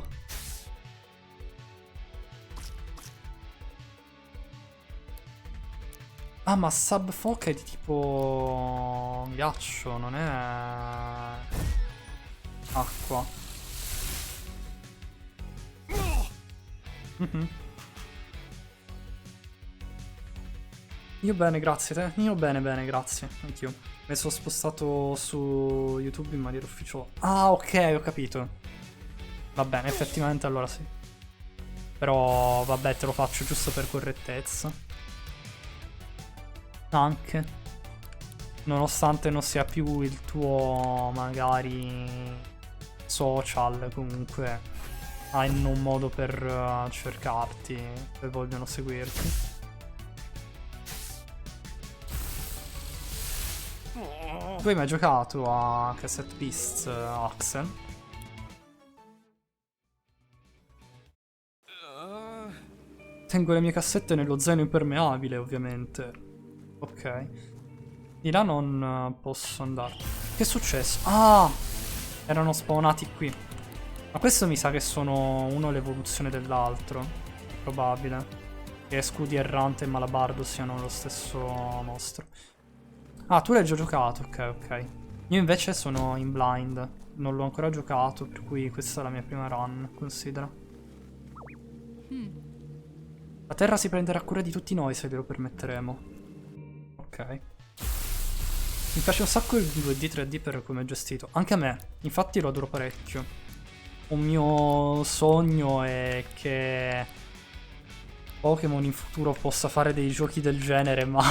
Speaker 1: Ah, ma Subfog è di tipo ghiaccio, non è acqua. Io bene, grazie te. Io bene, grazie. Anch'io. Mi sono spostato su YouTube in maniera ufficiale. Ah, ok, ho capito. Va bene, effettivamente allora sì. Però, vabbè, te lo faccio giusto per correttezza. Anche. Nonostante non sia più il tuo, magari, social, comunque hanno un modo per cercarti se vogliono seguirti. Tu hai mai giocato a Cassette Beasts, Axel? Tengo le mie cassette nello zaino impermeabile, ovviamente. Ok. Di là non posso andare. Che è successo? Ah! Erano spawnati qui. Ma questo mi sa che sono uno l'evoluzione dell'altro. Probabile. Che Scudi Errante e Malabardo siano lo stesso mostro. Ah, tu l'hai già giocato, ok. Io invece sono in blind. Non l'ho ancora giocato, per cui questa è la mia prima run, considera. La Terra si prenderà cura di tutti noi se glielo permetteremo. Ok. Mi piace un sacco il 2D 3D per come è gestito. Anche a me, infatti lo adoro parecchio. Un mio sogno è che Pokémon in futuro possa fare dei giochi del genere, ma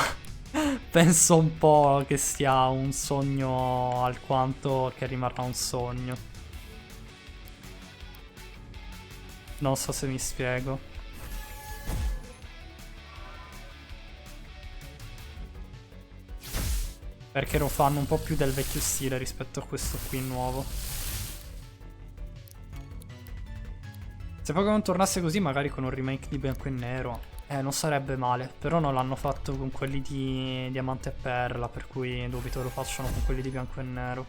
Speaker 1: penso un po' che sia un sogno alquanto che rimarrà un sogno. Non so se mi spiego. Perché lo fanno un po' più del vecchio stile rispetto a questo qui nuovo. Se Pokémon tornasse così, magari con un remake di Bianco e Nero, non sarebbe male. Però non l'hanno fatto con quelli di Diamante e Perla, per cui dubito lo facciano con quelli di Bianco e Nero.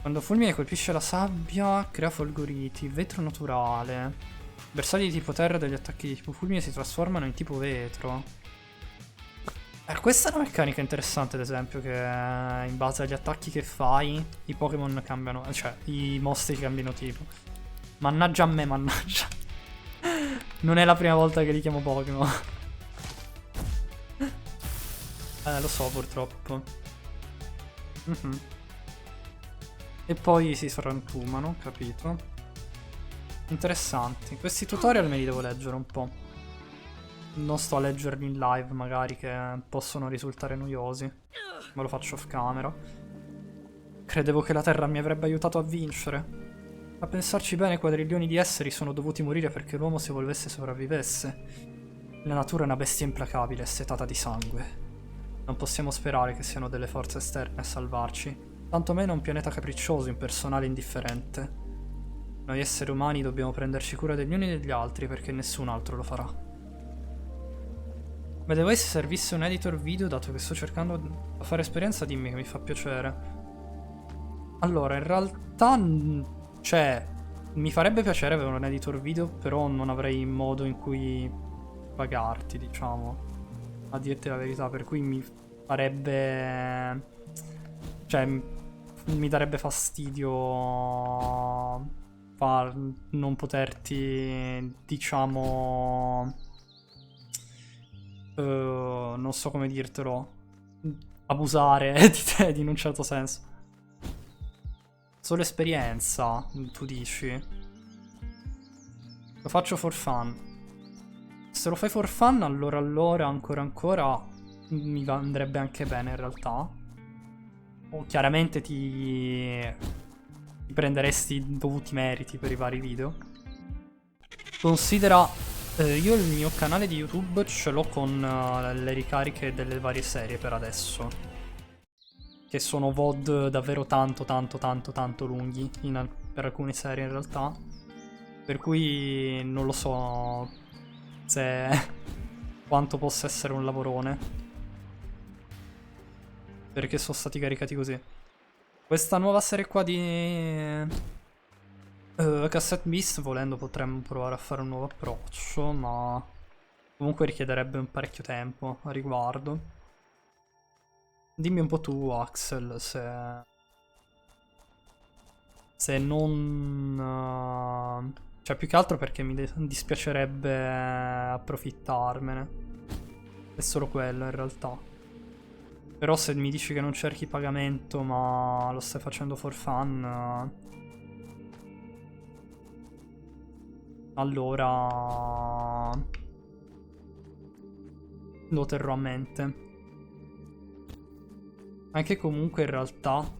Speaker 1: Quando fulmine colpisce la sabbia, crea folgoriti, vetro naturale. Bersagli di tipo terra e degli attacchi di tipo fulmine si trasformano in tipo vetro. Questa è una meccanica interessante, ad esempio, che in base agli attacchi che fai i Pokémon cambiano, cioè i mostri cambiano tipo. Mannaggia a me, mannaggia. Non è la prima volta che li chiamo Pokémon. Lo so, purtroppo. E poi si frantumano, capito. Interessanti. Questi tutorial me li devo leggere un po'. Non sto a leggerli in live, magari, che possono risultare noiosi. Ma lo faccio off camera. Credevo che la Terra mi avrebbe aiutato a vincere. A pensarci bene, quadrilioni di esseri sono dovuti morire perché l'uomo si evolvesse e sopravvivesse. La natura è una bestia implacabile, assetata di sangue. Non possiamo sperare che siano delle forze esterne a salvarci. Tantomeno un pianeta capriccioso, impersonale e indifferente. Noi esseri umani dobbiamo prenderci cura degli uni e degli altri perché nessun altro lo farà. By the way, se servisse un editor video, dato che sto cercando di fare esperienza, dimmi che mi fa piacere. Allora, in realtà c'è Mi farebbe piacere avere un editor video, però non avrei modo in cui pagarti, diciamo. A dirti la verità, per cui mi farebbe... Cioè, mi darebbe fastidio non poterti, diciamo... non so come dirtelo. Abusare di te, in un certo senso. Solo esperienza, tu dici. Lo faccio for fun. Se lo fai for fun, allora, ancora, mi andrebbe anche bene in realtà. O chiaramente ti prenderesti i dovuti meriti per i vari video. Considera, io il mio canale di YouTube ce l'ho con le ricariche delle varie serie per adesso. Che sono VOD davvero tanto lunghi per alcune serie in realtà. Per cui non lo so se quanto possa essere un lavorone. Perché sono stati caricati così. Questa nuova serie qua di Cassette Beast, volendo potremmo provare a fare un nuovo approccio, ma comunque richiederebbe un parecchio tempo a riguardo. Dimmi un po' tu, Axel, se non... cioè, più che altro perché mi dispiacerebbe approfittarmene. È solo quello, in realtà. Però se mi dici che non cerchi pagamento, ma lo stai facendo for fun... allora... lo terrò a mente. Anche comunque in realtà,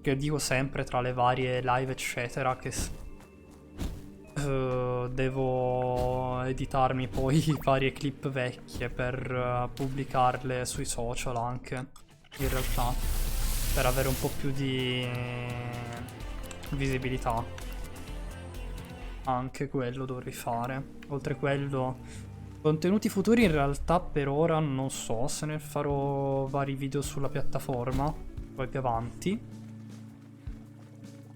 Speaker 1: che dico sempre tra le varie live eccetera, che devo editarmi poi varie clip vecchie per pubblicarle sui social anche, in realtà, per avere un po' più di visibilità. Anche quello dovrei fare. Oltre quello... Contenuti futuri in realtà per ora non so, se ne farò vari video sulla piattaforma, poi più avanti.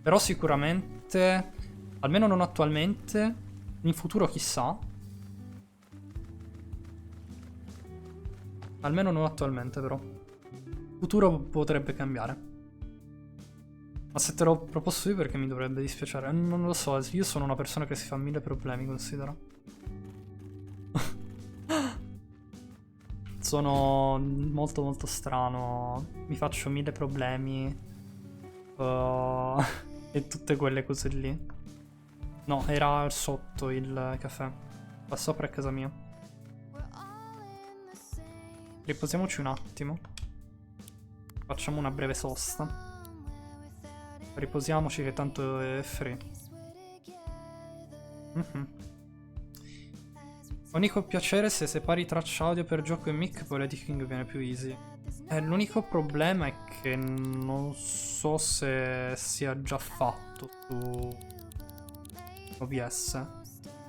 Speaker 1: Però sicuramente, almeno non attualmente, in futuro chissà. Almeno non attualmente però. Futuro potrebbe cambiare. Ma se te l'ho proposto io perché mi dovrebbe dispiacere? Non lo so, io sono una persona che si fa 1000 problemi, considera. Sono molto strano. Mi faccio 1000 problemi. E tutte quelle cose lì. No, era sotto il caffè. Qua sopra è casa mia. Riposiamoci un attimo. Facciamo una breve sosta. Riposiamoci che tanto è free. Unico piacere se separi traccia audio per gioco e mic, poi l'editing viene più easy. L'unico problema è che non so se sia già fatto su OBS.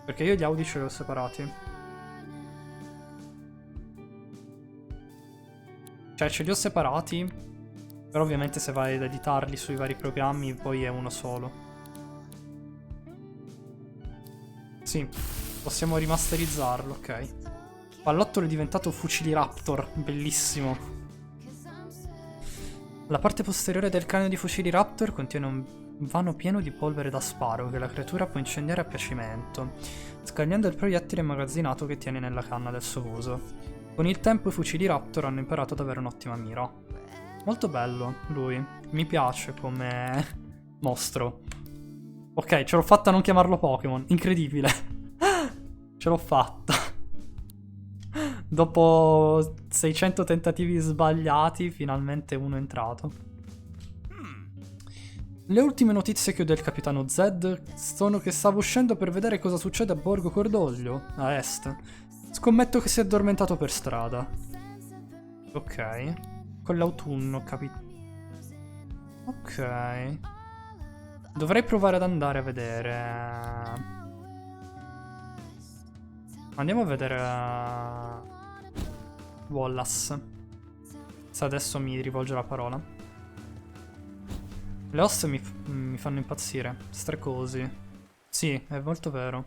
Speaker 1: Perché io gli audio ce li ho separati. Cioè ce li ho separati, però ovviamente se vai ad editarli sui vari programmi poi è uno solo. Sì. Possiamo rimasterizzarlo, ok. Pallottolo è diventato fucili Raptor, bellissimo. La parte posteriore del cranio di fucili Raptor contiene un vano pieno di polvere da sparo che la creatura può incendiare a piacimento, scagliando il proiettile immagazzinato che tiene nella canna del suo uso. Con il tempo i fucili Raptor hanno imparato ad avere un'ottima mira. Molto bello, lui. Mi piace come mostro. Ok, ce l'ho fatta a non chiamarlo Pokémon, incredibile. Ce l'ho fatta. Dopo 600 tentativi sbagliati, finalmente uno è entrato. Le ultime notizie che ho del capitano Zed sono che stavo uscendo per vedere cosa succede a Borgo Cordoglio, a est. Scommetto che si è addormentato per strada. Ok. Con l'autunno, capito. Ok. Dovrei provare ad andare a vedere... Andiamo a vedere Wallace. Se adesso mi rivolge la parola. Le ossa mi fanno impazzire. Stracosi. Sì, è molto vero.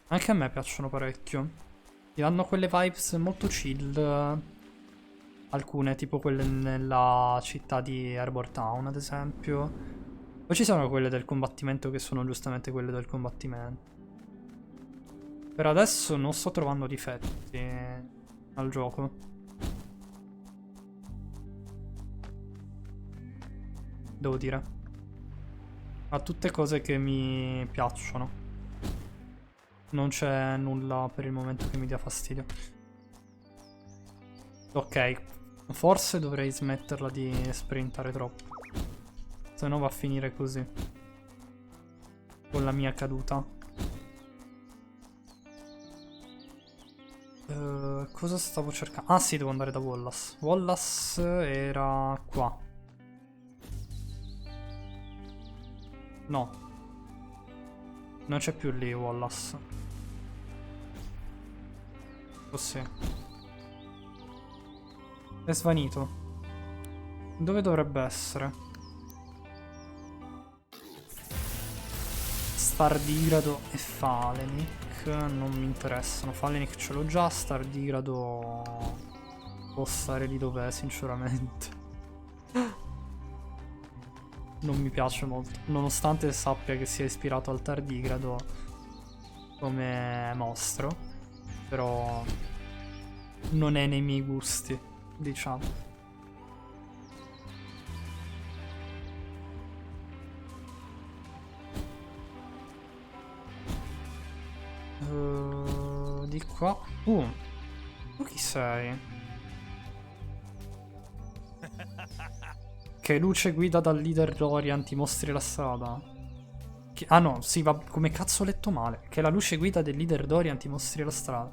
Speaker 1: Anche a me piacciono parecchio. Ti danno quelle vibes molto chill. Alcune, tipo quelle nella città di Arbor Town, ad esempio. Poi ci sono quelle del combattimento che sono giustamente quelle del combattimento. Per adesso non sto trovando difetti al gioco. Devo dire. Ha tutte cose che mi piacciono. Non c'è nulla per il momento che mi dia fastidio. Ok, forse dovrei smetterla di sprintare troppo. Se no va a finire così. Con la mia caduta. Cosa stavo cercando? Ah sì, devo andare da Wallace. Wallace era qua. No. Non c'è più lì Wallace. Così. È svanito. Dove dovrebbe essere? Stardigrado e Falenic non mi interessano. Falenic ce l'ho già, Stardigrado può stare lì dov'è, sinceramente. Non mi piace molto, nonostante sappia che sia ispirato al tardigrado come mostro, però non è nei miei gusti, diciamo. Di qua. Tu chi sei? Che luce guida dal leader Dorian ti mostri la strada. Ah no, sì, va come cazzo ho letto male. Che la luce guida del leader Dorian ti mostri la strada.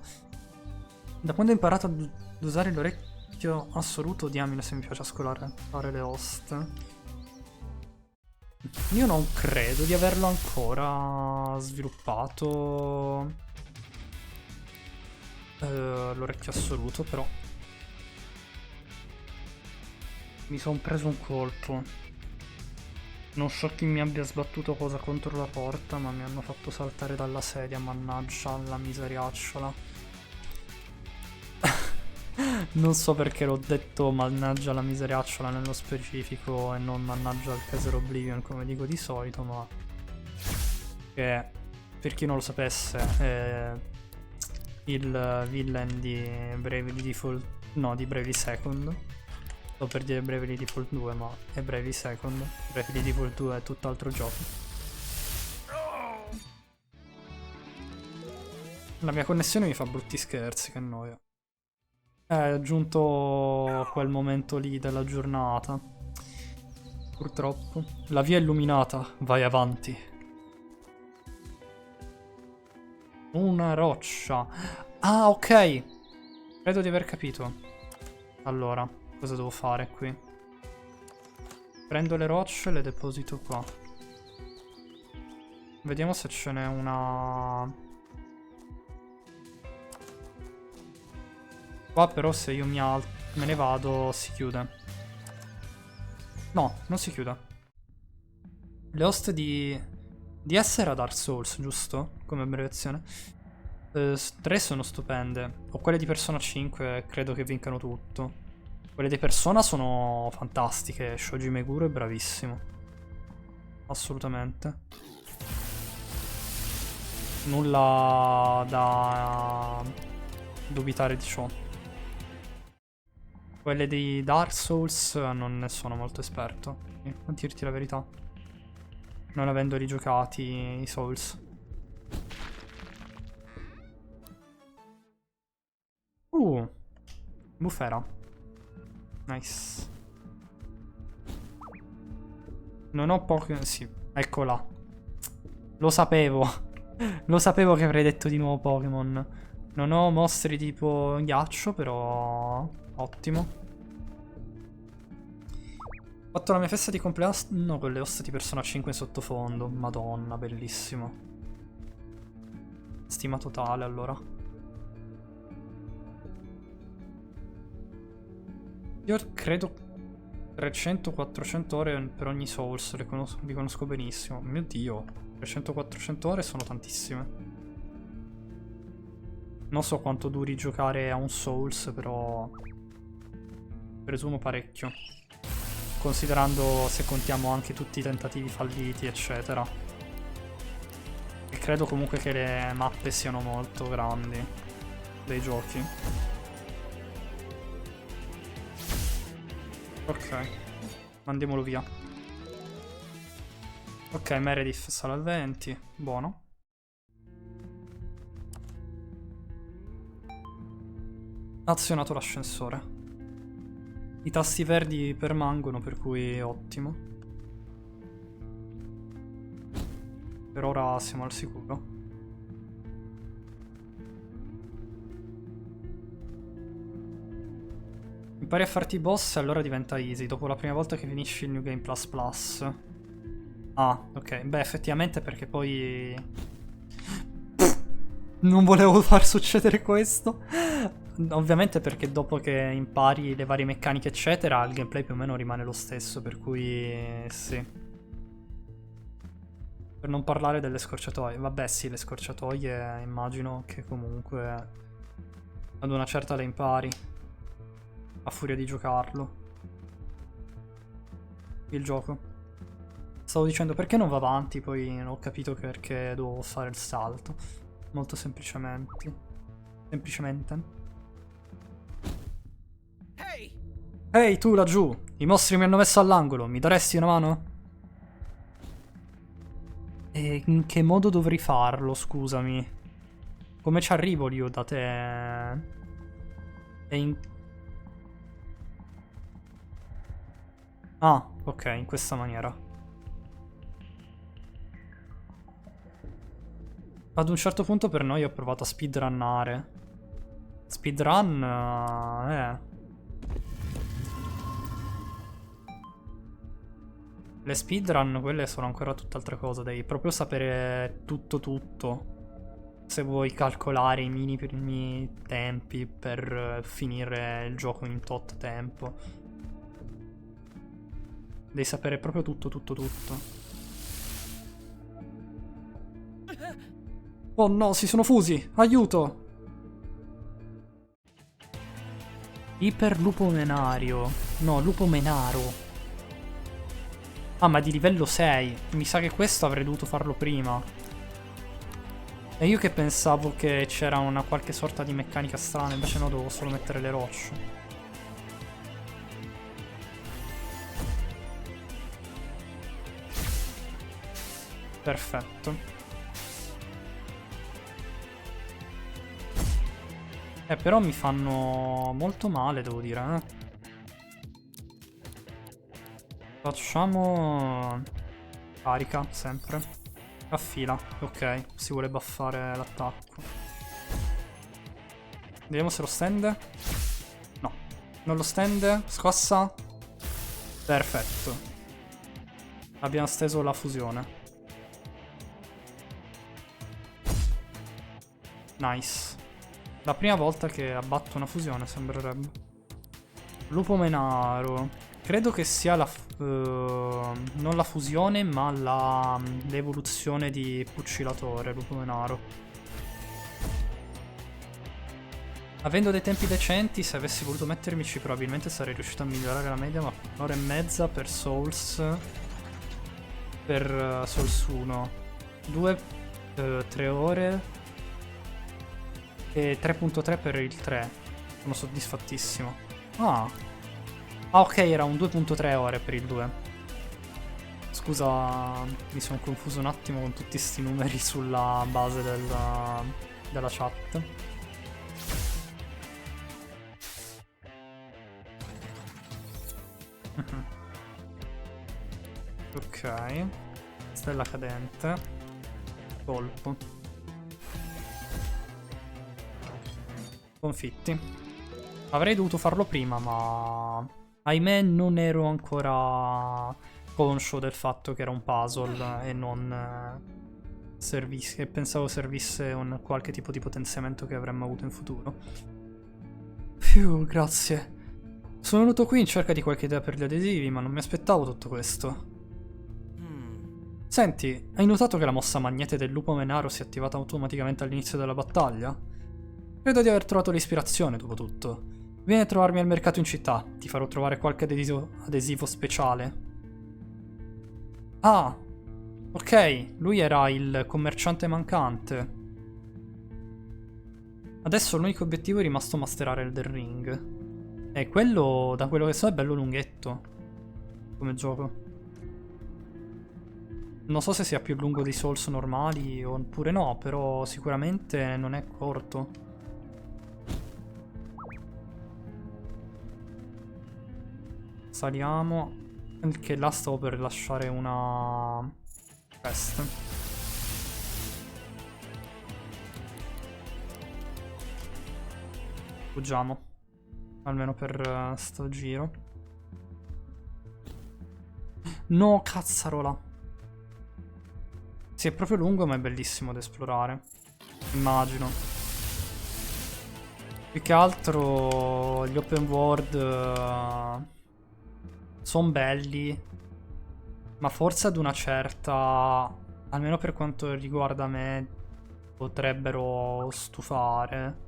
Speaker 1: Da quando ho imparato ad usare l'orecchio assoluto, diamine se mi piace ascoltare le host. Io non credo di averlo ancora sviluppato l'orecchio assoluto, però mi sono preso un colpo. Non so chi mi abbia sbattuto cosa contro la porta, ma mi hanno fatto saltare dalla sedia, mannaggia la miseriacciola. Non so perché l'ho detto mannaggia la miseriacciola nello specifico e non mannaggia il Kaiser Oblivion come dico di solito, ma che per chi non lo sapesse è il villain di Bravely Default, no, di Bravely Second. Sto per dire Bravely Default 2, ma è Bravely Second. Bravely Default 2 è tutt'altro gioco. La mia connessione mi fa brutti scherzi, che noia. È giunto quel momento lì della giornata. Purtroppo. La via è illuminata, vai avanti. Una roccia. Ah, ok. Credo di aver capito. Allora, cosa devo fare qui? Prendo le rocce e le deposito qua. Vediamo se ce n'è una... Qua però se io me ne vado si chiude. No, non si chiude. Le host di DS era Dark Souls, giusto? Come abbreviazione. 3 sono stupende. O quelle di Persona 5 credo che vincano tutto. Quelle di Persona sono fantastiche. Shoji Meguro è bravissimo. Assolutamente. Nulla da dubitare di ciò. Quelle di Dark Souls non ne sono molto esperto, a dirti la verità. Non avendo rigiocati i Souls. Bufera. Nice. Non ho Pokémon, sì, eccola. Lo sapevo. Lo sapevo che avrei detto di nuovo Pokémon. Non ho mostri tipo ghiaccio, però... Ottimo. Ho fatto la mia festa di compleanno con le ossa di Persona 5 in sottofondo. Madonna, bellissimo. Stima totale, allora. Io credo 300-400 ore per ogni Souls, li conosco benissimo. Mio Dio, 300-400 ore sono tantissime. Non so quanto duri giocare a un Souls, però presumo parecchio. Considerando se contiamo anche tutti i tentativi falliti, eccetera. E credo comunque che le mappe siano molto grandi dei giochi. Ok, mandiamolo via. Ok, Meredith sale al 20, buono. Azionato l'ascensore. I tasti verdi permangono, per cui ottimo. Per ora siamo al sicuro. Impari a farti i boss e allora diventa easy, dopo la prima volta che finisci il New Game Plus Plus. Ah, ok. Beh, effettivamente perché poi... Non volevo far succedere questo. Ovviamente perché dopo che impari le varie meccaniche eccetera, il gameplay più o meno rimane lo stesso, per cui sì. Per non parlare delle scorciatoie. Vabbè sì, le scorciatoie immagino che comunque ad una certa le impari, a furia di giocarlo. Il gioco. Stavo dicendo perché non va avanti, poi non ho capito perché dovevo fare il salto. Molto semplicemente. Semplicemente. Ehi, tu laggiù! I mostri mi hanno messo all'angolo, mi daresti una mano? E in che modo dovrei farlo, scusami? Come ci arrivo io da te? E in... Ah, ok, in questa maniera. Ad un certo punto per noi ho provato a speedrunnare. Speedrun... Le speedrun, quelle sono ancora tutt'altra cosa, devi proprio sapere tutto. Se vuoi calcolare i minimi tempi per finire il gioco in tot tempo. Devi sapere proprio tutto. Oh no, si sono fusi! Aiuto! Iperlupomenario. No, lupomenaro. Ah, ma di livello 6. Mi sa che questo avrei dovuto farlo prima. E io che pensavo che c'era una qualche sorta di meccanica strana, invece no, dovevo solo mettere le rocce. Perfetto. Però mi fanno molto male, devo dire, Facciamo... Carica, sempre. Affila, ok. Si vuole buffare l'attacco. Vediamo se lo stende. No. Non lo stende. Scossa. Perfetto. Abbiamo steso la fusione. Nice. La prima volta che abbatto una fusione, sembrerebbe. Lupomenaro. Credo che sia la... non la fusione, ma l'evoluzione di Puccilatore, Lupomenaro. Avendo dei tempi decenti, se avessi voluto mettermici, probabilmente sarei riuscito a migliorare la media, ma un'ora e mezza per Souls. Per Souls 1. 3 ore. E 3.3 per il 3. Sono soddisfattissimo. Ah, ok, era un 2.3 ore per il 2. Scusa, mi sono confuso un attimo con tutti sti numeri sulla base della chat. Ok. Stella cadente. Colpo. Sconfitti. Avrei dovuto farlo prima, ma... ahimè non ero ancora conscio del fatto che era un puzzle e non servisse... e pensavo servisse un qualche tipo di potenziamento che avremmo avuto in futuro. Grazie. Sono venuto qui in cerca di qualche idea per gli adesivi, ma non mi aspettavo tutto questo. Senti, hai notato che la mossa magnete del lupo menaro si è attivata automaticamente all'inizio della battaglia? Credo di aver trovato l'ispirazione, dopo tutto. Vieni a trovarmi al mercato in città, ti farò trovare qualche adesivo speciale. Ah, ok, lui era il commerciante mancante. Adesso l'unico obiettivo è rimasto masterare Elden Ring. E quello, da quello che so, è bello lunghetto come gioco. Non so se sia più lungo dei Souls normali oppure no, però sicuramente non è corto. Saliamo. Che là stavo per lasciare una quest. Fuggiamo. Almeno per sto giro. No, cazzarola. Sì, è proprio lungo, ma è bellissimo da esplorare. Immagino. Più che altro gli open world sono belli, ma forse ad una certa, almeno per quanto riguarda me, potrebbero stufare.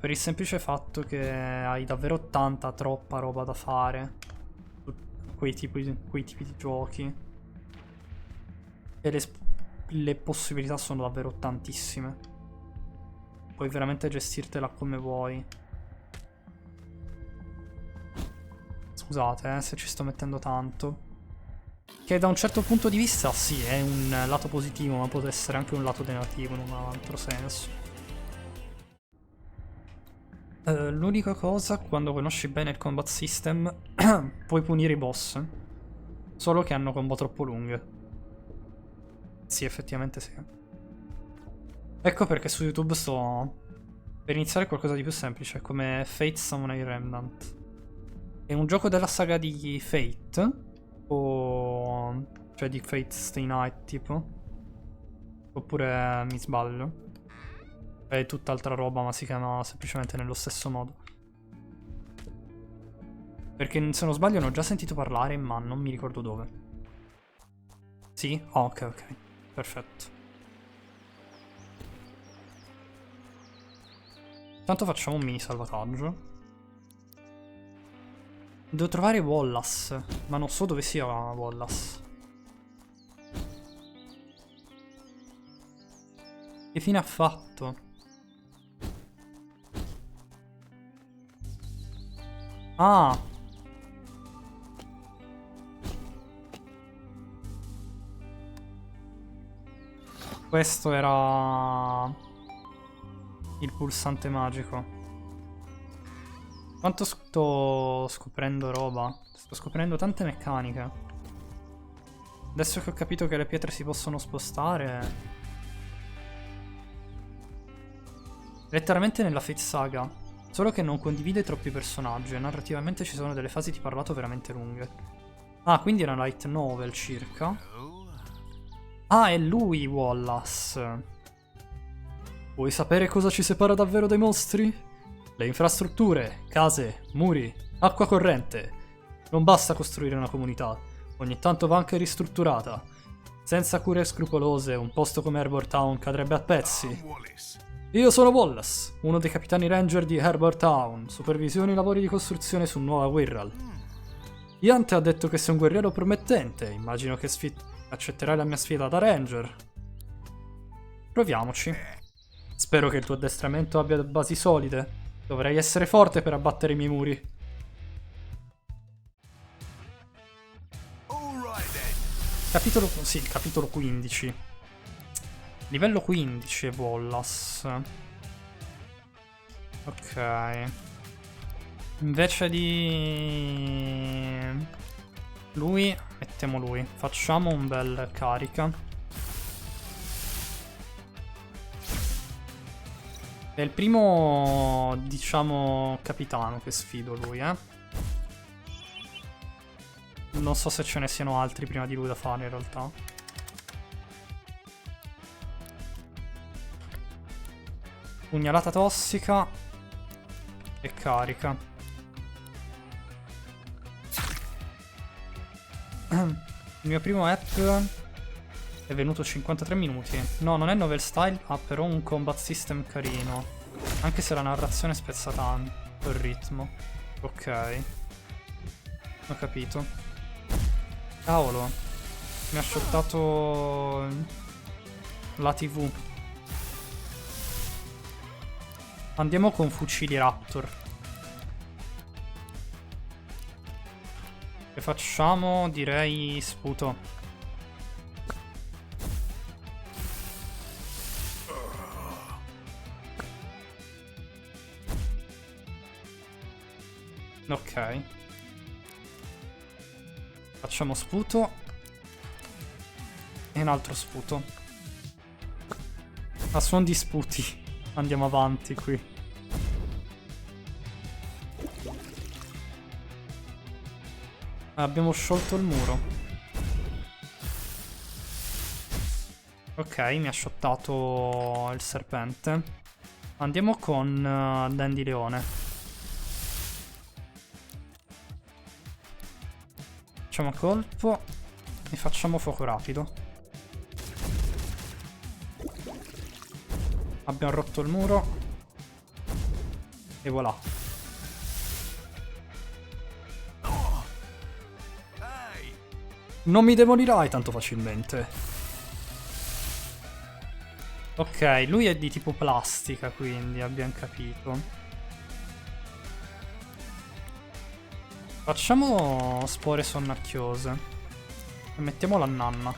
Speaker 1: Per il semplice fatto che hai davvero troppa roba da fare. Quei tipi di giochi. E le possibilità sono davvero tantissime. Puoi veramente gestirtela come vuoi. Scusate, se ci sto mettendo tanto. Che da un certo punto di vista sì, è un lato positivo, ma può essere anche un lato negativo in un altro senso. L'unica cosa, quando conosci bene il combat system, puoi punire i boss. Solo che hanno combo troppo lunghe. Sì, effettivamente sì. Ecco perché su YouTube sto per iniziare qualcosa di più semplice, come Fate Samurai Remnant. È un gioco della saga di Fate, o cioè di Fate Stay Night tipo. Oppure mi sbaglio. È tutt'altra roba, ma si chiama semplicemente nello stesso modo. Perché se non sbaglio ne ho già sentito parlare, ma non mi ricordo dove. Sì? Oh, ok, ok. Perfetto. Intanto facciamo un mini salvataggio. Devo trovare Wallace, ma non so dove sia Wallace. Che fine ha fatto? Ah! Questo era il pulsante magico. Quanto sto scoprendo roba? Sto scoprendo tante meccaniche. Adesso che ho capito che le pietre si possono spostare. Letteralmente nella Fate Saga. Solo che non condivide troppi personaggi e narrativamente ci sono delle fasi di parlato veramente lunghe. Ah, quindi è una light novel circa. Ah, è lui Wallace. Vuoi sapere cosa ci separa davvero dai mostri? Le infrastrutture, case, muri, acqua corrente. Non basta costruire una comunità, ogni tanto va anche ristrutturata. Senza cure scrupolose, un posto come Harbor Town cadrebbe a pezzi. Io sono Wallace, uno dei capitani ranger di Harbor Town, supervisioni i lavori di costruzione su Nuova Wirral. Yante ha detto che sei un guerriero promettente, immagino che accetterai la mia sfida da ranger. Proviamoci. Spero che il tuo addestramento abbia basi solide. Dovrei essere forte per abbattere i miei muri. Capitolo... sì, capitolo 15. Livello 15 è Wallace. Ok. Invece di... lui, mettiamo lui. Facciamo un bel carica. È il primo, diciamo, capitano che sfido lui, Non so se ce ne siano altri prima di lui da fare in realtà. Pugnalata tossica. E carica. Il mio primo app è venuto 53 minuti. No, non è novel style, ha però un combat system carino. Anche se la narrazione spezza tanto il ritmo. Ok. Ho capito. Cavolo. Mi ha shottato la TV. Andiamo con fucili Raptor. Che facciamo? Direi sputo. Ok. Facciamo sputo. E un altro sputo. A suon di sputi. Andiamo avanti qui. Abbiamo sciolto il muro. Ok, mi ha shottato il serpente. Andiamo con Dandy Leone. Facciamo colpo e facciamo fuoco rapido. Abbiamo rotto il muro. E voilà. Non mi demolirai tanto facilmente. Ok, lui è di tipo plastica, quindi abbiamo capito. Facciamo spore sonnacchiose. E mettiamo la nanna.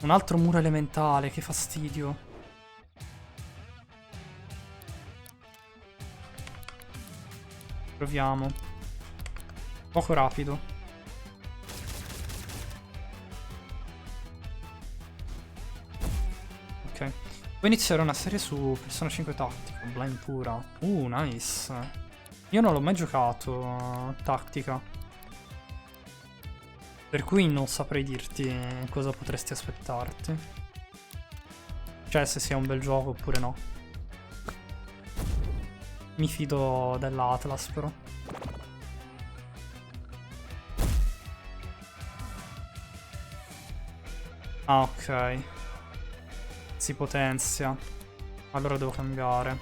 Speaker 1: Un altro muro elementale, che fastidio. Proviamo. Poco rapido. Ok. Puoi iniziare una serie su Persona 5 Tattica. Blind pura. Nice. Io non l'ho mai giocato tattica. Per cui non saprei dirti cosa potresti aspettarti. Cioè se sia un bel gioco oppure no. Mi fido dell'Atlas però. Ah, ok. Si potenzia. Allora devo cambiare.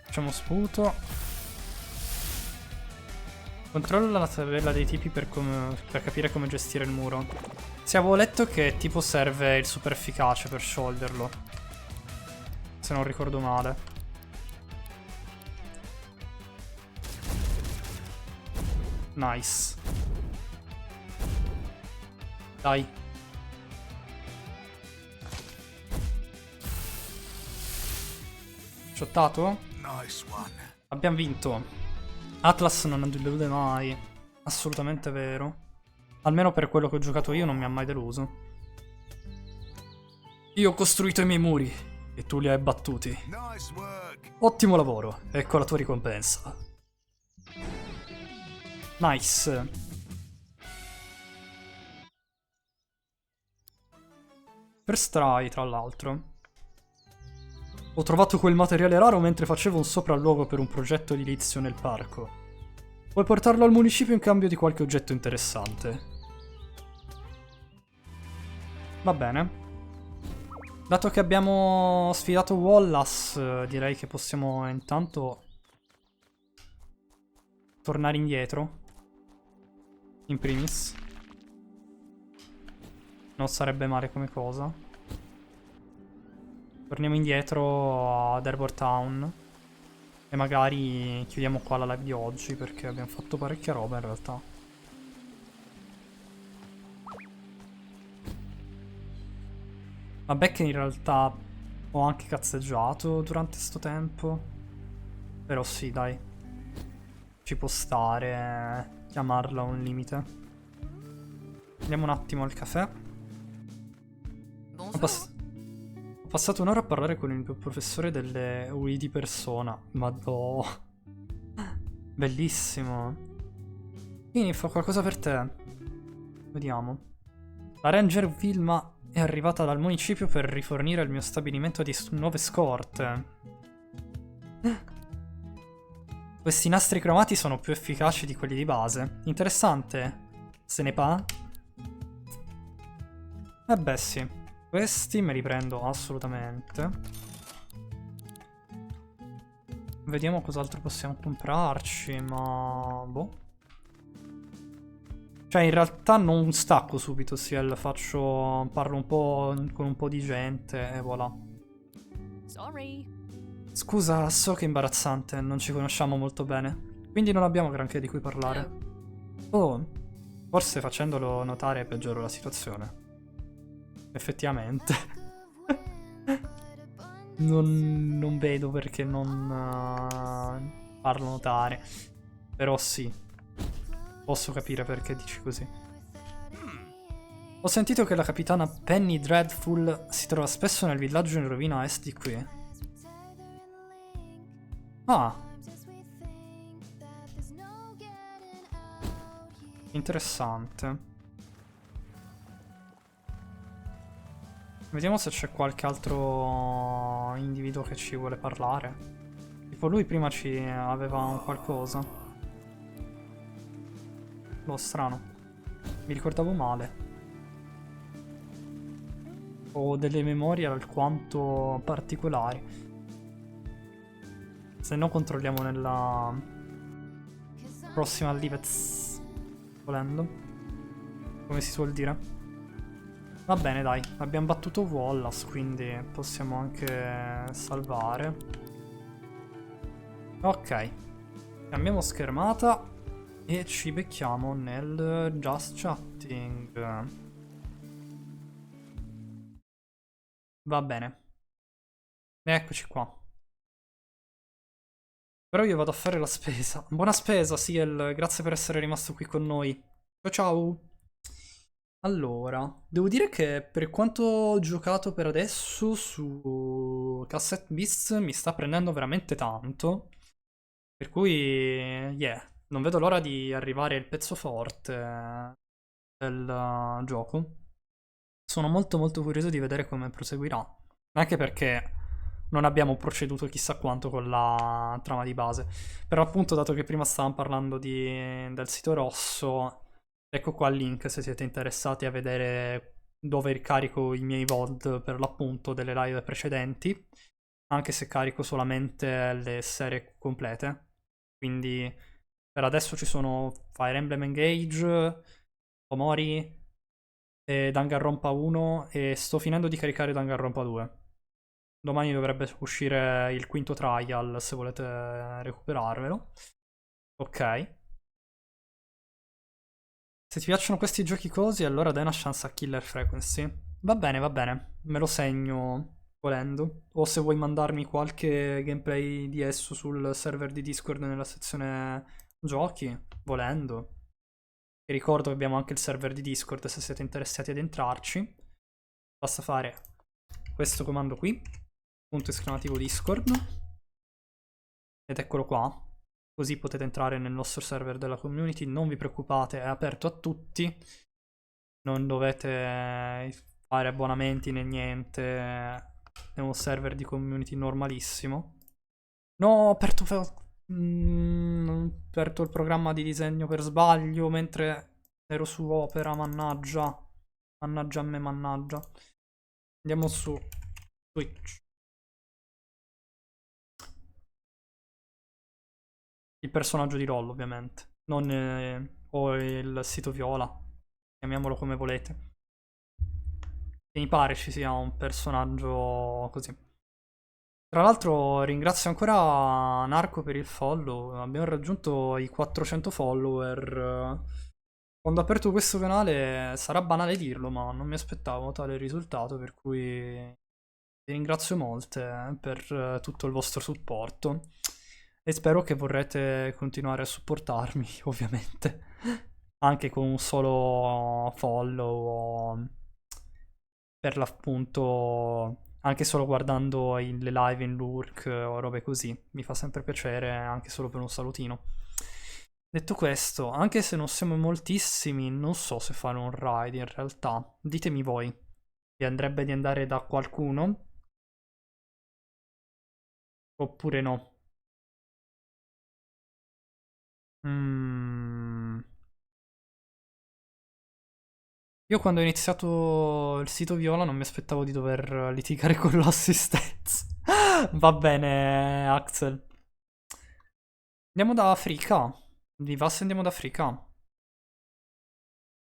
Speaker 1: Facciamo sputo. Controlla la tabella dei tipi per capire come gestire il muro. Sì, avevo letto che tipo serve il super efficace per scioglierlo. Se non ricordo male. Nice. Dai. Shottato?
Speaker 3: Nice one.
Speaker 1: Abbiamo vinto. Atlas non delude mai. Assolutamente vero. Almeno per quello che ho giocato io non mi ha mai deluso. Io ho costruito i miei muri e tu li hai battuti.
Speaker 3: Nice work.
Speaker 1: Ottimo lavoro, ecco la tua ricompensa. Nice. First try, tra l'altro. Ho trovato quel materiale raro mentre facevo un sopralluogo per un progetto edilizio nel parco. Puoi portarlo al municipio in cambio di qualche oggetto interessante. Va bene. Dato che abbiamo sfidato Wallace, direi che possiamo intanto tornare indietro. In primis. Non sarebbe male come cosa. Torniamo indietro ad Arbor Town. E magari chiudiamo qua la live di oggi perché abbiamo fatto parecchia roba in realtà. Vabbè che in realtà ho anche cazzeggiato durante sto tempo. Però sì, dai. Ci può stare chiamarla un limite. Andiamo un attimo al caffè. Ho passato un'ora a parlare con il mio professore delle UI di persona. Madò. Bellissimo. Quindi fa qualcosa per te. Vediamo. La Ranger Vilma è arrivata dal municipio per rifornire il mio stabilimento di nuove scorte. Questi nastri cromati sono più efficaci di quelli di base. Interessante. Se ne pa? Beh sì. Questi me li prendo assolutamente. Vediamo cos'altro possiamo comprarci, ma... boh. Cioè, in realtà non stacco subito, Ciel. Parlo un po' con un po' di gente e voilà.
Speaker 2: Sorry.
Speaker 1: Scusa, so che è imbarazzante, non ci conosciamo molto bene. Quindi non abbiamo granché di cui parlare. Oh, forse facendolo notare peggioro la situazione. Effettivamente. non vedo perché non farlo notare. Però sì. Posso capire perché dici così. Ho sentito che la capitana Penny Dreadful si trova spesso nel villaggio in rovina a est di qui. Ah. Interessante. Vediamo se c'è qualche altro individuo che ci vuole parlare. Tipo lui prima ci aveva un qualcosa. Boh, strano. Mi ricordavo male. Ho delle memorie alquanto particolari. Se no controlliamo nella prossima Livets. Volendo. Come si suol dire. Va bene, dai. Abbiamo battuto Wallace, quindi possiamo anche salvare. Ok. Cambiamo schermata. E ci becchiamo nel Just Chatting. Va bene. Eccoci qua. Però io vado a fare la spesa. Buona spesa, Ciel. Grazie per essere rimasto qui con noi. Ciao ciao. Allora, devo dire che per quanto ho giocato per adesso su Cassette Beasts mi sta prendendo veramente tanto. Per cui, yeah. Non vedo l'ora di arrivare al pezzo forte del gioco. Sono molto molto curioso di vedere come proseguirà. Anche perché non abbiamo proceduto chissà quanto con la trama di base. Però appunto, dato che prima stavamo parlando del sito rosso, ecco qua il link se siete interessati a vedere dove ricarico i miei VOD per l'appunto delle live precedenti. Anche se carico solamente le serie complete. Quindi... per adesso ci sono Fire Emblem Engage, Omori e Danganronpa 1 e sto finendo di caricare Danganronpa 2. Domani dovrebbe uscire il quinto trial se volete recuperarvelo. Ok. Se ti piacciono questi giochi così, allora dai una chance a Killer Frequency. Va bene, me lo segno volendo. O se vuoi mandarmi qualche gameplay di esso sul server di Discord nella sezione giochi, volendo. E ricordo che abbiamo anche il server di Discord se siete interessati ad entrarci. Basta fare questo comando qui, !Discord. Ed eccolo qua. Così potete entrare nel nostro server della community. Non vi preoccupate, è aperto a tutti. Non dovete fare abbonamenti né niente. È un server di community normalissimo. No, ho aperto il programma di disegno per sbaglio mentre ero su Opera, mannaggia. Mannaggia a me, mannaggia. Andiamo su Twitch. Il personaggio di LOL, ovviamente. Non o il sito Viola. Chiamiamolo come volete. E mi pare ci sia un personaggio così. Tra l'altro ringrazio ancora Narco per il follow. Abbiamo raggiunto i 400 follower. Quando ho aperto questo canale sarà banale dirlo, ma non mi aspettavo tale risultato, per cui vi ringrazio molto per tutto il vostro supporto. E spero che vorrete continuare a supportarmi, ovviamente. Anche con un solo follow o per l'appunto anche solo guardando le live in lurk o robe così. Mi fa sempre piacere anche solo per un salutino. Detto questo, anche se non siamo moltissimi, non so se fare un raid in realtà. Ditemi voi. Vi andrebbe di andare da qualcuno? Oppure no? Mm. Io quando ho iniziato il sito Viola non mi aspettavo di dover litigare con l'assistenza. Va bene, Axel. Andiamo da Africa. Di Vas andiamo da Africa.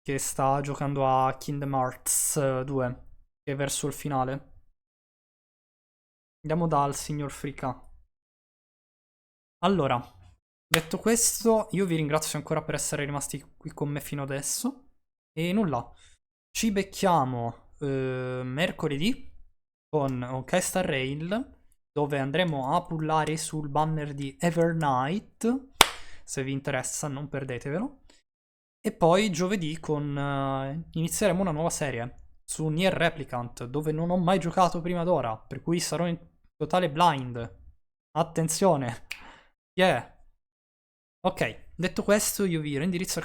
Speaker 1: Che sta giocando a Kingdom Hearts 2. Che è verso il finale. Andiamo dal signor Frika. Allora, detto questo, io vi ringrazio ancora per essere rimasti qui con me fino adesso. E nulla. Ci becchiamo mercoledì con Orchestra Rail, dove andremo a pullare sul banner di Evernight. Se vi interessa, non perdetevelo. E poi giovedì inizieremo una nuova serie su Nier Replicant, dove non ho mai giocato prima d'ora, per cui sarò in totale blind. Attenzione! Yeah! Ok, detto questo io vi rindirizzo al